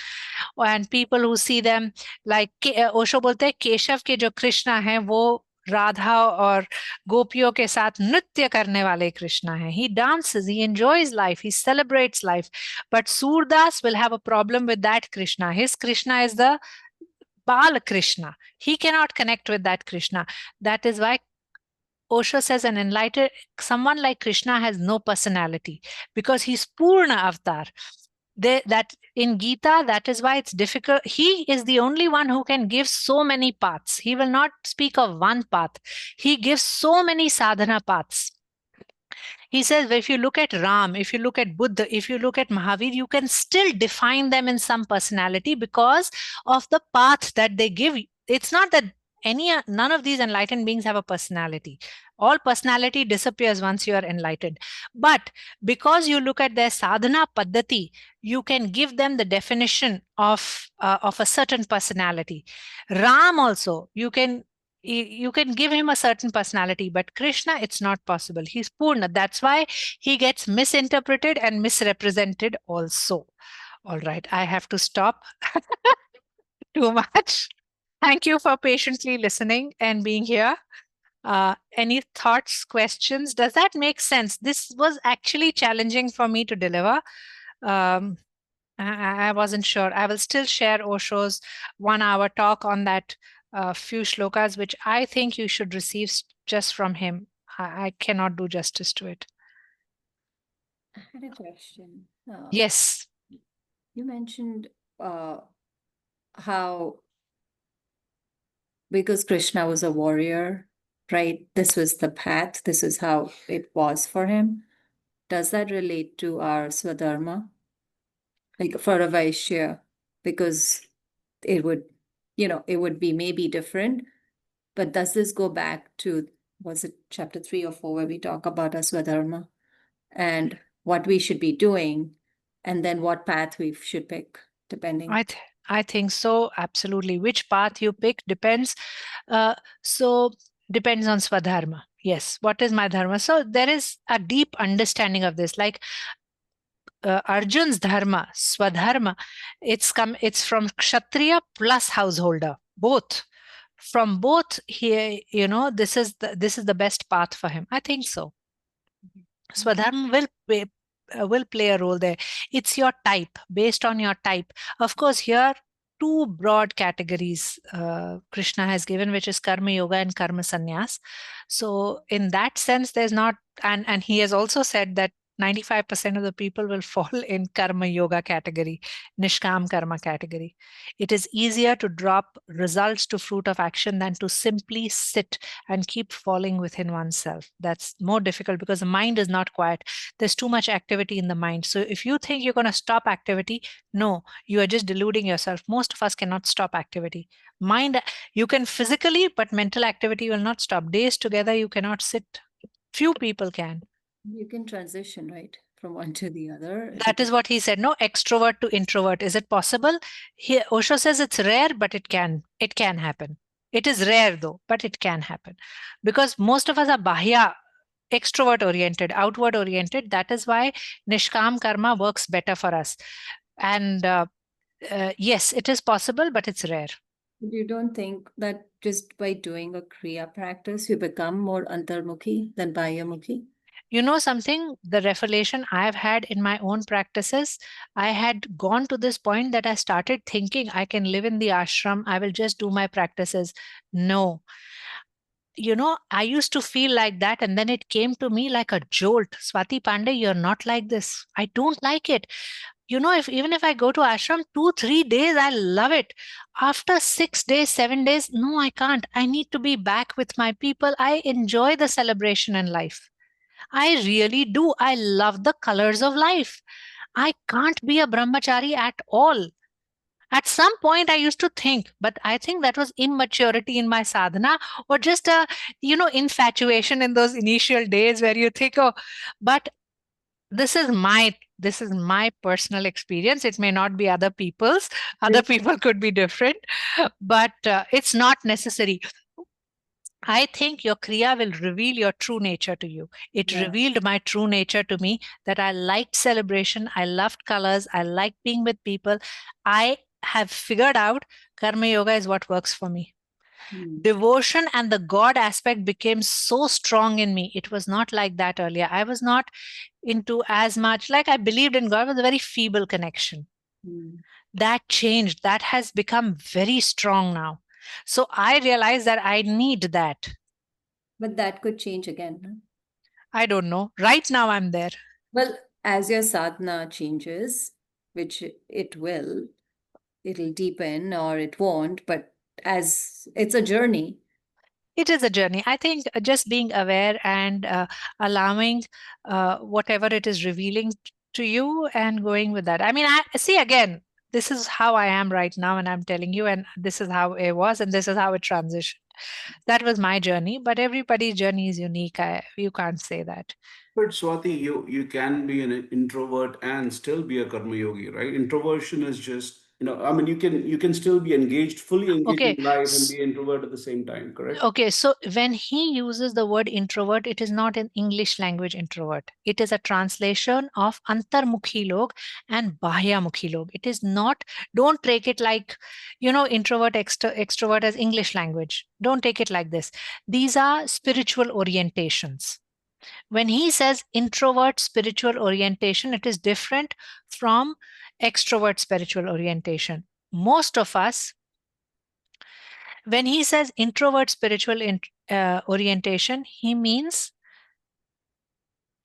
And people who see them like Osho bolte hai, Keshav ke jo Krishna hai, wo Radha और गोपियों के साथ नृत्य करने वाले कृष्णा हैं. He dances, he enjoys life, he celebrates life. But Surdas will have a problem with that Krishna. His Krishna is the Bal Krishna. He cannot connect with that Krishna. That is why Osho says an enlightened, someone like Krishna has no personality, because he's Purna Avatar. that in Gita, that is why it's difficult. He is the only one who can give so many paths. He will not speak of one path. He gives so many sadhana paths. He says, if you look at Ram, if you look at Buddha, if you look at Mahavir, you can still define them in some personality because of the path that they give. It's not that none of these enlightened beings have a personality. All personality disappears once you are enlightened. But because you look at their sadhana paddhati, you can give them the definition of a certain personality. Ram also, you can give him a certain personality, but Krishna, it's not possible. He's Purna. That's why he gets misinterpreted and misrepresented also. All right, I have to stop. Too much. Thank you for patiently listening and being here. Any thoughts, questions? Does that make sense? This was actually challenging for me to deliver. I wasn't sure. I will still share Osho's 1 hour talk on that few shlokas, which I think you should receive just from him. I cannot do justice to it. I had a question. Yes. You mentioned how, because Krishna was a warrior, right? This was the path. This is how it was for him. Does that relate to our Swadharma? Like for a Vaishya, because it would, it would be maybe different, but does this go back to, was it chapter 3 or 4 where we talk about our Swadharma and what we should be doing and then what path we should pick depending? I think so, absolutely. Which path you pick depends. So depends on Swadharma. Yes, what is my dharma? So there is a deep understanding of this. Like Arjun's dharma, Swadharma, it's from Kshatriya plus householder, both. From both here, this is the best path for him. I think so. Swadharma will play a role there. It's your type, based on your type. Of course, here 2 broad categories Krishna has given, which is karma yoga and karma sannyas. So in that sense, there's not, and he has also said that 95% of the people will fall in karma yoga category, nishkam karma category. It is easier to drop results to fruit of action than to simply sit and keep falling within oneself. That's more difficult because the mind is not quiet. There's too much activity in the mind. So if you think you're going to stop activity, no, you are just deluding yourself. Most of us cannot stop activity. Mind, you can physically, but mental activity will not stop. Days together, you cannot sit. Few people can. You can transition, right, from one to the other. That is what he said. No, extrovert to introvert. Is it possible? Here, Osho says it's rare, but it can happen. It is rare though, but it can happen. Because most of us are bahya, extrovert oriented, outward oriented. That is why nishkam karma works better for us. And yes, it is possible, but it's rare. You don't think that just by doing a Kriya practice, you become more antarmukhi than bahyamukhi? You know something, the revelation I've had in my own practices, I had gone to this point that I started thinking I can live in the ashram, I will just do my practices. No. I used to feel like that, and then it came to me like a jolt. Swati Pandey, you're not like this. I don't like it. Even if I go to ashram 2-3 days, I love it. After 6 days, 7 days, no, I can't. I need to be back with my people. I enjoy the celebration in life. I really do. I love the colors of life. I can't be a brahmachari at all. At some point, I used to think, but I think that was immaturity in my sadhana or just a, infatuation in those initial days where you think, oh, but this is my personal experience. It may not be other people's. Other people could be different, but it's not necessary. I think your Kriya will reveal your true nature to you. It revealed my true nature to me, that I liked celebration. I loved colors. I liked being with people. I have figured out Karma Yoga is what works for me. Devotion and the God aspect became so strong in me. It was not like that earlier. I was not into as much, like I believed in God, was a very feeble connection. That changed. That has become very strong now. So I realized that I need that. But that could change again. Huh? I don't know. Right now I'm there. Well, as your sadhana changes, which it will, it'll deepen or it won't, but as it's a journey. It is a journey. I think just being aware and allowing whatever it is revealing to you and going with that. I mean, I see, again, this is how I am right now, and I'm telling you, and this is how it was, and this is how it transitioned. That was my journey, but everybody's journey is unique. You can't say that. But Swati, you can be an introvert and still be a karma yogi, right? Introversion is just, I mean, you can still be engaged, fully engaged Okay. in life and be introvert at the same time, correct? Okay, so when he uses the word introvert, it is not an English language introvert. It is a translation of antarmukhi log and bahyamukhi log. It is not, don't take it like, introvert, extrovert as English language. Don't take it like this. These are spiritual orientations. When he says introvert spiritual orientation, it is different from extrovert spiritual orientation. Most of us, when he says introvert spiritual orientation, he means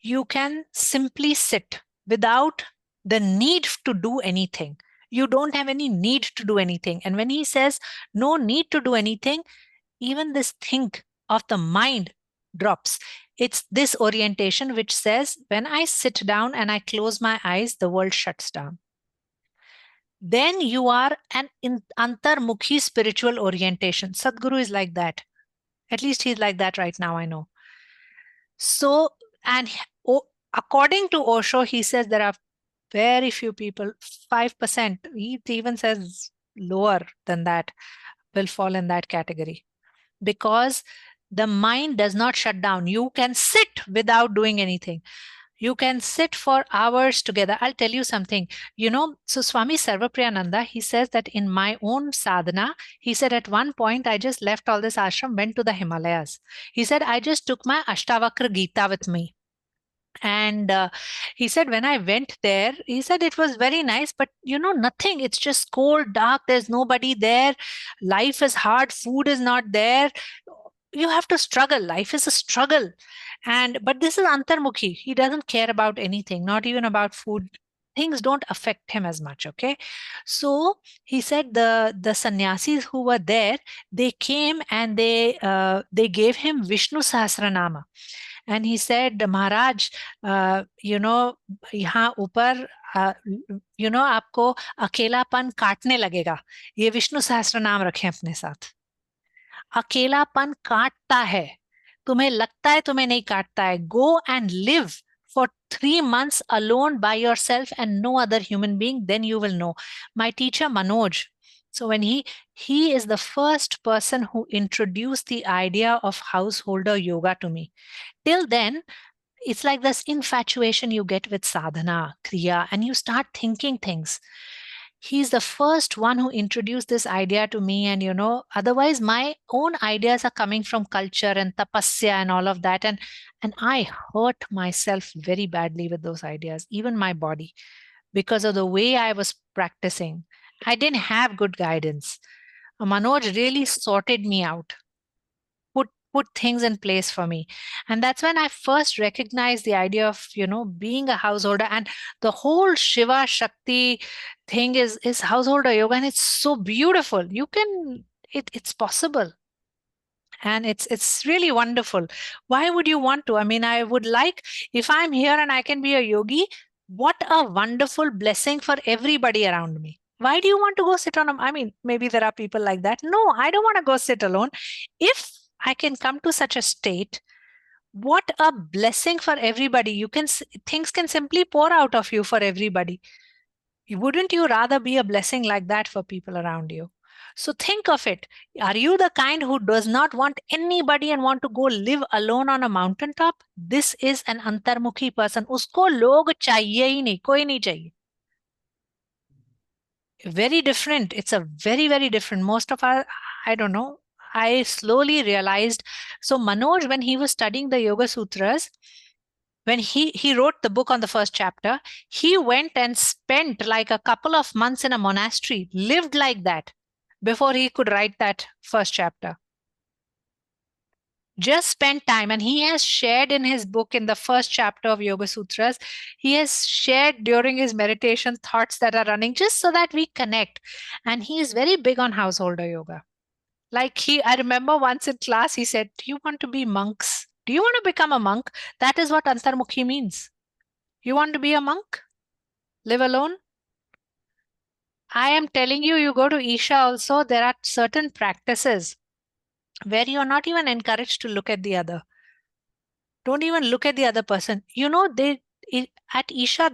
you can simply sit without the need to do anything. You don't have any need to do anything. And when he says no need to do anything, even this think of the mind drops. It's this orientation which says when I sit down and I close my eyes, the world shuts down. Then you are an antarmukhi spiritual orientation. Sadhguru is like that. At least he's like that right now, I know. So, and according to Osho, he says there are very few people, 5%, he even says lower than that, will fall in that category. Because the mind does not shut down. You can sit without doing anything. You can sit for hours together. I'll tell you something, so Swami Sarvapriyananda, he says that in my own sadhana, he said at one point, I just left all this ashram, went to the Himalayas. He said, I just took my Ashtavakra Gita with me. And he said, when I went there, he said it was very nice, but nothing. It's just cold, dark. There's nobody there. Life is hard. Food is not there. You have to struggle. Life is a struggle. But this is antarmukhi. He doesn't care about anything, not even about food. Things don't affect him as much. Okay. So he said the sannyasis who were there, they came and they gave him Vishnu Sahasranama. And he said, Maharaj, यहाँ ऊपर आपको अकेलापन काटने लगेगा. ये विष्णु सहस्त्र नाम रखें अपने साथ. अकेलापन काटता है. तुम्हें लगता है तुम्हें नहीं काटता है. Go and live for 3 months alone by yourself and no other human being, then you will know. My teacher Manoj, so when he is the first person who introduced the idea of householder yoga to me. Till then, it's like this infatuation you get with sadhana, kriya, and you start thinking things. He's the first one who introduced this idea to me. And, otherwise my own ideas are coming from culture and tapasya and all of that. And I hurt myself very badly with those ideas, even my body, because of the way I was practicing. I didn't have good guidance. Manoj really sorted me out, put things in place for me. And that's when I first recognized the idea of, being a householder. And the whole Shiva Shakti thing is householder yoga. And it's so beautiful. You can, it's possible. And it's really wonderful. Why would you want to? I mean, I would like, if I'm here and I can be a yogi, what a wonderful blessing for everybody around me. Why do you want to go sit on I mean, maybe there are people like that. No, I don't want to go sit alone. If I can come to such a state, what a blessing for everybody. Things can simply pour out of you for everybody. Wouldn't you rather be a blessing like that for people around you? So think of it. Are you the kind who does not want anybody and want to go live alone on a mountaintop? This is an antarmukhi person. Usko log chahiye hi nahi, koi nahi chahiye. Very different. It's a very, very different. Most of our, I don't know, I slowly realized. So Manoj, when he was studying the Yoga Sutras, when he wrote the book on the first chapter, he went and spent like a couple of months in a monastery, lived like that before he could write that first chapter. Just spend time. And he has shared in his book, in the first chapter of Yoga Sutras, he has shared during his meditation thoughts that are running, just so that we connect. And he is very big on householder yoga. Like I remember once in class, he said, do you want to be monks? Do you want to become a monk? That is what Antarmukhi means. You want to be a monk? Live alone? I am telling you, you go to Isha also, there are certain practices where you are not even encouraged to look at the other. Don't even look at the other person. You know, at Isha,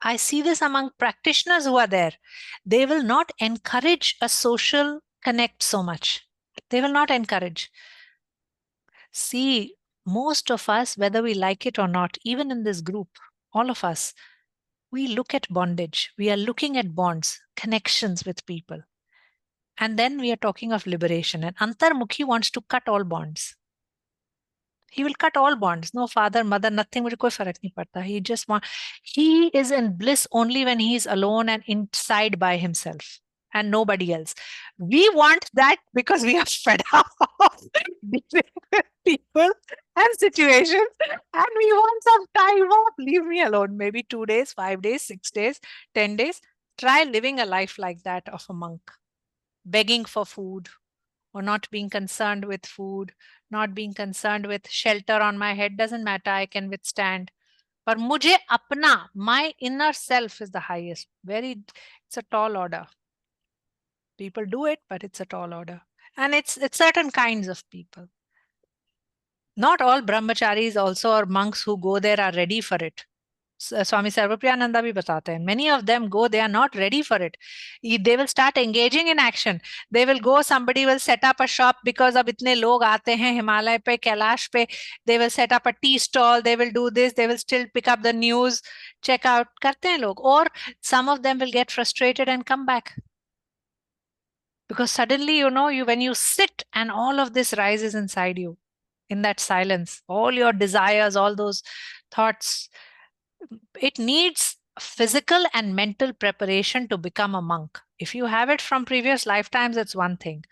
I see this among practitioners who are there. They will not encourage a social connect so much. They will not encourage. See, most of us, whether we like it or not, even in this group, all of us, we look at bondage. We are looking at bonds, connections with people. And then we are talking of liberation. And Antarmukhi wants to cut all bonds. He will cut all bonds. No father, mother, nothing. मुझे कोई फर्क नहीं पड़ता. He is in bliss only when he is alone and inside by himself and nobody else. We want that because we are fed up of dealing with people and situations, and we want some time off. Leave me alone. Maybe 2 days, 5 days, 6 days, 10 days. Try living a life like that of a monk, begging for food, or not being concerned with food, not being concerned with shelter on my head. Doesn't matter, I can withstand. But mujhe apna, my inner self is the highest. It's a tall order. People do it, but it's a tall order. And it's certain kinds of people. Not all brahmacharis also, or monks who go there, are ready for it. Swami Sarvapriyananda bhi batate hain. Many of them go, they are not ready for it. They will start engaging in action. They will go, somebody will set up a shop because ab itne log aate hain Himalaya pe, Kailash pe. They will set up a tea stall. They will do this. They will still pick up the news, check out. Karte hain log. Or some of them will get frustrated and come back. Because suddenly, when you sit and all of this rises inside you, in that silence, all your desires, all those thoughts, it needs physical and mental preparation to become a monk. If you have it from previous lifetimes, it's one thing,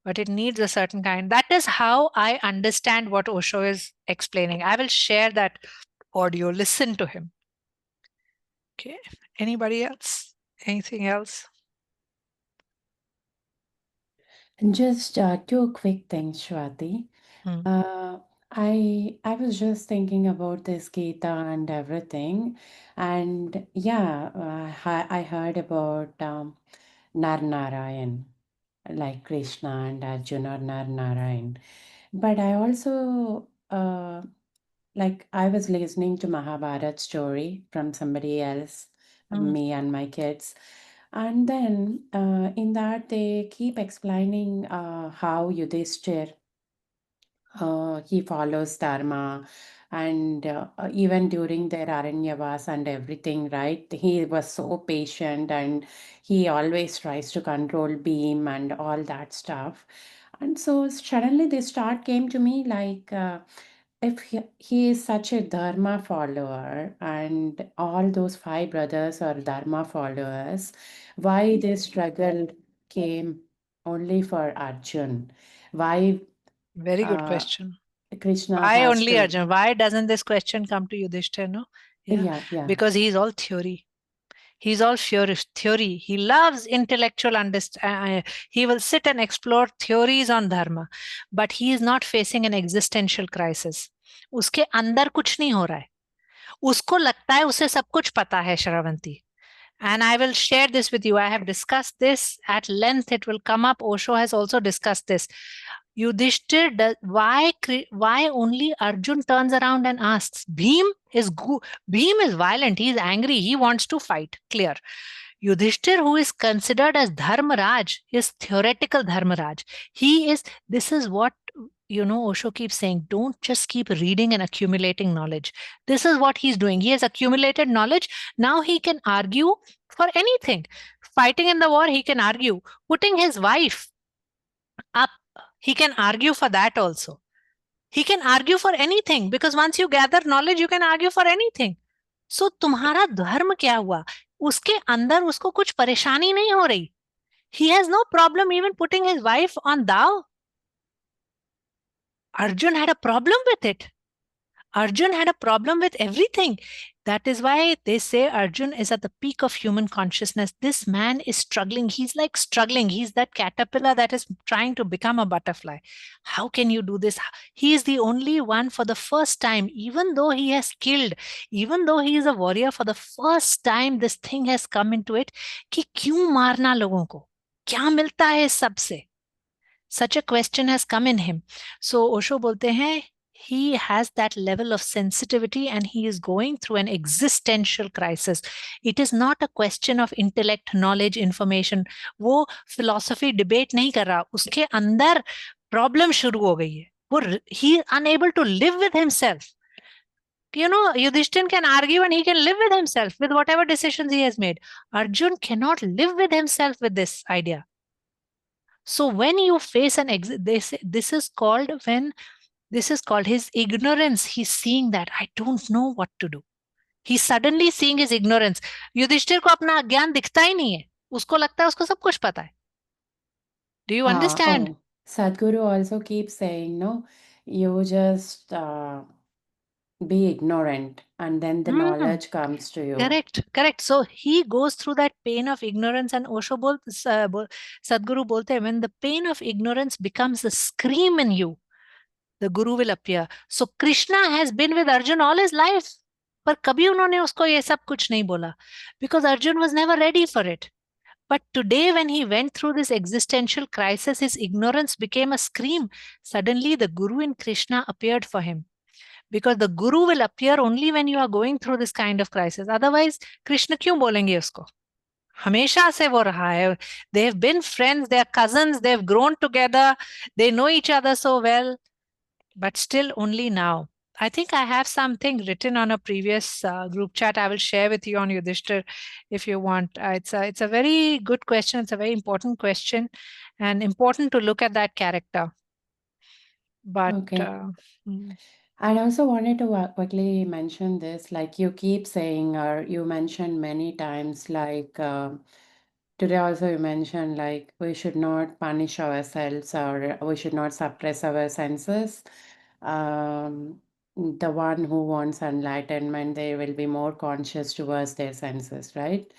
but it needs a certain kind. That is how I understand what Osho is explaining. I will share that audio. Listen to him. Okay. Anybody else? Anything else? Just 2 quick things, Shwati. I was just thinking about this Gita and everything, and yeah, I heard about Nar Narayan, like Krishna and Arjuna or Nar Narayan. But I also like I was listening to Mahabharat story from somebody else, me and my kids. And then in that they keep explaining how Yudhishthir he follows Dharma, and even during their Aranyavas and everything, right? He was so patient and he always tries to control Beam and all that stuff. And so suddenly this thought came to me like, if he is such a Dharma follower and all those 5 brothers are Dharma followers, why this struggle came only for Arjun? Why Very good question. Krishna Why has only to, Arjuna? Why doesn't this question come to Yudhishthira? No? yeah. Because he's all theory. He's all theory. He loves intellectual understanding. He will sit and explore theories on dharma, but he is not facing an existential crisis. उसके अंदर कुछ नहीं हो रहा है. उसको लगता है उसे सब कुछ पता है, Shravanti. And I will share this with you. I have discussed this at length. It will come up. Osho has also discussed this. Yudhishthir, why only Arjun turns around and asks? Bhim is violent. He is angry. He wants to fight. Clear. Yudhishthir, who is considered as Dharmaraj, is theoretical Dharmaraj. This is what, Osho keeps saying, don't just keep reading and accumulating knowledge. This is what he's doing. He has accumulated knowledge. Now he can argue for anything. Fighting in the war, he can argue. Putting his wife up, he can argue for that also. He can argue for anything, because once you gather knowledge, you can argue for anything. So तुम्हारा धर्म क्या हुआ? उसके अंदर उसको कुछ परेशानी नहीं हो रही. He has no problem even putting his wife on dao. Arjun had a problem with it. Arjun had a problem with everything. That is why they say Arjun is at the peak of human consciousness. This man is struggling. He's like struggling. He's that caterpillar that is trying to become a butterfly. How can you do this? He is the only one for the first time, even though he has killed, even though he is a warrior, for the first time, this thing has come into it कि क्यों मारना लोगों को? क्या मिलता है इस सब से? Such a question has come in him. So Osho बोलते हैं, he has that level of sensitivity and he is going through an existential crisis. It is not a question of intellect, knowledge, information. वो philosophy debate नहीं कर रहा. उसके अंदर problem शुरू हो गई है. He is unable to live with himself. You know, Yudhishthira can argue and he can live with himself with whatever decisions he has made. Arjun cannot live with himself with this idea. So when you face this is called his ignorance. He's seeing that I don't know what to do. He's suddenly seeing his ignorance. Yudhishthir को अपना ज्ञान दिखता ही नहीं है. उसको लगता है उसको सब कुछ पता है. Do you understand? Oh, Sadhguru also keeps saying, no, you just be ignorant and then the knowledge comes to you. Correct. So he goes through that pain of ignorance, and Osho Sadhguru bolte hai, when the pain of ignorance becomes a scream in you, the Guru will appear. So Krishna has been with Arjun all his life, पर कभी उन्होंने उसको ये सब कुछ नहीं बोला, because Arjun was never ready for it. But today, when he went through this existential crisis, his ignorance became a scream. Suddenly, the Guru in Krishna appeared for him. Because the Guru will appear only when you are going through this kind of crisis. Otherwise, Krishna क्यों बोलेंगे उसको? हमेशा से वो रहा है. They have been friends, they are cousins, they have grown together, they know each other so well, but still only now. I think I have something written on a previous group chat. I will share with you on Yudhishthir if you want. It's a very good question. It's a very important question, and important to look at that character. But Okay. I also wanted to quickly mention this, like you keep saying, or you mentioned many times, like today also you mentioned, like we should not punish ourselves or we should not suppress our senses. The one who wants enlightenment, they will be more conscious towards their senses, right?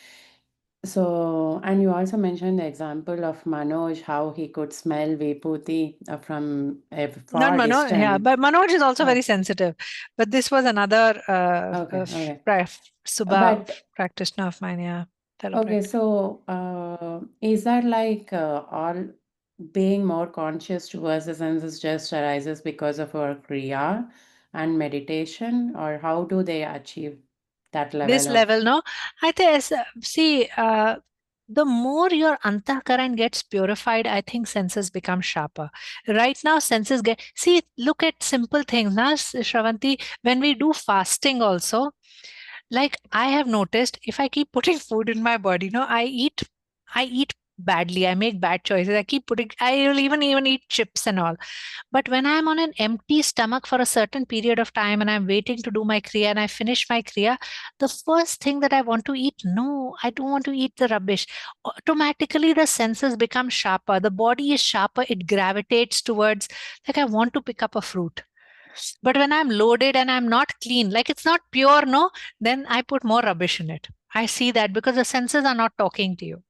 So, and you also mentioned the example of Manoj, how he could smell Vibhuti from a not far Manoj, yeah, distance. but Manoj is also Oh. very sensitive. But this was another Okay. Subha But practitioner of mine, yeah. fellow okay, practitioner. so is that like all being more conscious towards the senses just arises because of our kriya and meditation, or how do they achieve that This level of? level, no? I think, see, the more your antahkaran gets purified, I think senses become sharper. Right now, senses get, see, look at simple things, na, Shravanti, when we do fasting also, like I have noticed, if I keep putting food in my body, no, I eat badly. I make bad choices. I will even eat chips and all. But when I'm on an empty stomach for a certain period of time and I'm waiting to do my kriya and I finish my kriya, the first thing that I want to eat, no, I don't want to eat the rubbish. Automatically, the senses become sharper. The body is sharper. It gravitates towards, like, I want to pick up a fruit. But when I'm loaded and I'm not clean, like it's not pure, no, then I put more rubbish in it. I see that because the senses are not talking to you.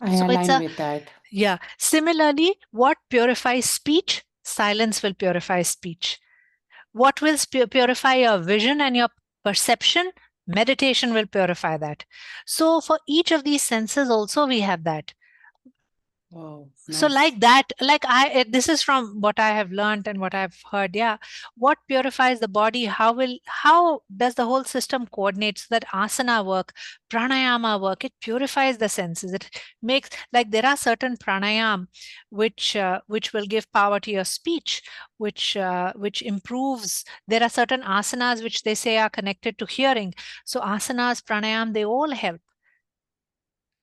I So it's align with that. yeah. Similarly, what purifies speech? Silence will purify speech. What will purify your vision and your perception? Meditation will purify that. So for each of these senses also we have that. Oh, So nice. like that, this is from what I have learned and what I've heard. Yeah. What purifies the body? How does the whole system coordinate so that asana work, pranayama work? It purifies the senses. It makes, like, there are certain pranayam which will give power to your speech, which improves. There are certain asanas which they say are connected to hearing. So asanas, pranayam, they all help.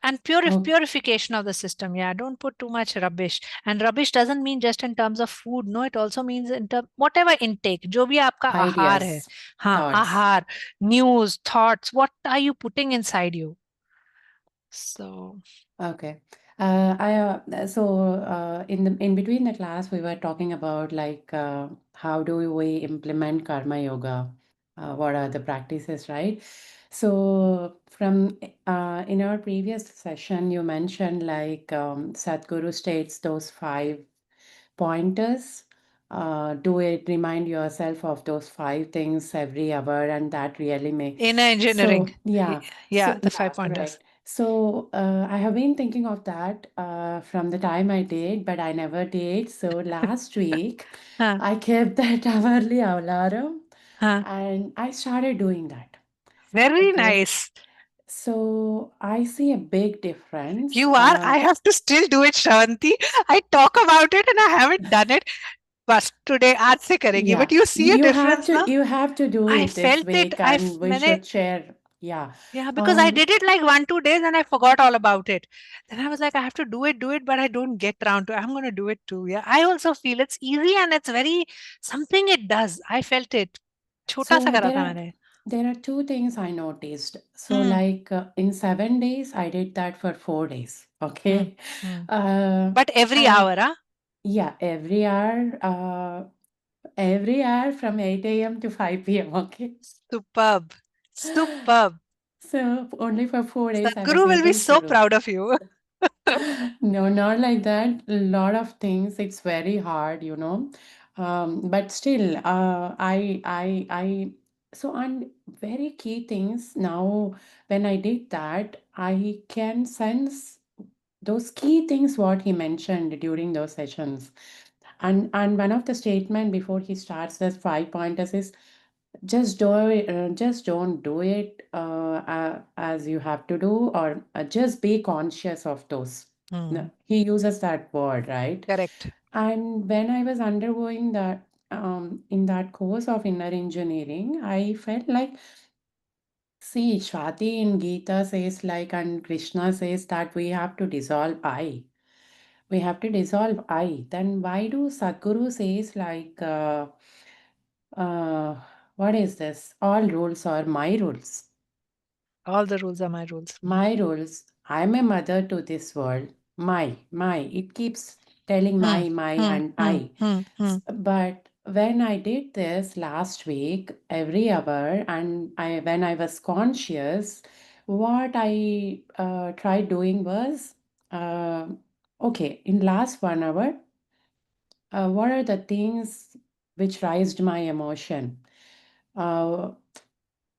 And purification of the system. Yeah, don't put too much rubbish. And rubbish doesn't mean just in terms of food. No, it also means in whatever intake. जो भी आपका आहार है. Ideas, हाँ, thoughts. आहार, news, thoughts. What are you putting inside you? So. Okay. In between the class, we were talking about how do we implement karma yoga? What are the practices, right? So from in our previous session, you mentioned Sadhguru states those 5 pointers. Do it, remind yourself of those 5 things every hour, and that really makes Inner engineering. yeah. Yeah, the Yeah, 5 pointers. right. So I have been thinking of that from the time I did, but I never did. So last week, Huh, I kept that hourly alarm huh. and I started doing that. Very Okay. nice. So I see a big difference. You are. I have to still do it, Shravanti. I talk about it and I haven't done it. But today, aaj se karenge. Yeah, But you see a difference, na? you have to do I it this felt it. week, and we should share. Yeah. Yeah, because I did it like 1-2 days and I forgot all about it. Then I was like, I have to do it, but I don't get around to it. I'm going to do it too. Yeah, I also feel it's easy and it's very something it does. I felt it. छोटा सा So करा था मैंने. there are 2 things I noticed. So Hmm. in 7 days, I did that for 4 days. Okay. Hmm. Uh, But every and hour, huh? yeah, every hour from 8 a.m. to 5 p.m. Okay. Superb. Superb. So only for 4 days I was Sadhguru will be able to so do. proud of you. No, not like that. A lot of things. It's very hard, But still, so on very key things now, when I did that, I can sense those key things what he mentioned during those sessions. And one of the statement before he starts the 5 pointers is just do it, just don't do it as you have to do, or just be conscious of those. No, he uses that word, right? Correct. And when I was undergoing that in that course of inner engineering, I felt like, see, Shwati in Gita says and Krishna says that we have to dissolve I. We have to dissolve I. Then why do Sadhguru says uh, what is this? All rules are my rules. All the rules are my rules. My rules. I'm a mother to this world. My. It keeps telling my, and I. But when I did this last week, every hour, and when I was conscious, what I tried doing was, uh, okay, in last 1 hour, what are the things which raised my emotion? Uh,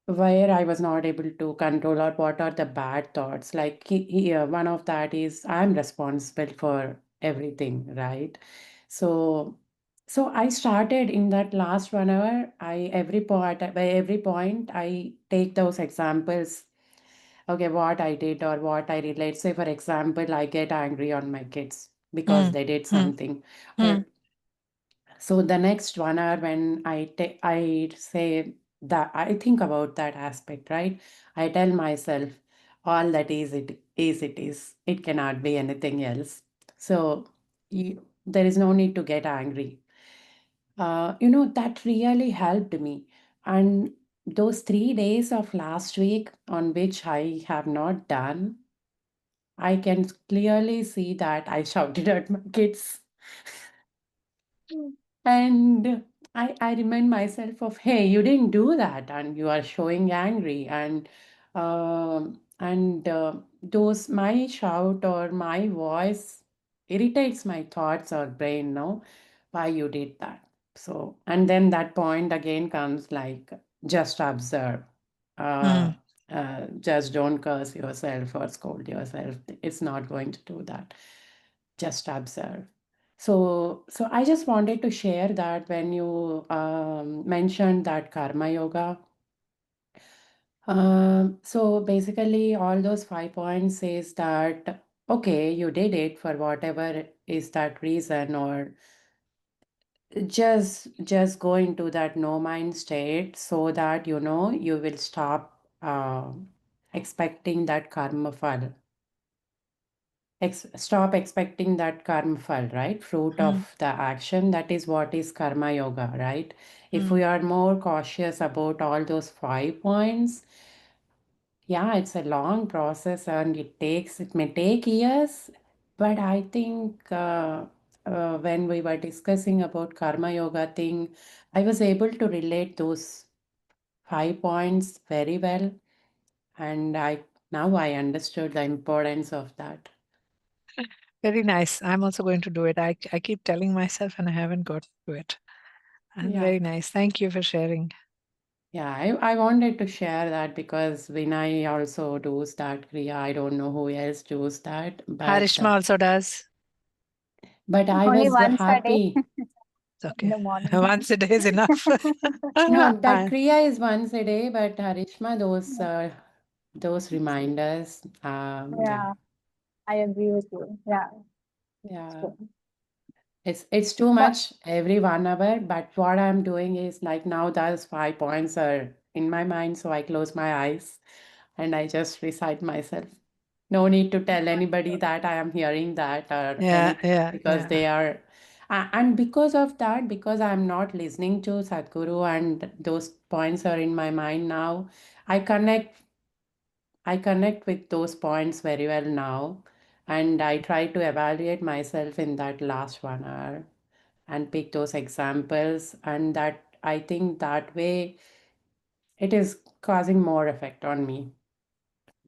where I was not able to control, or what are the bad thoughts. One of that is I'm responsible for everything, right? So so I started in that last 1 hour. By every point I take those examples. Okay, what I did or what I did. Let's say, for example, I get angry on my kids because they did something. Or so the next 1 hour, when I say that, I think about that aspect, right? I tell myself, all that is it is it is. It cannot be anything else. So there is no need to get angry. That really helped me. And those 3 days of last week on which I have not done, I can clearly see that I shouted at my kids. And I remind myself of, hey, you didn't do that, and you are showing angry, and those my shout or my voice irritates my thoughts or brain. No, why you did that? So, and then that point again comes just observe. Uh, just don't curse yourself or scold yourself. It's not going to do that. Just observe. So I just wanted to share that when you mentioned that karma yoga. So basically, all those 5 points says that, okay, you did it for whatever is that reason, or just go into that no mind state, so that you will stop expecting that karma phal. Stop expecting that karma phal, right? Fruit of the action. That is what is karma yoga, right? If we are more cautious about all those 5 points, yeah, it's a long process, and it may take years. But I think when we were discussing about karma yoga thing, I was able to relate those 5 points very well, and now I understood the importance of that. Very nice. I'm also going to do it. I keep telling myself and I haven't got to it. And Yeah. very nice. Thank you for sharing. Yeah, I wanted to share that because Vinay also does that kriya. I don't know who else does that, Harishma also does. but I Only was once a day happy. It's in okay. the morning. Once a day is enough. No, that kriya is once a day, but Harishma, those reminders, Yeah, I agree with you. Yeah, yeah, true. it's too much every 1 hour. But what I'm doing is like now those 5 points are in my mind, so I close my eyes and I just recite myself. No need to tell anybody that I am hearing that or Yeah, anything because they are, and because of that, because I'm not listening to Sadhguru and those points are in my mind now, I connect with those points very well now, and I try to evaluate myself in that last 1 hour and pick those examples, and that I think that way it is causing more effect on me.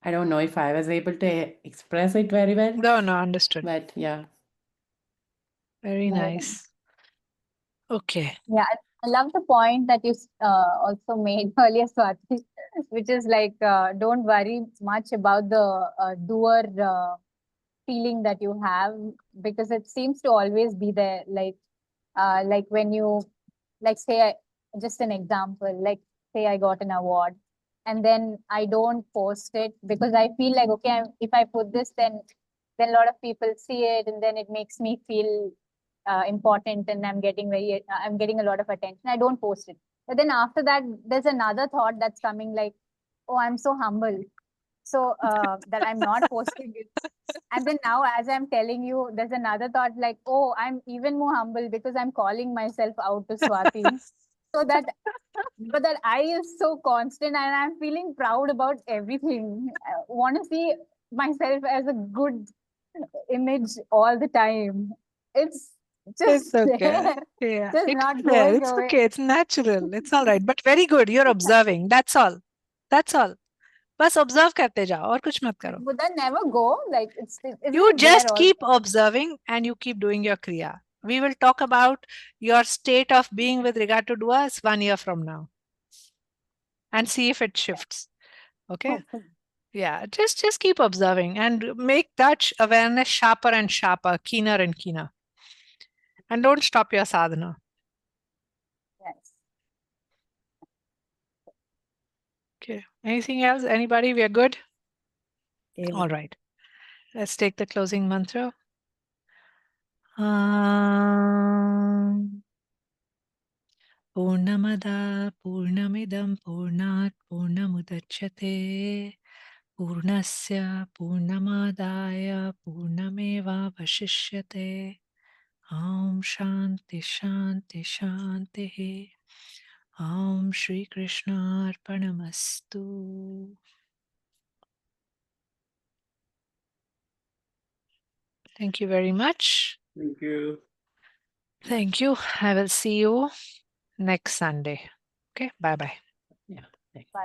I don't know if I was able to express it very well, No, understood. but yeah. Very Right. nice. Okay. Yeah, I love the point that you also made earlier, Swati, which is like don't worry much about the doer feeling that you have, because it seems to always be there. Like when you, like just an example, like say I got an award and then I don't post it because I feel like, okay, if I put this, then a lot of people see it and then it makes me feel important and I'm getting a lot of attention. I don't post it. But then after that, there's another thought that's coming like, oh, I'm so humble. So that I'm not posting it. And then now, as I'm telling you, there's another thought like, oh, I'm even more humble because I'm calling myself out to Swati. But that I is so constant and I'm feeling proud about everything. I want to see myself as a good image all the time. It's just It's okay. there, Yeah. just It's not there. going It's away. okay. It's natural. It's all right. But very good. You're observing. That's all. That's all. बस observe करते जाओ और कुछ मत करो. Would that never go? Like isn't You it there just keep also? observing and you keep doing your kriya. We will talk about your state of being with regard to duas 1 year from now and see if it shifts. Okay. Okay. Yeah. Just keep observing and make that awareness sharper and sharper, keener and keener. And don't stop your sadhana. Yes. Okay. Anything else? Anybody? We are good? All right. Let's take the closing mantra. Purnamada Purnamidam Purnat Purnamudachyate Purnasya Purnamadaya Purnameva Vashishyate. Om Shanti Shanti Shanti. Om Shri Krishna Arpanamastu. Thank you very much. Thank you. Thank you. I will see you next Sunday. Okay. Bye-bye. Yeah. Thank Bye. you.